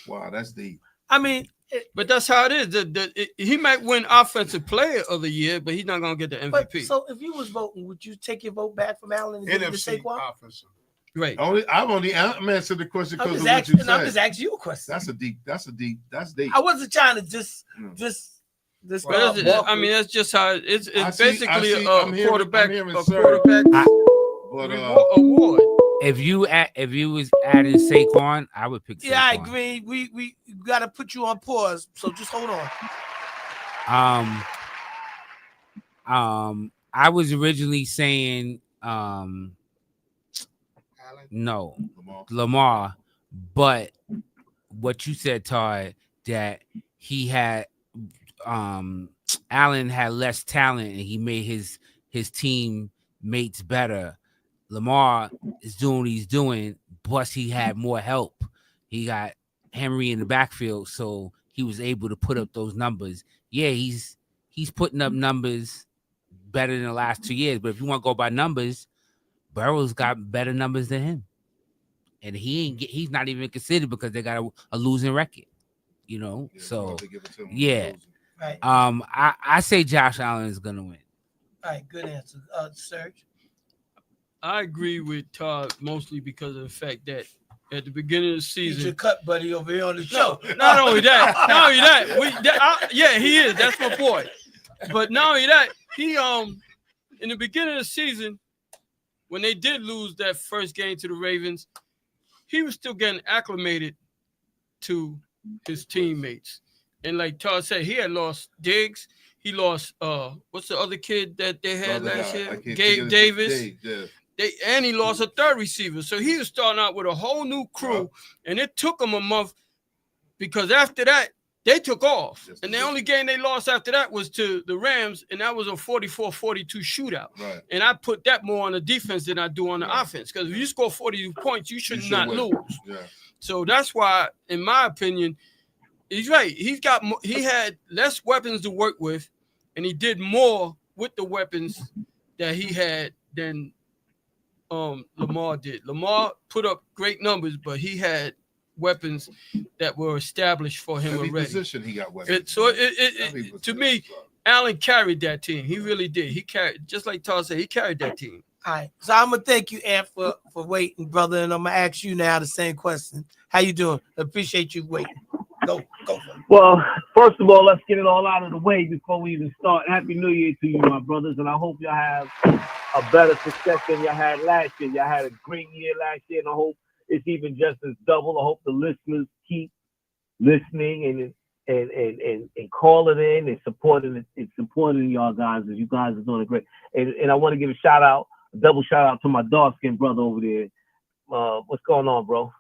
S6: Wow, that's deep.
S3: I mean,
S4: But that's how it is. He might win Offensive Player of the Year, but he's not gonna get the
S3: but
S4: MVP.
S3: so if you was voting, would you take your vote back from Allen and give it to
S7: NFC
S3: Saquon?
S7: offensive.
S4: Right.
S6: I'm answered the question
S3: I'm
S6: because
S3: just
S6: of what you
S3: asking. I'm
S6: said.
S3: just asking you a question.
S6: That's deep.
S3: I wasn't trying to just.
S4: But
S3: walk with-
S4: that's just how it's
S6: I see-
S4: basically
S6: I see-
S4: a
S6: I'm hearing-
S4: quarterback
S6: I'm hearing
S4: a
S6: sir.
S4: quarterback
S6: But
S4: award.
S5: If you was adding Saquon, I would pick Saquon.
S3: Yeah, I agree. We got to put you on pause, so just hold on.
S5: I was originally saying no, Lamar, but what you said, Todd, that he had Allen had less talent and he made his team mates better. Lamar is doing what he's doing, plus he had more help. He got Henry in the backfield, so he was able to put up those numbers. Yeah, he's putting up numbers better than the last 2 years, but if you want to go by numbers, Burrow's got better numbers than him. And he's not even considered because they got a losing record, So yeah.
S3: Right.
S5: I say Josh Allen is gonna win.
S3: All right, good answer. Serge.
S4: I agree with Todd mostly because of the fact that at the beginning of the
S3: He's
S4: season.
S3: your cut buddy over here on the show.
S4: No, not only that, yeah, he is. That's my boy. But not only that, he in the beginning of the season, when they did lose that first game to the Ravens, he was still getting acclimated to his teammates. And like Todd said, he had lost Diggs. He lost what's the other kid that they had last year? Gabe Davis. And he lost a third receiver. So he was starting out with a whole new crew. And it took him a month because after that, they took off. And the only game they lost after that was to the Rams, and that was a 44-42 shootout.
S6: Right.
S4: And I put that more on the defense than I do on the offense. Because if you score 42 points, you should not lose.
S6: Yeah.
S4: So that's why, in my opinion, he's right. He had less weapons to work with, and he did more with the weapons that he had than Lamar did. Lamar put up great numbers, but he had weapons that were established for him
S6: Every
S4: already.
S6: position he got weapons.
S4: To me, Allen carried that team. He really did. He carried, just like Todd said, he carried that team.
S3: All right. So I'm gonna thank you, Ant, for waiting, brother. And I'm gonna ask you now the same question. How you doing? Appreciate you waiting. Go for it.
S8: Well, first of all, let's get it all out of the way before we even start. Happy New Year to you, my brothers, and I hope y'all have a better success than y'all had last year. Y'all had a great year last year, and I hope it's even just as double. I hope the listeners keep listening and calling in and supporting y'all guys, as you guys are doing great. And I want to give a double shout out to my dark skinned brother over there. What's going on, bro?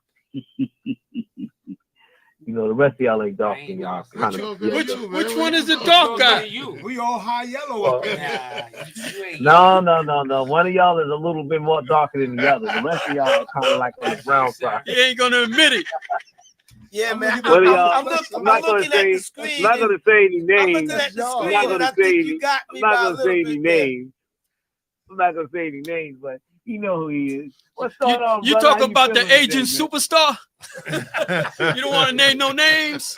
S8: You know, the rest of y'all ain't dark skin, y'all.
S4: Which one is the dark guy?
S7: We all high yellow up there.
S8: No. One of y'all is a little bit more darker than the other. The rest of y'all are kind of like on the brown side.
S4: He ain't gonna admit it.
S3: Yeah, man.
S8: I'm
S3: not gonna say
S8: any names. I'm not gonna say any names, but you know who he is. What's going on,
S4: you
S8: brother?
S4: talk about the Asian superstar? You don't want to name no names?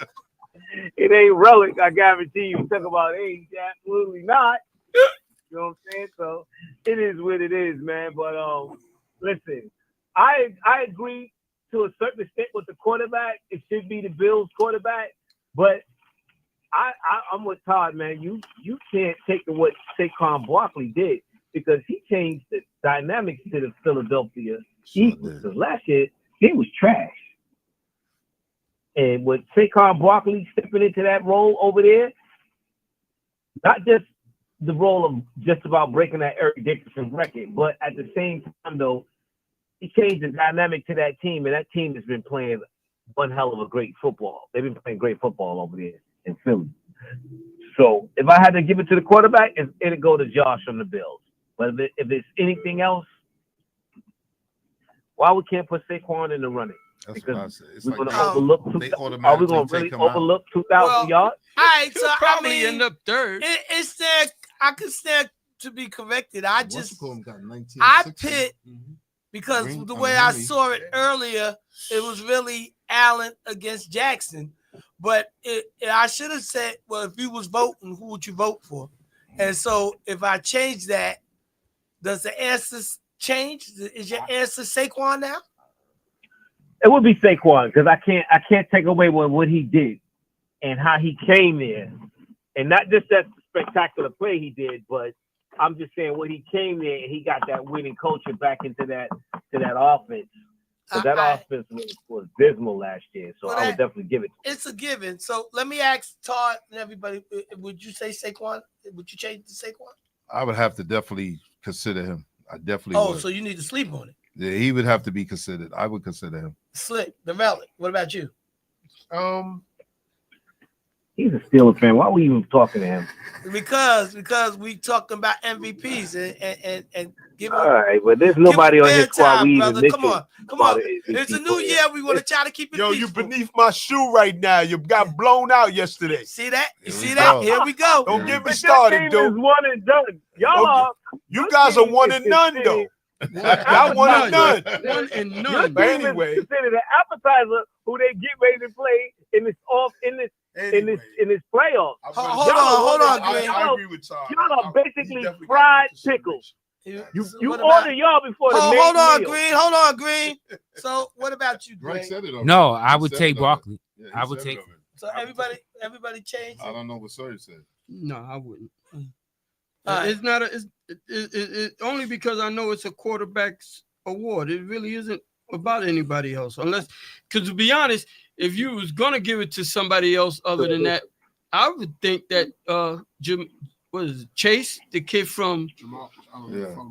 S8: It ain't Relic, I guarantee you. Talk about age, absolutely not. You know what I'm saying? So it is what it is, man. But listen, I agree to a certain extent with the quarterback. It should be the Bills quarterback, but I'm with Todd, man. You can't take what Saquon Barkley did, because he changed the dynamics to the Philadelphia Eagles. Because last year, he was trash. And with Saquon Barkley stepping into that role over there, not just the role of just about breaking that Eric Dickerson record, but at the same time, though, he changed the dynamic to that team, and that team has been playing one hell of a great football. They've been playing great football over there in Philly. So if I had to give it to the quarterback, it'd go to Josh from the Bills. But if it's anything else, why we can't put Saquon in the running?
S6: That's
S8: because
S6: what I said. It's
S8: we're
S6: like
S8: going to overlook. Are we going to really overlook 2,000 yards?
S3: All right, so
S4: probably end up third.
S3: It's there. I could stand to be corrected. I pit because the way I saw it earlier, it was really Allen against Jackson. But I should have said, well, if you was voting, who would you vote for? And so if I change that, does the answer change? Is your answer Saquon now?
S8: It would be Saquon, because I can't take away what he did and how he came there, and not just that spectacular play he did, but I'm just saying what he came there and he got that winning culture back into that offense. Because that offense was dismal last year, so I would definitely give it.
S3: It's a given. So let me ask Todd and everybody: would you say Saquon? Would you change to Saquon?
S6: I would have to definitely consider him. I definitely would.
S3: So you need to sleep on it.
S6: Yeah, he would have to be considered. I would consider him.
S3: Slick, the Relic. What about you?
S8: He's a Steelers fan. Why are we even talking to him?
S3: Because we talking about MVPs and give.
S8: All right, but there's nobody on his squad we even mentioned.
S3: Come on. It's a new year. We want to try to keep it.
S7: Yo, you beneath my shoe right now. You got blown out yesterday.
S3: See that? You see that? Here we go.
S7: Don't get me started, dude.
S8: One and done. Y'all,
S7: you guys are one and none, though. Y'all one and none.
S4: One and none.
S7: But anyway,
S8: considered an appetizer who they get ready to play in this playoff.
S3: Hold on, Green.
S7: I agree with Todd.
S8: Y'all are basically fried pickles.
S3: You
S9: You order y'all before the main
S3: hold on,
S9: meal.
S3: Green. Hold on, Green. So what about you,
S6: Greg
S3: Greg?
S6: said it already.
S5: No, I
S6: He
S5: would
S6: said
S5: take
S6: it already.
S5: Barkley.
S6: Yeah, he
S5: I would
S6: said it
S5: take.
S6: already.
S3: So everybody changed.
S6: I don't know what Serge said.
S4: No, I wouldn't.
S3: All right.
S4: It's not it only because I know it's a quarterback's award. It really isn't about anybody else, unless, because to be honest, if you was gonna give it to somebody else other than that, I would think that what is it, Chase, the kid from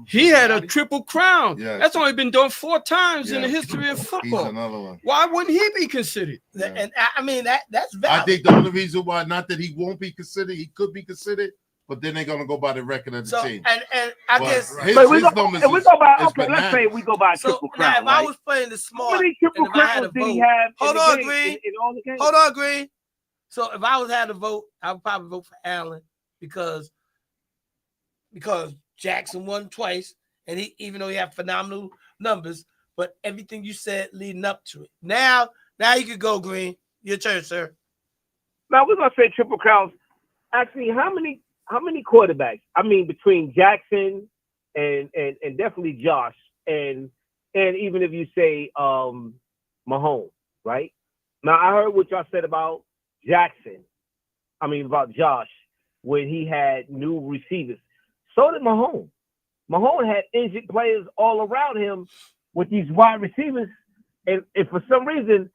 S4: he had a triple crown.
S6: Yeah.
S4: That's only been done 4 times in the
S6: Yeah.
S4: history of
S6: He's
S4: football.
S6: another one.
S4: Why wouldn't he be considered?
S6: Yeah.
S3: And I mean that's
S6: I
S3: valid.
S6: think the only reason why, not that he won't be considered, he could be considered, but then they're gonna go by the record of the
S3: So
S6: team.
S3: and I
S6: But
S3: guess
S6: his,
S9: But we
S6: his
S9: go,
S6: numbers
S9: if we
S6: is-
S9: go by,
S6: is
S9: okay, let's say
S6: bananas.
S9: we go by
S3: so
S9: triple
S3: now
S9: crown,
S3: if I
S9: right?
S3: was playing the
S9: How
S3: smart,
S9: many triple
S3: and if I had
S9: crowns
S3: a
S9: did he
S3: vote,
S9: have
S3: hold
S9: in the
S3: on,
S9: game,
S3: Green.
S9: in all the games?
S3: Hold on, Green. So if I was had to vote, I would probably vote for Allen because Jackson won twice, and he, even though he had phenomenal numbers, but everything you said leading up to it. Now you could go, Green. Your turn, sir.
S9: Now we're gonna say triple crowns. Actually, how many quarterbacks? I mean, between Jackson and definitely Josh, and even if you say Mahomes, right? Now I heard what y'all said about Jackson. I mean about Josh when he had new receivers. So did Mahomes. Mahomes had injured players all around him with these wide receivers, and for some reason,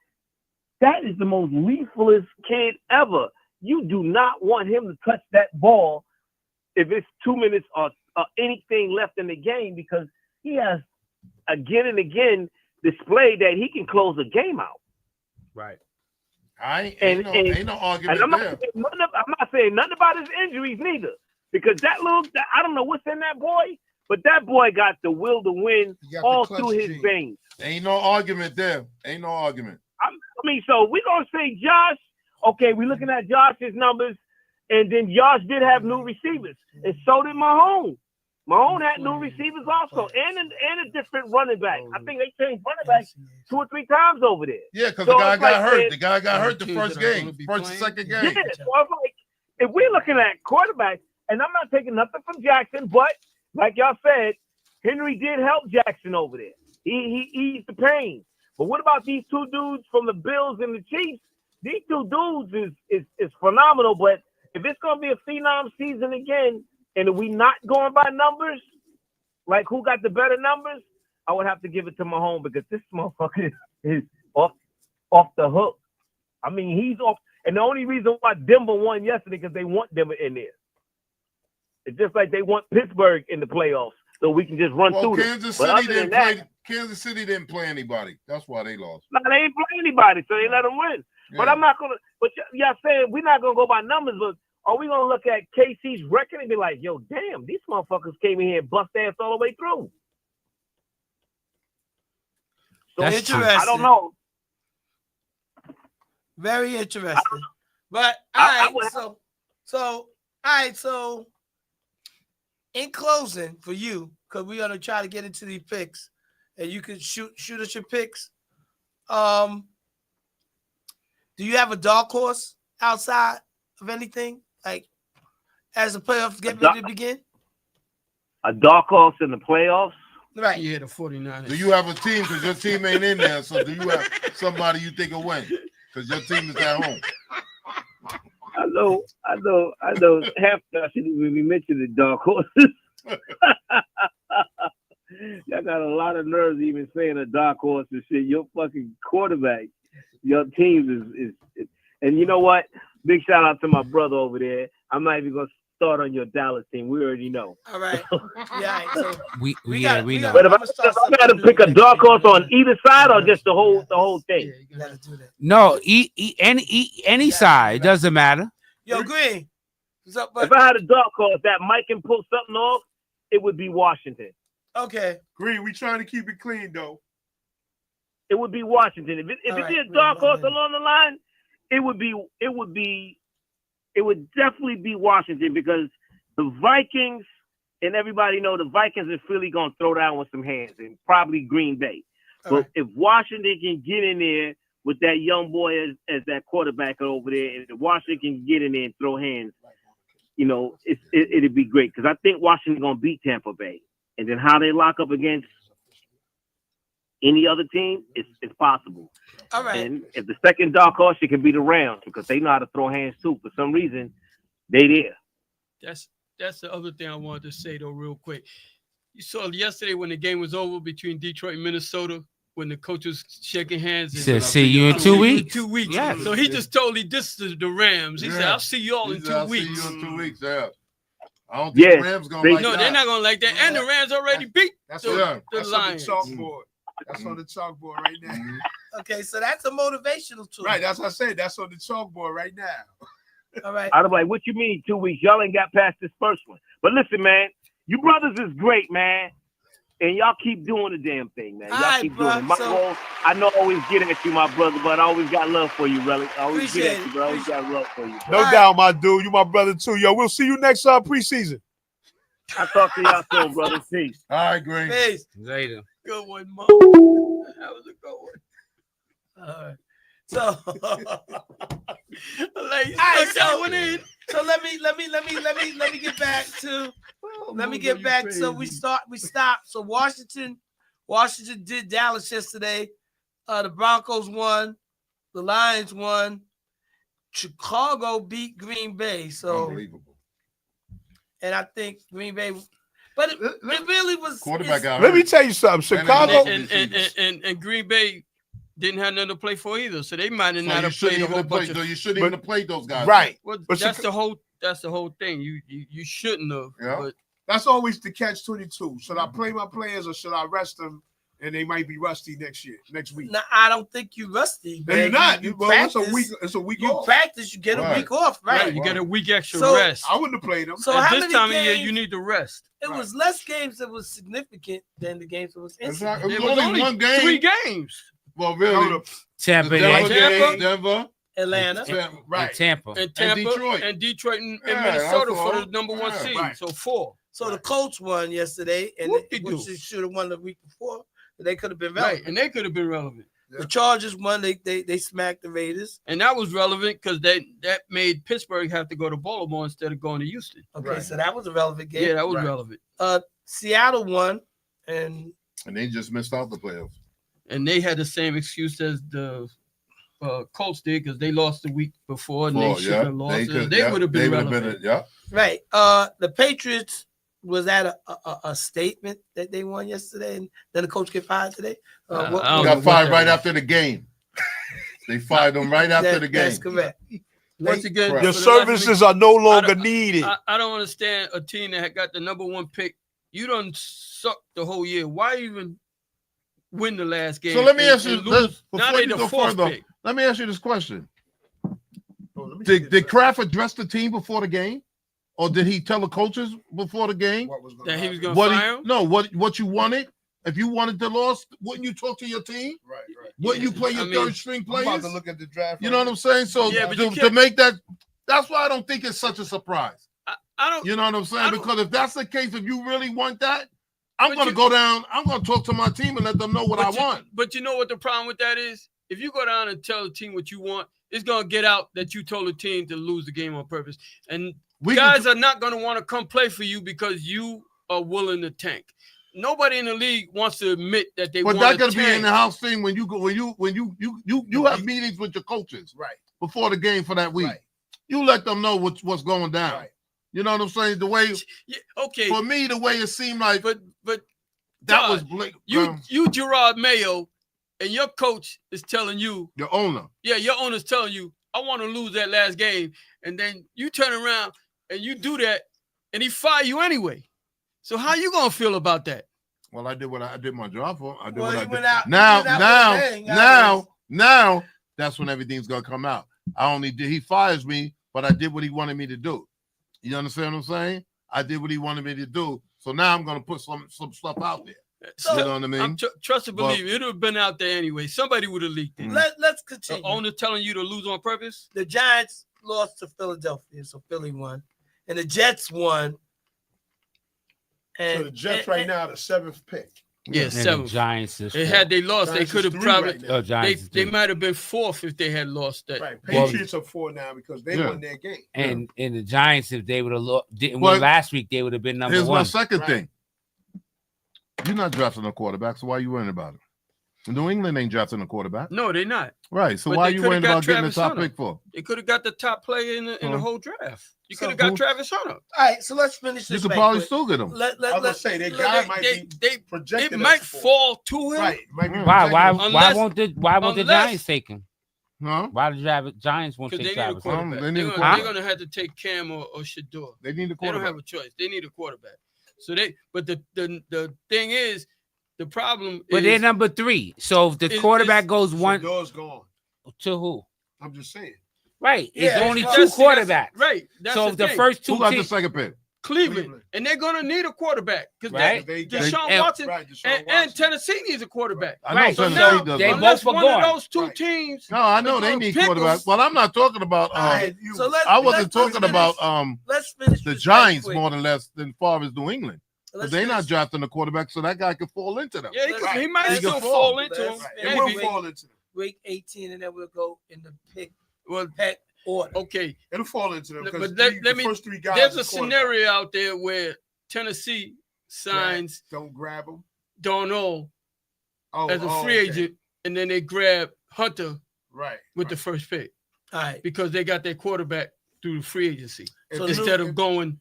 S9: that is the most lethalest kid ever. You do not want him to touch that ball if it's 2 minutes or anything left in the game, because he has again and again displayed that he can close a game out.
S5: Right.
S6: Ain't no argument
S9: And I'm
S6: there.
S9: not saying nothing about his injuries neither, because I don't know what's in that boy, but that boy got the will to win
S7: He got the
S9: all
S7: clutch
S9: through his
S7: gene.
S9: veins.
S6: Ain't no argument there. Ain't no argument.
S9: I mean, so we're gonna say Josh. Okay, we're looking at Josh's numbers, and then Josh did have new receivers, and so did Mahomes. Mahomes had new receivers also, and a different running back. I think they changed running backs 2 or 3 times over there.
S6: Yeah, because
S9: So
S6: the guy
S9: it's
S6: got
S9: like
S6: hurt.
S9: that-
S6: The guy got hurt the
S4: teams
S6: first
S4: that are
S6: game,
S4: gonna be
S6: first and
S4: playing.
S6: second
S9: Yeah,
S6: game.
S9: so it's like, if we're looking at quarterbacks, and I'm not taking nothing from Jackson, but like y'all said, Henry did help Jackson over there. He eased the pain. But what about these 2 dudes from the Bills and the Chiefs? These 2 dudes is phenomenal. But if it's gonna be a phenom season again, and we not going by numbers, like who got the better numbers, I would have to give it to Mahomes, because this motherfucker is off the hook. I mean, he's off. And the only reason why Denver won yesterday because they want Denver in there. It's just like they want Pittsburgh in the playoffs, so we can just run
S6: Well,
S9: through
S6: Kansas
S9: them. But
S6: City
S9: other than
S6: didn't
S9: that,
S6: play. Kansas City didn't play anybody. That's why they lost.
S9: no, they ain't play anybody, so they let them win. But
S6: Yeah.
S9: I'm not gonna. But y'all saying we're not gonna go by numbers, but are we gonna look at KC's record and be like, yo, damn, these motherfuckers came in here and bust ass all the way through? So
S5: That's true.
S9: I don't know.
S3: Very interesting. But
S9: I
S3: all
S9: would-
S3: right, so in closing for you, because we're gonna try to get into these picks, and you can shoot us your picks. Do you have a dark horse outside of anything? Like as the playoffs get ready to begin?
S9: A dark horse in the playoffs.
S3: Right.
S4: Yeah, the 49ers.
S6: Do you have a team? Because your team ain't in there. So do you have somebody you think will win? Because your team is at home.
S9: I know. Half I shouldn't even be mentioning dark horses. Y'all got a lot of nerves even saying a dark horse and shit. Your fucking quarterback, your team is and you know what? Big shout out to my brother over there. I'm not even gonna start on your Dallas team. We already know.
S3: All right. Yeah. All right, so
S5: We
S3: gotta-
S5: know.
S9: But if
S3: I'ma start
S9: I got to
S3: something
S9: pick a
S3: new
S9: dark
S3: next
S9: horse
S3: year.
S9: on either side or just the whole thing.
S4: Yeah,
S3: you gotta do that.
S5: No, any side, it doesn't matter.
S3: Yo, Green. So, but
S9: If I had a dark horse that Mike can pull something off, it would be Washington.
S3: okay.
S7: Green, we trying to keep it clean though.
S9: It would be Washington. If
S3: All
S9: it
S3: right,
S9: be a
S3: Green,
S9: dark horse
S3: okay.
S9: along the line, it would definitely be Washington, because the Vikings, and everybody know the Vikings is really gonna throw down with some hands, and probably Green Bay.
S3: All
S9: But
S3: right.
S9: if Washington can get in there with that young boy as that quarterback over there, and if Washington can get in there and throw hands, you know, it'd be great, because I think Washington's gonna beat Tampa Bay. and then how they lock up against any other team, it's possible.
S3: All right.
S9: And if the second dark horse, it can be the Rams because they know how to throw hands too. For some reason, they there.
S4: That's the other thing I wanted to say though, real quick. You saw yesterday when the game was over between Detroit and Minnesota, when the coach was shaking hands.
S5: He said, "See you in 2 weeks."
S4: 2 weeks.
S5: Yeah.
S4: So he just totally dissed the Rams. He said,
S6: Yeah.
S4: "I'll see you all in 2 weeks."
S6: See you in 2 weeks. Yeah. I don't think
S9: Yeah,
S6: the Rams gonna like
S4: No,
S6: that.
S4: they're not gonna like that. And the Rams already beat
S7: That's
S4: the,
S7: on,
S6: Yeah.
S4: the
S7: that's on
S4: Lions.
S7: the chalkboard. That's on the chalkboard right now.
S3: Okay, so that's a motivational tool.
S7: Right, that's what I said. That's on the chalkboard right now.
S3: All right.
S9: I'd be like, what you mean 2 weeks? Y'all ain't got past this first one. But listen, man, you brothers is great, man. And y'all keep doing the damn thing, man. Y'all
S3: All right,
S9: keep
S3: bro,
S9: doing it. My
S3: so-
S9: role, I know I always get at you, my brother, but I always got love for you, Relic. I always
S3: Appreciate
S9: get at you, bro. I always got love for you.
S7: No
S3: All right.
S7: doubt, my dude. You my brother too. Yo, we'll see you next preseason.
S9: I talk to y'all soon, brother. Peace.
S6: All right, Green.
S3: Peace.
S5: Later.
S4: Good one, Mo. That was a good one.
S3: All right. So,
S4: Like,
S3: right,
S4: stuck that one in.
S3: so let me get back to let me get back. So we stopped. So Washington did Dallas yesterday. The Broncos won. The Lions won. Chicago beat Green Bay. So,
S6: Unbelievable.
S3: and I think Green Bay, but it really was
S6: Quarterback
S3: it's-
S6: out.
S7: Let me tell you something. Chicago.
S4: And Green Bay didn't have nothing to play for either, so they might have
S6: So
S4: not
S6: you
S4: have
S6: shouldn't
S4: played a
S6: even
S4: whole
S6: have played.
S4: bunch
S6: No,
S4: of.
S6: you shouldn't even have played those guys.
S7: Right.
S4: Well,
S7: But
S4: that's the whole thing. You shouldn't have.
S6: Yeah.
S4: But
S7: That's always the catch-22. Should I play my players or should I rest them? And they might be rusty next week.
S3: No, I don't think you rusty.
S7: No, you're
S3: man.
S7: not.
S3: You
S7: Well, it's
S3: practice.
S7: a week
S3: You
S7: off.
S3: practice. You get a
S6: Right.
S3: week off, right?
S4: you get a week extra
S3: So-
S4: rest.
S7: I wouldn't have played them.
S3: So
S4: At
S3: how
S4: this
S3: many
S4: time
S3: games?
S4: of year, you need to rest.
S3: It was less games that was significant than the games that was insignificant.
S6: It
S4: It
S6: was only one game.
S4: 3 games.
S6: Well, really.
S5: Tampa,
S6: The Denver
S5: Yankee,
S6: game, Denver,
S3: Atlanta.
S6: Tampa,
S5: and
S6: right.
S5: Tampa.
S4: And Tampa and Detroit and Minnesota
S6: that's
S4: for
S6: all.
S4: the number 1
S6: Yeah,
S4: seed.
S7: right.
S4: So 4.
S3: So the Colts won yesterday, and
S4: Whoop-de-doo.
S3: which they should have won the week before. But they could have been
S4: Right.
S3: relevant.
S4: And they could have been relevant.
S3: The Chargers won. They smacked the Raiders.
S4: And that was relevant because that made Pittsburgh have to go to Baltimore instead of going to Houston.
S3: Okay,
S7: Right.
S3: so that was a relevant game.
S4: Yeah, that was
S7: Right.
S4: relevant.
S3: Seattle won, and
S6: And they just missed out the playoffs.
S4: And they had the same excuse as the Colts did because they lost the week before and
S6: Well,
S4: they should have lost.
S6: could-
S4: They would have been
S6: they would've
S4: relevant.
S6: yeah.
S3: right. The Patriots was that a statement that they won yesterday, and then the coach get fired today.
S4: I don't
S6: He
S4: know
S6: got
S4: what
S6: fired
S4: that
S6: right
S4: is.
S6: after the game. They fired him right after the
S3: That's
S6: game.
S3: correct.
S4: Once again,
S6: Correct.
S7: Your
S4: for the last
S7: services are no longer
S4: I-
S7: needed.
S4: I don't understand a team that had got the number 1 pick. You done suck the whole year. Why even win the last game?
S6: So let me
S4: and-
S6: ask you
S4: and
S6: this
S4: lose? Now
S6: before
S4: they
S6: you
S4: the
S6: go
S4: 4th
S6: further.
S4: pick.
S6: Let me ask you this question:
S7: Oh, let me see
S6: Did
S7: this.
S6: Kraft address the team before the game, or did he tell the coaches before the game
S7: What was gonna
S4: That he was
S7: happen?
S4: going to
S6: what
S4: fire him?
S6: no what you wanted? If you wanted the loss, wouldn't you talk to your team?
S7: Right.
S6: Wouldn't you play your
S4: I mean,
S6: third string
S7: I'm about
S6: players?
S7: to look at the draft.
S6: You know what I'm saying? So
S4: Yeah, but you
S6: to
S4: can't-
S6: make that, that's why I don't think it's such a surprise.
S4: I don't.
S6: You know what I'm
S4: I
S6: saying?
S4: don't-
S6: Because if that's the case, if you really want that, I'm
S4: But
S6: going to
S4: you-
S6: go down. I'm going to talk to my team and let them know what I want.
S4: But you know what the problem with that is? If you go down and tell the team what you want, it's gonna get out that you told the team to lose the game on purpose. And
S6: We
S4: guys
S6: can,
S4: are not gonna want to come play for you because you are willing to tank. Nobody in the league wants to admit that they
S6: but
S4: want
S6: that
S4: to
S6: going to be in
S4: tank.
S6: the house thing when you go when you have meetings with your coaches
S7: Right.
S6: before the game for that week.
S7: Right.
S6: You let them know what's going down.
S7: Right.
S6: You know what I'm saying? The way
S4: Yeah, okay,
S6: for me, the way it seemed like
S4: but
S6: that
S4: Todd,
S6: was Blake,
S4: you Gerard Mayo, and your coach is telling you,
S6: your owner.
S4: yeah, your owner's telling you, I want to lose that last game, and then you turn around and you do that, and he fire you anyway. So how you gonna feel about that?
S6: Well, I did what I did my job for. I did
S3: Well,
S6: what I
S3: he
S6: did.
S3: went out- he
S6: Now,
S3: went out
S6: now,
S3: with a bang,
S6: now, that's when everything's gonna come out. He fires me, but I did what he wanted me to do. You understand what I'm saying? I did what he wanted me to do. So now I'm gonna put some stuff out there.
S3: So,
S6: You know what I mean?
S4: I'm trust and believe it would have been out there anyway. Somebody would have leaked it.
S3: Let's
S4: The
S3: continue.
S4: owner telling you to lose on purpose.
S3: The Giants lost to Philadelphia, so Philly won, and the Jets won. And
S7: So the Jets right now, the 7th pick.
S4: Yeah,
S5: And
S4: seven.
S5: the Giants is
S4: They
S5: four.
S4: had they lost,
S7: Giants
S4: they could have
S7: is 3
S4: probably
S7: right now.
S5: Oh,
S4: they,
S5: Giants is
S4: they
S5: three.
S4: might have been 4th if they had lost that.
S7: Right.
S5: Well-
S7: Patriots are 4 now because they
S6: Yeah.
S7: won their game.
S5: and the Giants, if they would have didn't
S6: Well,
S5: win last week, they would have been number
S6: Here's my
S5: one.
S6: second
S7: Right.
S6: thing. You're not drafting a quarterback, so why are you worrying about it? New England ain't drafting a quarterback.
S4: No, they're not.
S6: Right. So
S4: But
S6: why are
S4: they
S6: you
S4: coulda
S6: worrying
S4: got
S6: about getting the
S4: Travis
S6: top
S4: Hunter.
S6: pick for?
S4: They could have got the top player in the
S6: Huh.
S4: whole draft. You
S3: So
S4: could have got
S3: who-
S4: Travis Hunter.
S3: All right, so let's finish
S6: You
S3: this.
S6: could
S3: right
S6: probably
S3: quick.
S6: still get him.
S7: I was gonna say their guy might be
S4: It
S7: projected.
S4: might
S7: as four.
S4: fall to him.
S7: Right. Might be
S5: Why? Why?
S7: projected.
S5: Why
S4: Unless-
S5: won't the
S4: unless-
S5: Giants take him?
S6: Huh?
S5: Why the Giants won't
S4: Because
S5: take
S4: they need a
S5: Travis?
S4: quarterback.
S6: They need a
S4: They're
S6: quarterback.
S4: going to have to take Cam or Shador.
S6: They need a
S4: They don't
S6: quarterback.
S4: have a choice. They need a quarterback. So but the thing is, the problem
S5: But
S4: is
S5: they're number 3. So if the
S4: Is-
S5: quarterback
S4: is-
S5: goes one
S7: Shador's gone.
S5: to who?
S7: I'm just saying.
S5: Right.
S3: Yeah,
S5: it's only
S3: that's-
S5: 2
S4: that's-
S5: quarterbacks.
S4: Right. That's
S5: So
S4: the
S5: if the
S4: thing.
S5: first 2
S6: Who got the
S5: teams,
S6: second pick?
S4: Cleveland, and they're going to need a quarterback because
S5: Right.
S7: They got-
S4: Deshaun
S5: and-
S4: Watson
S7: Right. Deshaun
S4: and
S7: Watson.
S4: Tennessee needs a quarterback.
S6: I know
S5: Right, so
S6: Tennessee
S4: now
S6: does.
S5: they
S6: that.
S4: unless
S5: both were
S4: one of
S5: gone.
S4: those two
S7: Right.
S4: teams,
S6: No, I know
S4: They're
S6: they
S4: doing
S6: need
S4: pickles.
S6: quarterbacks. Well, I'm not talking about.
S7: All right, you-
S3: So let's.
S6: I wasn't
S3: let's
S6: talking about
S3: Let's finish
S6: the
S3: this
S6: Giants
S3: right quick.
S6: more or less than far as New England.
S3: Let's
S6: Because they're not
S3: finish-
S6: drafting a quarterback, so that guy could fall into them.
S4: yeah,
S3: Right.
S4: he might
S3: Let's
S4: still
S6: go
S4: fall
S3: forward.
S4: into him.
S3: Let's-
S7: Right.
S3: Maybe.
S7: It will
S4: Maybe.
S7: fall into them.
S3: week 18, and then we'll go in the pick
S4: Well,
S3: order.
S4: okay.
S7: It'll fall into them
S4: But
S7: because
S4: let
S7: the
S4: me-
S7: first 3 guys.
S4: There's a
S7: is quarterback.
S4: scenario out there where Tennessee signs
S7: Don't grab them.
S4: Darnold
S7: Oh,
S4: as a
S7: oh,
S4: free
S7: okay.
S4: agent, and then they grab Hunter
S7: Right.
S4: with
S7: right.
S4: the first pick
S3: All right.
S4: because they got their quarterback through the free agency
S3: So
S4: instead
S3: New-
S4: of going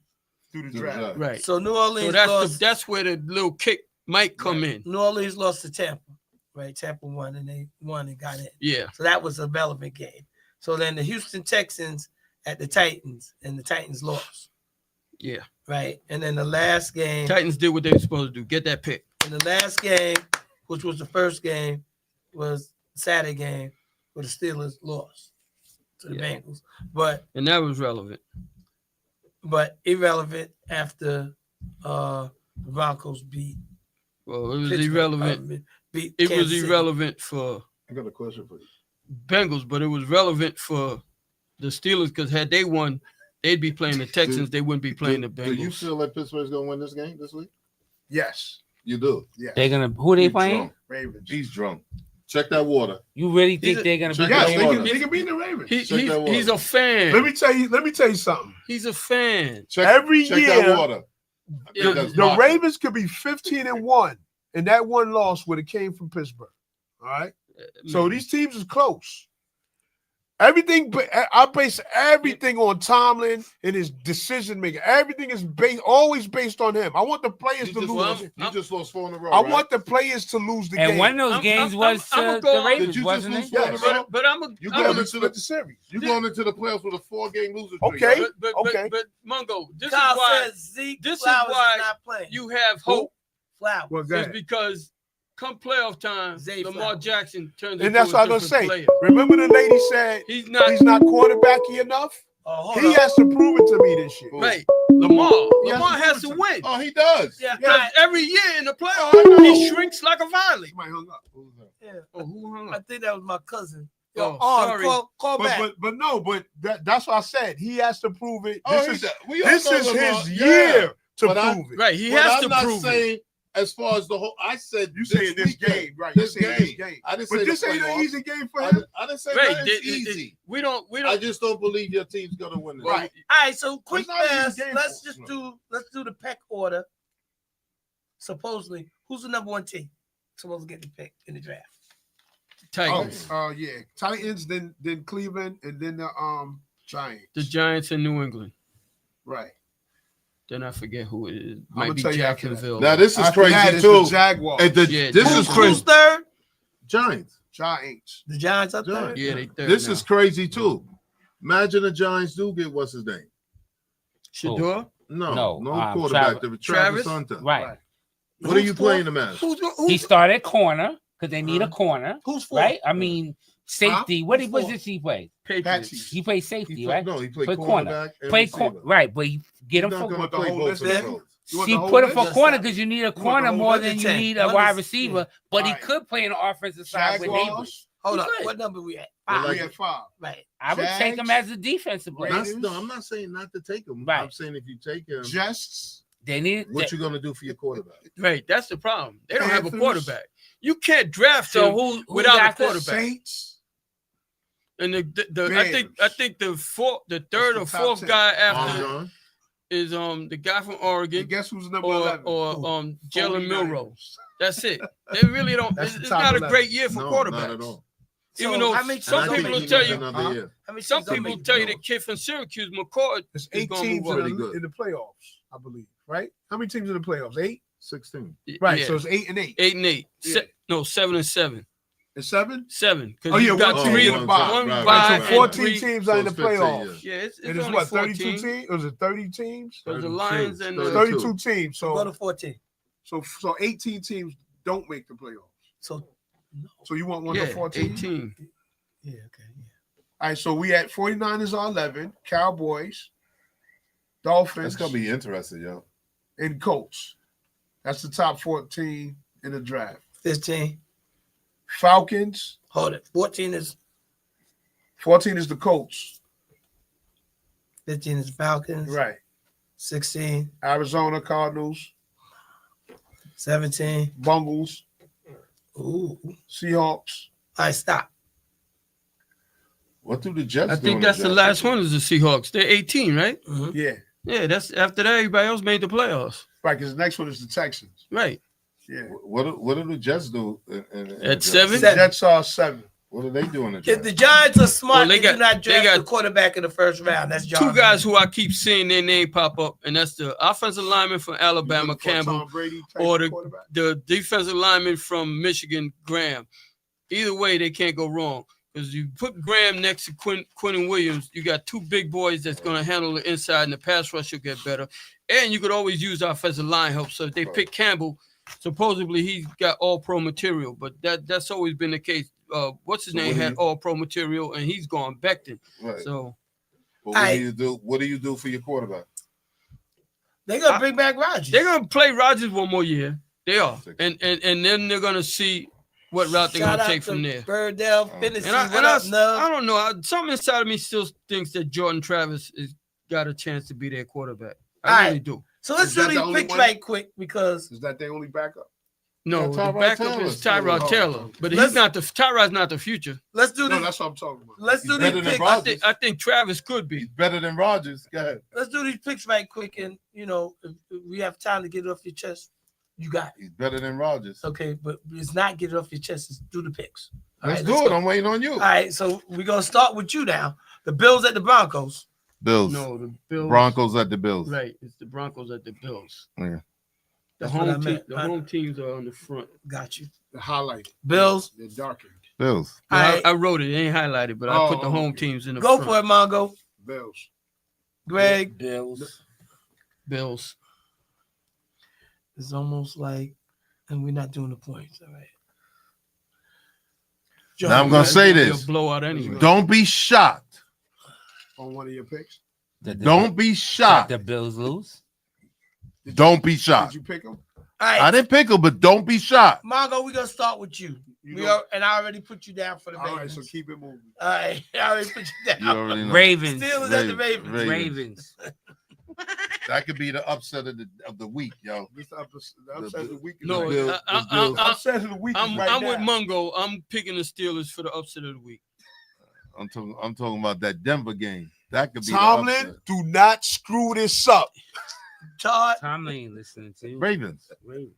S7: through the
S6: Through the
S7: draft.
S6: draft.
S4: right.
S3: So New
S4: So
S3: Orleans
S4: that's
S3: lost.
S4: that's where the little kick might come in.
S3: New Orleans lost to Tampa. Right. Tampa won, and they won and got in.
S4: Yeah.
S3: So that was a relevant game. So then the Houston Texans at the Titans, and the Titans lost.
S4: Yeah.
S3: Right. And then the last game,
S4: Titans did what they were supposed to do. Get that pick.
S3: and the last game, which was the first game, was Saturday game where the Steelers lost to the
S4: Yeah.
S3: Bengals.
S4: And that was relevant.
S3: But irrelevant after the Broncos beat
S4: Well, it was
S3: Pittsburgh,
S4: irrelevant.
S3: beat
S4: It
S3: Kansas
S4: was
S3: City.
S4: irrelevant for
S6: I got a question for you.
S4: Bengals, but it was relevant for the Steelers because had they won, they'd be playing the Texans. They wouldn't be playing the
S6: Do you
S4: Bengals.
S6: feel like Pittsburgh's going to win this game this week?
S7: Yes.
S6: You do.
S7: Yeah.
S5: they're gonna. Who they
S6: He's
S5: playing?
S6: drunk.
S7: Ravens.
S6: He's drunk. Check that water.
S5: You really
S4: He's
S5: think
S4: a-
S5: they're gonna
S6: check
S5: be?
S6: that
S7: Yes,
S6: water.
S7: they can beat the Ravens.
S4: He's
S6: Check that water.
S4: a fan.
S7: Let me tell you something.
S4: He's a fan.
S6: Check
S7: Every
S6: check
S7: year-
S6: that water. I
S4: Yeah,
S6: think that's
S7: The
S6: vodka.
S7: Ravens could be 15-1, and that one loss would have came from Pittsburgh. All right. So these teams is close. Everything, I base everything on Tomlin and his decision making. Everything is always based on him. I want the players
S6: You
S7: to
S6: just
S7: lose.
S6: lost- you just lost 4 in a row.
S7: I
S6: right?
S7: want the players to lose the
S5: And
S7: game.
S5: one of those
S4: I'm-
S5: games
S4: I'm-
S5: was
S4: I'm
S5: to
S4: go-
S5: the Ravens,
S6: Did you just
S5: wasn't
S6: lose
S5: it?
S6: 4 in a row?
S4: But I'm a
S6: You
S4: I'm
S6: going
S4: a-
S6: into the
S7: the series.
S6: you going into the playoffs with a 4-game losing streak.
S7: Okay.
S6: right?
S4: but
S7: Okay.
S4: Mungo, this
S3: Kyle
S4: is why
S3: says Zeke
S4: this is
S3: Flowers
S4: why
S3: is not playing.
S4: you have hope.
S3: Flowers.
S7: Well, go
S4: Is
S7: ahead.
S4: because come playoff time,
S3: Zay
S4: Lamar
S3: Flowers.
S4: Jackson turns
S7: And
S4: into
S7: that's
S4: a
S7: what I'm gonna
S4: different
S7: say.
S4: player.
S7: Remember the lady said
S4: He's not
S7: he's not quarterbacky enough.
S3: Oh, hold
S7: He
S3: on.
S7: has to prove it to me this year.
S4: right. Lamar
S7: He has
S4: Lamar
S7: to
S4: has
S7: do
S4: to
S7: it.
S4: win.
S6: Oh, he does.
S3: Yeah,
S4: Because
S3: I,
S4: every year in the
S6: I
S4: playoffs,
S6: know.
S4: he shrinks like a violet.
S7: Somebody hung up.
S3: yeah.
S4: Oh, who hung
S3: I
S4: up?
S3: think that was my cousin.
S4: Oh,
S3: On,
S4: sorry.
S3: call back.
S7: But no, that's what I said. He has to prove it.
S6: Oh,
S7: This
S6: he
S7: is
S6: does. We all
S7: this
S6: know
S7: is
S6: Lamar.
S7: his
S6: Yeah.
S7: year to
S6: But I-
S7: prove it.
S4: Right, he
S6: But
S4: has
S6: I'm
S4: to
S6: not
S4: prove it.
S6: saying as far as the whole. I said
S7: You saying this
S6: weekend,
S7: game, right?
S6: This
S7: You saying
S6: game.
S7: this game.
S6: I didn't
S7: But
S6: say
S7: this
S6: the
S7: ain't an
S6: playoffs.
S7: easy game for
S6: I
S7: him.
S6: didn't say
S4: Right,
S6: nothing's easy.
S4: we don't.
S6: I just don't believe your team's gonna win this.
S7: Right.
S3: All right, so quick
S7: It's not an
S3: fast.
S7: easy game
S3: Let's
S7: for
S3: just
S7: us.
S3: do the peck order. Supposedly, who's the number 1 team supposed to get the pick in the draft?
S4: Titans,
S7: Yeah. Titans, then Cleveland, and then the Giants.
S4: the Giants in New England.
S7: Right.
S4: Then I forget who it is.
S7: I'ma
S4: Might be
S7: tell you after that.
S4: Jacksonville.
S6: Now this is
S7: After that,
S6: crazy
S7: it's
S6: too.
S7: the Jaguars.
S6: And
S4: Yeah,
S6: this
S4: who's-
S6: is
S3: Who's
S6: crazy.
S3: third?
S6: Giants.
S7: Giants.
S3: The Giants up there.
S6: Giants.
S4: Yeah, they third
S6: This
S4: now.
S6: is crazy too. Imagine the Giants do get what's his name?
S4: Shador.
S6: No,
S5: No,
S6: quarterback. Travis
S4: Travis?
S6: Hunter.
S5: Right.
S6: What are you playing him as?
S5: He started corner because they need a corner,
S3: Who's for?
S5: right? I mean, safety. What
S3: Who's
S5: was
S3: for?
S5: this he play?
S4: Patriots.
S7: Patsies.
S5: He played safety,
S6: He
S5: right?
S6: played, no, he played
S5: Play
S6: cornerback and
S5: Play
S6: receiver.
S5: right, but he get him
S6: He's not
S5: for
S6: going to
S7: the
S6: play
S7: whole
S6: both
S7: list
S6: of the
S7: then?
S6: roles.
S7: You want
S5: he
S7: the whole
S5: put him
S7: list?
S5: for corner because you need a corner
S7: whole
S5: more
S7: list?
S5: than you
S3: 10.
S5: need a
S3: What
S5: wide
S3: is-
S5: receiver. But he
S7: Right.
S5: could play on the offensive side with neighbors.
S7: Jaguars.
S3: Hold
S5: He
S3: up.
S5: could.
S3: What number we at?
S6: But
S3: Five.
S6: like-
S7: We at 5.
S3: Right.
S5: I would take him
S7: Jags,
S5: as a defensive player.
S7: Raiders.
S6: No, I'm not saying not to take him.
S5: Right.
S6: I'm saying if you take him,
S7: Jets.
S5: They need
S6: what you going to do for your quarterback?
S4: Right, that's the problem. They don't have a
S7: Panthers.
S4: quarterback. You can't draft
S5: so
S4: him
S5: who
S4: without a
S5: after-
S4: quarterback.
S7: Saints.
S4: And I
S7: Bears.
S4: think the third or
S7: That's the top
S4: fourth
S7: 10.
S4: guy after
S6: John.
S4: is the guy from Oregon.
S7: And guess who's number
S4: or
S7: 11?
S4: or Jalen
S7: 49ers.
S4: Milrow. That's it. They really don't.
S7: That's
S4: It's
S7: the top
S4: not a
S7: 11.
S4: great year for
S6: No,
S4: quarterbacks.
S6: not at all.
S4: Even
S3: So
S4: though
S3: how many
S4: some
S3: teams
S4: people
S3: don't
S4: will
S3: make
S4: tell
S3: the
S4: you,
S6: another
S7: Huh?
S6: year.
S3: How many
S4: some
S3: teams don't
S4: people
S3: make
S4: will tell you
S3: the
S4: the kid from Syracuse, McCord,
S7: There's
S4: is
S7: 8
S4: gonna
S7: teams
S4: move
S7: in
S4: up.
S6: Pretty
S7: the,
S6: good.
S7: in the playoffs, I believe. Right? How many teams in the playoffs? 8.
S6: 16.
S7: Right.
S4: Yeah.
S7: So it's 8 and 8.
S4: 8 and 8.
S7: Yeah.
S4: No, 7 and 7.
S7: And 7.
S4: 7. Because
S7: Oh, yeah,
S4: you got
S7: one team
S4: 3,
S7: in the bye.
S4: one
S6: Right,
S4: bye,
S7: Right,
S4: and
S7: so 14
S4: 3.
S7: teams
S6: So
S7: are in the
S6: it's 15,
S7: playoffs.
S4: Yeah, it's
S7: And it's
S4: only
S7: what,
S4: 14.
S7: 32 teams? Was it 30 teams?
S4: Because the
S6: 32.
S4: Lions and the
S7: 32 teams.
S3: Go
S7: So
S3: to 14.
S7: so 18 teams don't make the playoffs.
S3: So no.
S7: So you want one
S4: yeah,
S7: to 14?
S4: 18.
S3: Yeah, okay. Yeah.
S7: All right, so we at 49ers are 11, Cowboys, Dolphins,
S6: That's gonna be interesting, yo.
S7: and Colts. That's the top 14 in the draft.
S3: 15.
S7: Falcons,
S3: Hold it. 14 is
S7: 14 is the Colts.
S3: 15 is Falcons.
S7: Right.
S3: 16,
S7: Arizona Cardinals,
S3: 17.
S7: Bungles,
S3: Ooh.
S7: Seahawks.
S3: All right, stop.
S6: What do the Jets
S4: I
S6: do
S4: think
S6: in
S4: that's the
S6: draft?
S4: last one is the Seahawks. They're 18, right?
S3: Mhm.
S7: Yeah.
S4: Yeah, that's after that, everybody else made the playoffs.
S7: Right, because the next one is the Texans.
S4: Right.
S7: Yeah.
S6: What do the Jets do? In the
S4: At
S6: draft?
S4: 7?
S7: The
S3: Seven.
S7: Jets are 7.
S6: What do they do in the
S3: If
S6: draft?
S3: the Giants are smart,
S4: Well,
S3: they,
S4: they
S3: do not
S4: got- they
S3: draft
S4: got
S3: the quarterback in the first round. That's
S4: Two
S3: Jarvis.
S4: guys who I keep seeing their name pop up, and that's the offensive lineman from
S7: You
S4: Alabama,
S7: looking for a
S4: Campbell,
S7: Tom Brady type
S4: or the,
S7: quarterback?
S4: the defensive lineman from Michigan, Graham. Either way, they can't go wrong. Because you put Graham next to Quentin Williams, you got two big boys that's going to handle the inside, and the pass rush will get better. And you could always use offensive line help. So if they pick Campbell, supposedly he's got all-pro material, but that's always been the case. What's his
S6: So
S4: name
S6: what do
S4: had
S6: you-
S4: all-pro material, and he's gone Becton.
S6: Right.
S4: So
S6: But what do you do? What do you do for your quarterback?
S3: They're going to bring back Rodgers.
S4: they're going to play Rodgers one more year. They are. And then they're going to see what route they're
S3: Shout
S4: going to
S3: out
S4: take from there.
S3: Birdell, Finney.
S4: And I don't know. Something inside of me still thinks that Jordan Travis has got a chance to be their quarterback. I
S3: All
S4: really
S3: right.
S4: do.
S3: So let's
S7: Is
S3: do
S7: that the
S3: these
S7: only
S3: picks
S7: one?
S3: right quick because
S7: Is that their only backup?
S4: No,
S6: Yeah,
S4: the
S6: Tyrod
S4: backup is
S6: Taylor.
S4: Tyrod
S7: Oh,
S4: Taylor,
S7: okay.
S4: but
S3: Let's-
S4: he's not the Tyrod's not the future.
S3: let's do
S7: No,
S3: this.
S7: that's what I'm talking about.
S3: Let's do
S6: He's better
S3: these
S6: than
S3: picks.
S6: Rodgers.
S4: I think Travis could
S6: He's
S4: be.
S6: better than Rodgers. Go ahead.
S3: Let's do these picks right quick, and if we have time to get it off your chest, you got it.
S6: He's better than Rodgers.
S3: Okay, but it's not get it off your chest. It's do the picks. All
S6: Let's
S3: right,
S6: do it.
S3: go.
S6: I'm waiting on you.
S3: All right, so we're gonna start with you now. The Bills at the Broncos.
S6: Bills.
S4: No, the Bills.
S6: Broncos at the Bills.
S4: Right, it's the Broncos at the Bills.
S6: Yeah.
S4: The
S3: That's what I
S4: home team,
S3: meant.
S4: the home teams are on the front.
S3: Got you.
S7: The highlight.
S3: Bills.
S7: They're darkened.
S6: Bills.
S3: All
S4: I,
S3: right,
S4: I wrote it. It ain't highlighted, but I put the
S7: Oh,
S4: home
S7: okay.
S4: teams in the
S3: go
S4: front.
S3: for it, Mongo.
S7: Bills.
S3: Greg.
S5: Bills.
S4: Bills.
S3: It's almost like, and we're not doing the points. All right.
S6: Now I'm gonna say
S4: It'll
S6: this.
S4: blow out anyway.
S6: Don't be shocked.
S7: On one of your picks?
S6: Don't be shocked.
S5: The Bills lose.
S6: Don't be
S7: Did
S6: shocked.
S7: you pick them?
S3: All right,
S6: I didn't pick him, but don't be shocked.
S3: Mongo, we're gonna start with you.
S7: You
S3: We
S7: know-
S3: are, and I already put you down for the
S7: All right,
S3: Ravens.
S7: so keep it moving.
S3: All right, I already put you down.
S6: You already know.
S5: Ravens.
S3: Steelers at the Ravens.
S5: Ravens.
S6: That could be the upset of the week, yo.
S7: This episode, the upset of the week is
S4: No,
S7: right
S6: Bills-
S7: now.
S6: the Bills-
S7: The upset of the week is
S4: I'm
S7: right
S4: with
S7: now.
S4: Mungo. I'm picking the Steelers for the upset of the week.
S6: I'm talking about that Denver game. That could be
S7: Tomlin,
S6: the upset.
S7: do not screw this up.
S3: Todd.
S5: Tom ain't listening to you.
S6: Ravens.
S5: Ravens.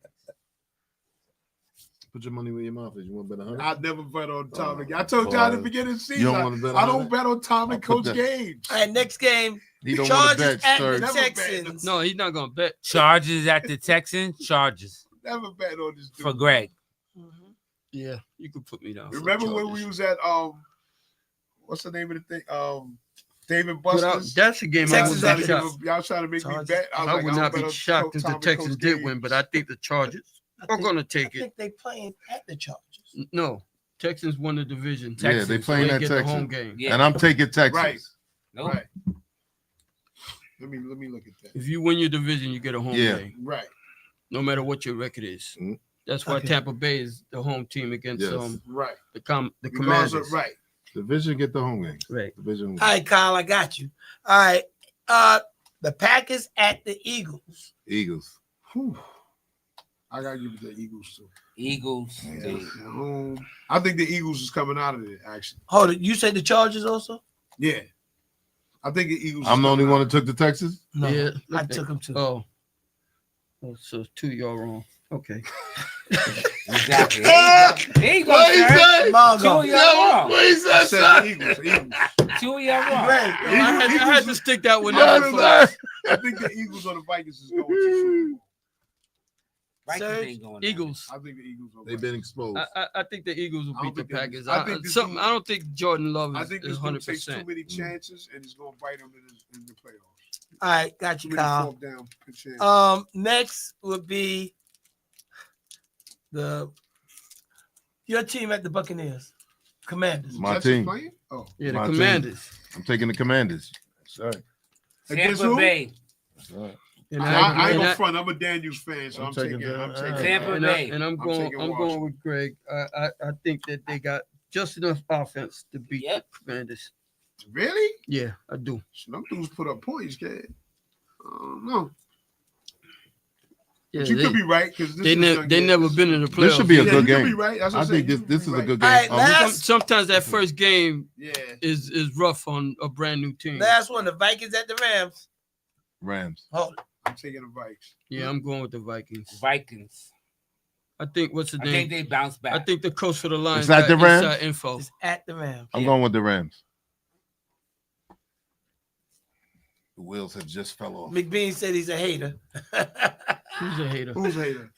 S6: Put your money where your mouth is. You want to bet 100?
S7: I never bet on Tomlin. I told y'all at the
S6: boy.
S7: beginning of the
S6: You
S7: season.
S6: don't wanna bet
S7: I
S6: on
S7: don't
S6: that?
S7: bet on Tomlin
S6: I'll put
S7: coach
S6: that-
S7: games.
S3: All right, next game.
S6: He don't want to
S3: Chargers
S6: bet,
S3: at
S6: sir.
S3: the
S7: Never bet.
S3: Texans.
S4: No, he's not gonna bet.
S5: Chargers at the Texans. Chargers
S7: Never bet on this dude.
S5: for Greg.
S4: Yeah, you could put me down. for
S7: Remember when
S4: Chargers.
S7: we was at what's the name of the thing? David
S4: Without-
S7: Buster's.
S4: that's a game
S3: Texans
S4: I
S3: at
S4: would
S3: the-
S4: not be shocked.
S7: Y'all trying to make
S3: Chargers.
S7: me bet.
S4: I
S7: was
S4: would
S7: like,
S4: not
S7: bet
S4: be
S7: on
S4: shocked if the
S7: Tomlin
S4: Texans
S7: coach
S4: did
S7: games.
S4: win, but I think the Chargers
S3: I
S4: are
S3: think-
S4: gonna take
S3: I
S4: it.
S3: think they playing at the Chargers.
S4: No, Texans won the division.
S6: Yeah, they
S5: Texans,
S6: playing
S4: they
S6: at
S4: get the
S6: Texas.
S4: home game.
S5: Yeah.
S6: And I'm taking Texas.
S7: Right.
S5: Nope.
S7: Right. Let me look at that.
S4: If you win your division, you get a home
S6: Yeah.
S4: game,
S7: Right.
S4: no matter what your record is.
S6: Mhm.
S4: That's why
S3: Okay.
S4: Tampa Bay is the home team against
S6: Yes.
S7: Right.
S4: the
S7: Because
S4: Commanders.
S7: of, right.
S6: Division get the home game.
S4: Right.
S6: Division.
S3: All right, Kyle, I got you. All right. The Packers at the Eagles.
S6: Eagles.
S7: Whew. I gotta give it to the Eagles too.
S5: Eagles.
S7: I think the Eagles is coming out of it. Actually,
S3: Hold it. You said the Chargers also?
S7: yeah. I think the Eagles.
S6: I'm the only one that took the Texans.
S3: No,
S4: Yeah,
S3: I
S4: look
S3: took him too.
S4: Oh, so 2 y'all wrong. Okay.
S5: Exactly. There you go,
S7: What he
S5: sir.
S7: say?
S3: Mongo.
S5: Two of y'all wrong.
S7: What he
S6: I
S7: said,
S6: said
S7: son?
S6: the
S7: Eagles.
S5: Two of y'all wrong.
S3: Greg,
S4: I had to stick that one
S6: Yes,
S4: out.
S6: sir.
S7: I think the Eagles or the Vikings is going to Super Bowl.
S5: Vikings
S3: Sir,
S5: ain't going there.
S4: Eagles.
S7: I think the Eagles. Are
S6: They've been exposed.
S4: I think the Eagles will
S7: I don't
S4: beat the
S7: think they-
S4: Packers.
S7: I think this
S4: I
S7: dude-
S4: don't think Jordan Love
S7: I
S4: is
S7: think this dude
S4: 100.
S7: takes too
S4: percent
S7: many chances and he's going to bite him in the playoffs.
S3: all right, got
S7: Too
S3: you,
S7: many
S3: Kyle.
S7: fourth down chances.
S3: Next would be your team at the Buccaneers, Commanders.
S6: My
S7: Jets is
S6: team.
S7: playing? Oh,
S4: Yeah, the
S6: My team.
S4: Commanders.
S6: I'm taking the Commanders. Sorry.
S7: Against
S5: Tampa
S7: who?
S5: Bay.
S6: Sorry.
S4: And
S7: I ain't
S4: and
S7: gonna
S4: I-
S7: front. I'm a Daniels fan, so
S6: I'm
S7: I'm
S6: taking
S7: taking.
S6: the-
S7: I'm taking.
S5: Tampa
S4: and
S5: Bay.
S4: I'm going.
S7: taking
S4: I'm going
S7: Washington.
S4: with Greg. I think that they got just enough offense to beat
S5: Yep.
S4: the Commanders.
S7: Really?
S4: Yeah, I do.
S7: Some dudes put up points, kid. No,
S4: Yeah,
S7: but you could be right because
S4: they never been in the playoffs.
S6: This should be a
S7: Yeah,
S6: good
S7: you could
S6: game.
S7: be right. That's what
S6: I
S7: I'm
S6: think
S7: saying.
S6: this
S7: You
S6: is
S7: could
S6: a
S7: be
S6: good
S3: All
S6: game.
S3: right, last-
S4: Sometimes that first game
S7: Yeah.
S4: is rough on a brand new team.
S3: Last one, the Vikings at the Rams.
S6: Rams.
S3: Hold it.
S7: I'm taking the Vikes.
S4: Yeah, I'm going with the Vikings.
S5: Vikings.
S4: I think what's the
S5: I
S4: name?
S5: think they bounce back.
S4: I think the coach for the Lions
S6: Is that
S4: got
S6: the Rams?
S4: inside info.
S3: It's at the Rams.
S6: I'm
S5: Yeah.
S6: going with the Rams. The wheels have just fell off.
S3: McBean said he's a hater.
S4: Who's a hater?
S7: Who's a hater?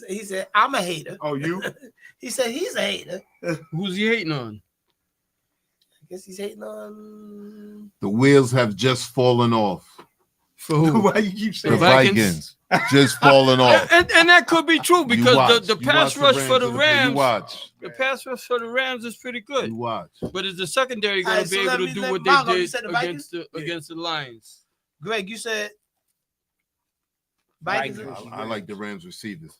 S3: he said, I'm a hater.
S7: Oh, you?
S3: He said he's a hater.
S4: Who's he hating on?
S3: I guess he's hating on.
S6: The wheels have just fallen off.
S4: For who?
S7: Why you keep
S6: The
S7: saying?
S4: Vikings?
S6: Vikings just fallen off.
S4: And that could be true
S6: You
S4: because
S6: watch.
S4: the
S6: You
S4: pass
S6: watch
S4: rush for the
S6: You
S4: Rams,
S6: watch.
S4: the pass rush for the Rams is pretty good.
S6: You watch.
S4: But is the secondary
S3: All
S4: going
S3: right,
S4: to be
S3: so
S4: able
S3: let
S4: to
S3: me-
S4: do
S3: let-
S4: what
S3: Mongo,
S4: they
S3: you
S4: did
S3: said the
S4: against the Lions?
S3: Greg, you said Vikings.
S5: Vikings.
S6: I like the Rams receivers.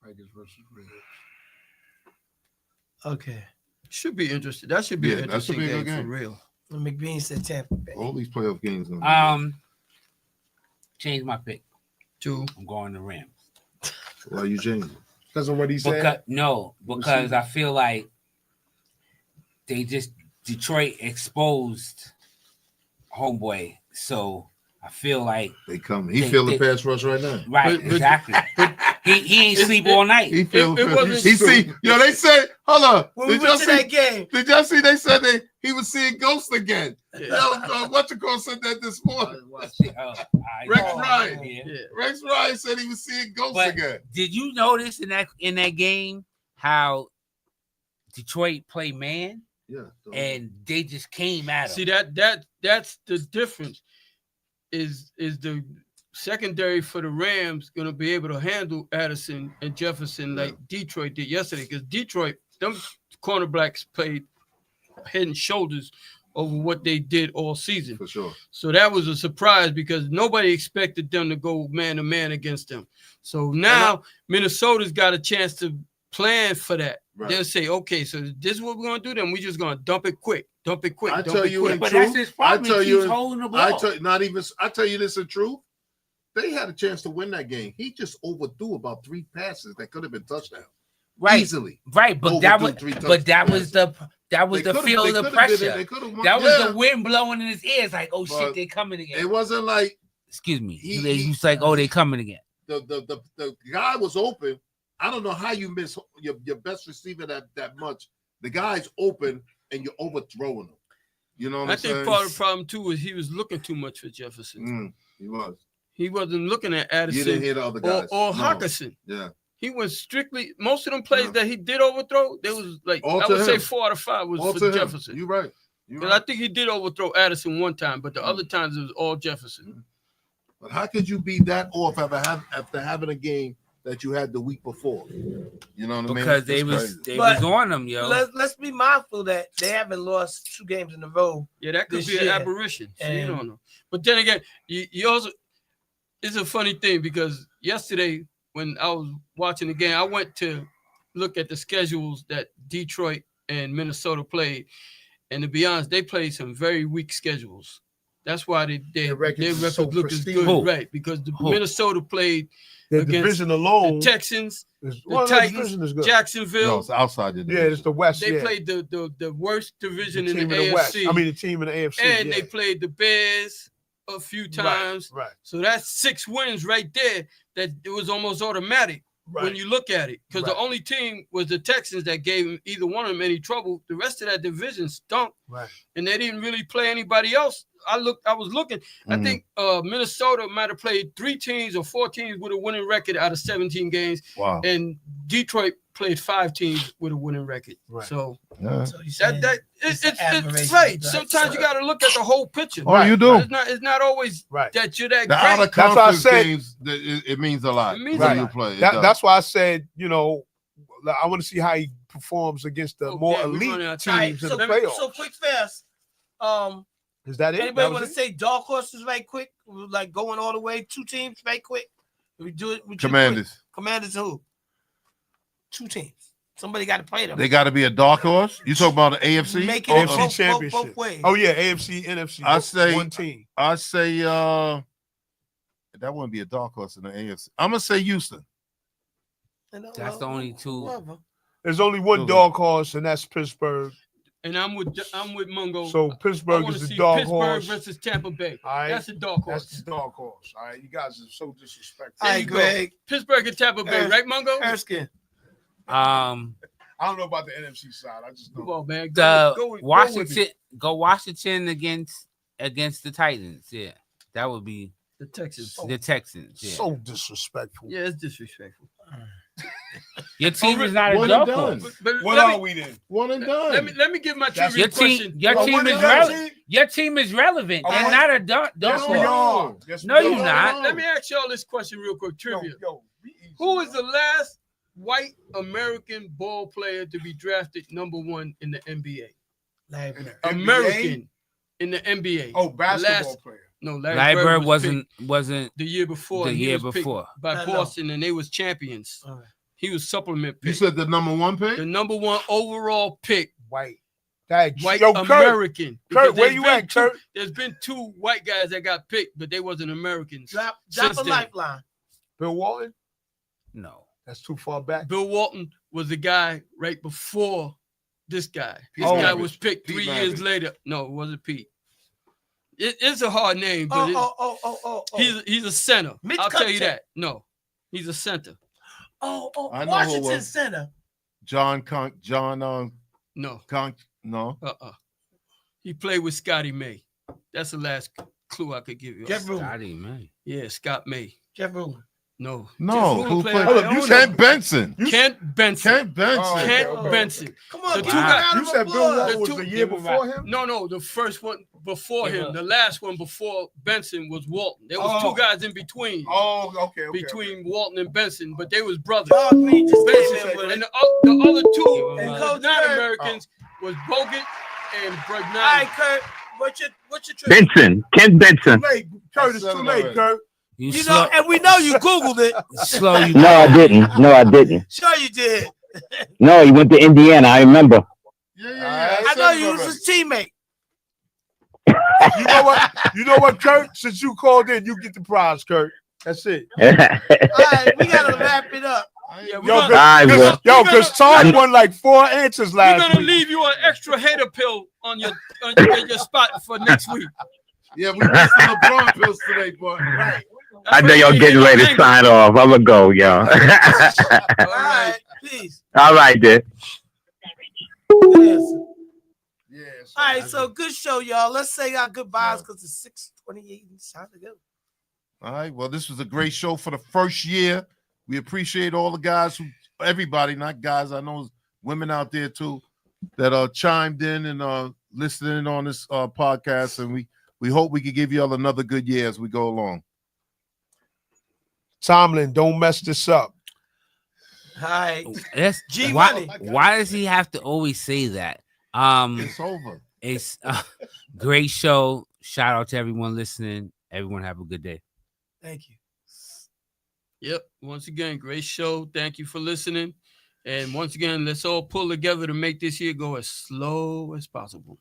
S7: Vikings versus Rams.
S3: Okay.
S4: Should be interesting. That should be
S6: Yeah,
S4: an
S6: that should
S4: interesting
S6: be a good
S4: game for
S6: game.
S4: real.
S3: And McBean said Tampa Bay.
S6: All these playoff games. Gonna be-
S5: Change my pick.
S4: Too.
S5: I'm going to Rams.
S6: Why you changing?
S7: Because of what he said.
S5: Because I feel like Detroit exposed homeboy. So I feel like
S6: They come. He feel the pass rush right now.
S5: right,
S4: But-
S5: exactly. he ain't sleep all night.
S6: He feel.
S4: It wasn't
S6: He
S4: true.
S6: see. Yo, they said. Hold on.
S3: When we
S6: Did y'all
S3: went to
S6: see?
S3: that game,
S6: Did y'all see? They said he was seeing ghosts again. Yo, what you call said that this morning? Rex Ryan.
S5: Yeah.
S4: Yeah.
S6: Rex Ryan said he was seeing ghosts
S5: But
S6: again.
S5: did you notice in that game how Detroit played man
S6: Yeah.
S5: and they just came at him?
S4: See that's the difference. Is the secondary for the Rams going to be able to handle Addison and Jefferson like Detroit did yesterday? Because Detroit, them cornerbacks played head and shoulders over what they did all season.
S6: For sure.
S4: So that was a surprise because nobody expected them to go man to man against them. So now Minnesota's got a chance to plan for that.
S6: Right.
S4: They'll say, okay, so this is what we're gonna do. Then we're just gonna dump it quick.
S6: I
S4: dump
S6: tell
S4: it
S6: you
S4: quick.
S6: in
S5: But
S6: truth,
S5: that's his problem.
S6: I tell
S5: He
S6: you
S5: keeps
S6: in-
S5: holding the ball.
S6: I tell you this in truth. They had a chance to win that game. He just overthrew about 3 passes that could have been touchdowns.
S5: right,
S6: Easily.
S5: right. But that was
S6: Overthrew 3
S5: that was
S6: They
S5: the
S6: could've-
S5: feel
S6: they
S5: of the
S6: could've did it.
S5: pressure.
S6: They could've won.
S5: That was
S6: Yeah.
S5: the wind blowing in his ears, like, oh
S6: But
S5: shit, they coming again.
S6: It wasn't like
S5: Excuse me.
S6: he-
S5: He's like, oh, they coming again.
S6: the guy was open. I don't know how you miss your best receiver that much. The guy's open and you're overthrowing him. You know what
S4: I
S6: I'm
S4: think
S6: saying?
S4: part of the problem too is he was looking too much for Jefferson.
S6: He was.
S4: He wasn't looking at
S6: You didn't
S4: Addison
S6: hear the other
S4: or,
S6: guys.
S4: or
S6: No.
S4: Hawkinson.
S6: Yeah.
S4: He was strictly most of them plays
S6: No.
S4: that he did overthrow. There was like
S6: All
S4: I
S6: to
S4: would say
S6: him.
S4: 4 out of 5 was
S6: All
S4: for
S6: to him.
S4: Jefferson.
S6: You're right. You're
S4: Because I
S6: right.
S4: think he did overthrow Addison one time, but the other times it was all Jefferson.
S6: But how could you be that off after having a game that you had the week before? You know what I mean?
S5: Because they
S6: It's
S5: was
S6: crazy.
S3: But
S5: on them, yo.
S3: let's be mindful that they haven't lost 2 games in a row.
S4: Yeah, that could
S3: This
S4: be an
S3: year.
S4: aberration. So you
S3: And-
S4: don't know. But then again, you also it's a funny thing because yesterday when I was watching the game, I went to look at the schedules that Detroit and Minnesota played. And to be honest, they played some very weak schedules. That's why their
S7: records
S4: record
S7: are so
S4: look as
S7: pristine.
S4: good,
S5: Who?
S4: right? Because the
S5: Who?
S4: Minnesota played
S7: The
S4: against
S7: division
S4: the
S7: alone.
S4: Texans
S7: Well, the division is good.
S4: Jacksonville.
S6: No, it's outside the
S7: Yeah,
S6: division.
S7: it's the West.
S4: They
S7: yeah.
S4: played the worst division
S7: The
S4: in
S7: team
S4: the
S7: in the West.
S4: AFC.
S7: I mean, the team in the AFC.
S4: and
S7: yeah.
S4: they played the Bears a few times.
S7: Right.
S4: So that's 6 wins right there. That it was almost automatic when you look at it. Because the only team was the Texans that gave either one of them any trouble. The rest of that division stunk.
S7: Right.
S4: And they didn't really play anybody else. I was looking. I think Minnesota might have played 3 teams or 4 teams with a winning record out of 17 games.
S6: Wow.
S4: And Detroit played 5 teams with a winning record.
S7: Right.
S4: So
S6: Yeah.
S4: it's right. Sometimes you got to look at the whole picture.
S6: Oh, you do.
S4: It's not always that you're that
S6: The
S4: great.
S6: out of
S7: That's why I
S6: conference
S7: said-
S6: games, it means a lot.
S4: It means
S6: when
S4: a
S6: you
S4: lot.
S6: play. It does.
S7: That's why I said, I want to see how he performs against the more
S4: yeah, we're
S7: elite
S4: running out of
S7: teams
S4: time.
S7: in
S3: So,
S7: the playoffs.
S3: so quick, fast.
S7: Is that it?
S3: Anybody
S7: That
S3: want
S7: was
S3: to
S7: it?
S3: say dark horses right quick? Like going all the way, 2 teams right quick. We do it.
S6: Commanders.
S3: Commanders who? 2 teams. Somebody got to play them.
S6: They got to be a dark horse. You talking about the AFC?
S3: Make it
S6: Or-
S7: AFC
S3: both
S7: championship.
S3: ways.
S7: Oh yeah, AFC, NFC.
S6: I say
S7: one team.
S6: I say that wouldn't be a dark horse in the AFC. I'm gonna say Houston.
S5: That's the only 2.
S7: There's only one dog horse, and that's Pittsburgh.
S4: And I'm with Mungo.
S7: So
S4: I
S7: Pittsburgh
S4: want
S7: is
S4: to
S7: the
S4: see
S7: dog
S4: Pittsburgh
S7: horse.
S4: versus Tampa Bay.
S7: All right.
S4: That's a dog horse.
S7: That's the dog horse. All right, you guys are so disrespectful.
S3: All right, Greg.
S4: Pittsburgh and Tampa Bay, right, Mungo?
S3: Erskine.
S7: I don't know about the NFC side. I just know.
S4: Come on, man.
S5: The
S4: Go with
S5: Washington
S4: me.
S5: Washington against the Titans. Yeah, that would be
S4: The Texans.
S5: the Texans. Yeah.
S7: So disrespectful.
S4: Yeah, it's disrespectful.
S5: Your team is not a
S6: One
S5: dark
S6: and done.
S5: horse.
S4: But
S7: What
S4: let
S7: are
S4: me,
S7: we then?
S6: One and done.
S4: let me give my
S7: That's
S4: trivia
S5: Your team,
S4: question.
S5: your
S7: Oh,
S5: team
S7: one
S5: is
S7: and done,
S5: relevant.
S7: team?
S5: Your team is relevant.
S7: Oh,
S5: They're
S7: one-
S5: not a dark
S7: Yes, we
S5: horse.
S7: are. Yes,
S5: No,
S7: we
S5: you're
S7: are.
S5: not.
S4: Let me ask y'all this question real quick. Trivia.
S7: Yo, be easy.
S4: Who is the last white American ball player to be drafted #1 in the NBA?
S3: Larry
S7: In
S3: Bird.
S7: the
S4: American in the NBA.
S7: Oh, basketball
S4: Last-
S7: player.
S4: No,
S5: Larry Bird
S4: was
S5: wasn't
S4: picked the year before.
S5: the
S4: and he
S5: year
S4: was picked
S5: before.
S4: by
S3: I know.
S4: Boston, and they was champions.
S3: All right.
S4: He was supplement
S6: You
S4: pick.
S6: said the number 1 pick?
S4: The #1 overall pick,
S7: White. That
S4: white
S7: yo, Kurt.
S4: American.
S7: Kurt,
S4: Because
S7: where
S4: there's
S7: you
S4: been
S7: at, Kurt?
S4: There's been 2 white guys that got picked, but they wasn't Americans.
S3: Drop
S4: Since
S3: a
S4: then.
S3: lifeline.
S7: Bill Walton?
S5: No.
S7: That's too far back.
S4: Bill Walton was the guy right before this guy. This
S7: Oh.
S4: guy was picked
S6: Pete
S4: 3
S6: Maravich.
S4: years later. No, it wasn't Pete. It's a hard name, but
S3: Oh.
S4: he's a center.
S3: Mitch
S4: I'll tell you
S3: Kupchak.
S4: that. No, he's a center.
S6: I know who it
S3: Washington
S6: was.
S3: Center.
S6: John
S4: No,
S6: no.
S4: he played with Scotty May. That's the last clue I could give you.
S3: Jeff Ruler.
S5: Scotty, man.
S4: Yeah, Scott May.
S3: Jeff Ruler.
S4: No.
S6: No,
S4: Jeff
S6: who
S4: Ruler
S6: played?
S4: played-
S7: Hold up, you
S6: Kent Benson.
S4: Kent Benson.
S6: Kent Benson.
S7: Oh,
S4: Kent
S7: okay.
S4: Benson.
S3: Come on,
S4: The
S3: give
S4: two
S3: him a
S4: guys-
S3: round
S7: You
S3: of
S7: said Bill
S3: applause.
S7: Walton was
S4: The
S7: the
S4: two-
S7: year before him?
S4: No, the first one before
S5: Give
S4: him.
S5: up.
S4: The last one before Benson was Walton. There was
S7: Oh.
S4: 2 guys in between.
S7: Oh, okay.
S4: Between Walton and Benson, but they was brothers.
S3: Bob Green just came in
S4: Benson
S3: with
S4: and
S3: it.
S4: the other 2
S5: And
S4: was
S3: Coach
S4: not
S3: Bird.
S4: Americans was Bogut and
S3: All
S4: Brignani.
S3: right, Kurt. What's your trivia?
S8: Benson, Ken Benson.
S7: Too late. Kurt, it's
S6: I said
S7: too
S6: it
S7: late,
S6: already.
S7: Kurt.
S5: You
S3: You
S5: slow,
S3: know, and we know you Googled it.
S5: slow you
S8: No, I didn't. No, I didn't.
S3: Sure you did.
S8: No, he went to Indiana. I remember.
S6: Yeah.
S3: I know you was his teammate.
S7: You know what? You know what, Kurt? Since you called in, you get the prize, Kurt. That's it.
S3: All right, we gotta wrap it up.
S4: Yeah, we're
S7: Yo,
S4: gonna,
S8: All right, bro.
S7: Yo, because Tom won like 4 answers
S4: we're
S7: last
S4: gonna
S7: week.
S4: leave you an extra hater pill on your spot for next week.
S6: Yeah, we missed the LeBron pills today, boy. Right.
S8: I know y'all getting ready to sign off. I'm gonna go, y'all.
S3: All right, peace.
S8: All right, then.
S3: Yes.
S7: Yes.
S3: All right, so good show, y'all. Let's say our goodbyes because it's 6:28 and it's time to go.
S6: All right. Well, this was a great show for the first year. We appreciate all the guys everybody, not guys. I know there's women out there too that chimed in and listening on this podcast, and we hope we can give y'all another good year as we go along.
S7: Tomlin, don't mess this up.
S3: All right.
S5: That's
S3: G
S5: why,
S3: Money.
S5: why does he have to always say that?
S6: It's over.
S5: It's a great show. Shout out to everyone listening. Everyone have a good day.
S3: Thank you.
S4: Yep. Once again, great show. Thank you for listening. And once again, let's all pull together to make this year go as slow as possible.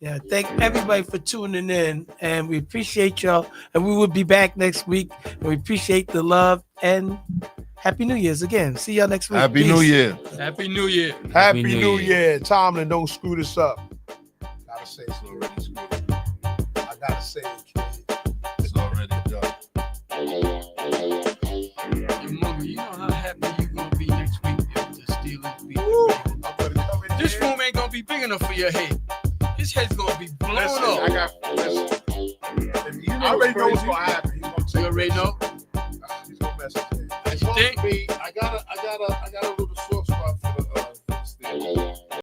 S3: Yeah, thank everybody for tuning in, and we appreciate y'all. And we will be back next week. And we appreciate the love and Happy New Year's again. See y'all next week.
S6: Happy
S3: Peace.
S6: New Year.
S4: Happy New Year.
S7: Happy
S5: New
S7: New
S5: Year.
S7: Year. Tomlin, don't screw this up. Gotta say it's already screwed up. I gotta say it, kid.
S6: It's already done.
S4: And Mugga, you know how happy you gonna be next week if the Steelers beat
S7: Woo.
S4: the
S7: I'm gonna come in
S4: This
S7: here.
S4: room ain't gonna be big enough for your head. His head's gonna be blown
S7: Listen,
S4: up.
S7: I already know what's gonna happen. He's gonna
S4: You already know?
S7: He's gonna mess with me.
S4: You think?
S6: I gotta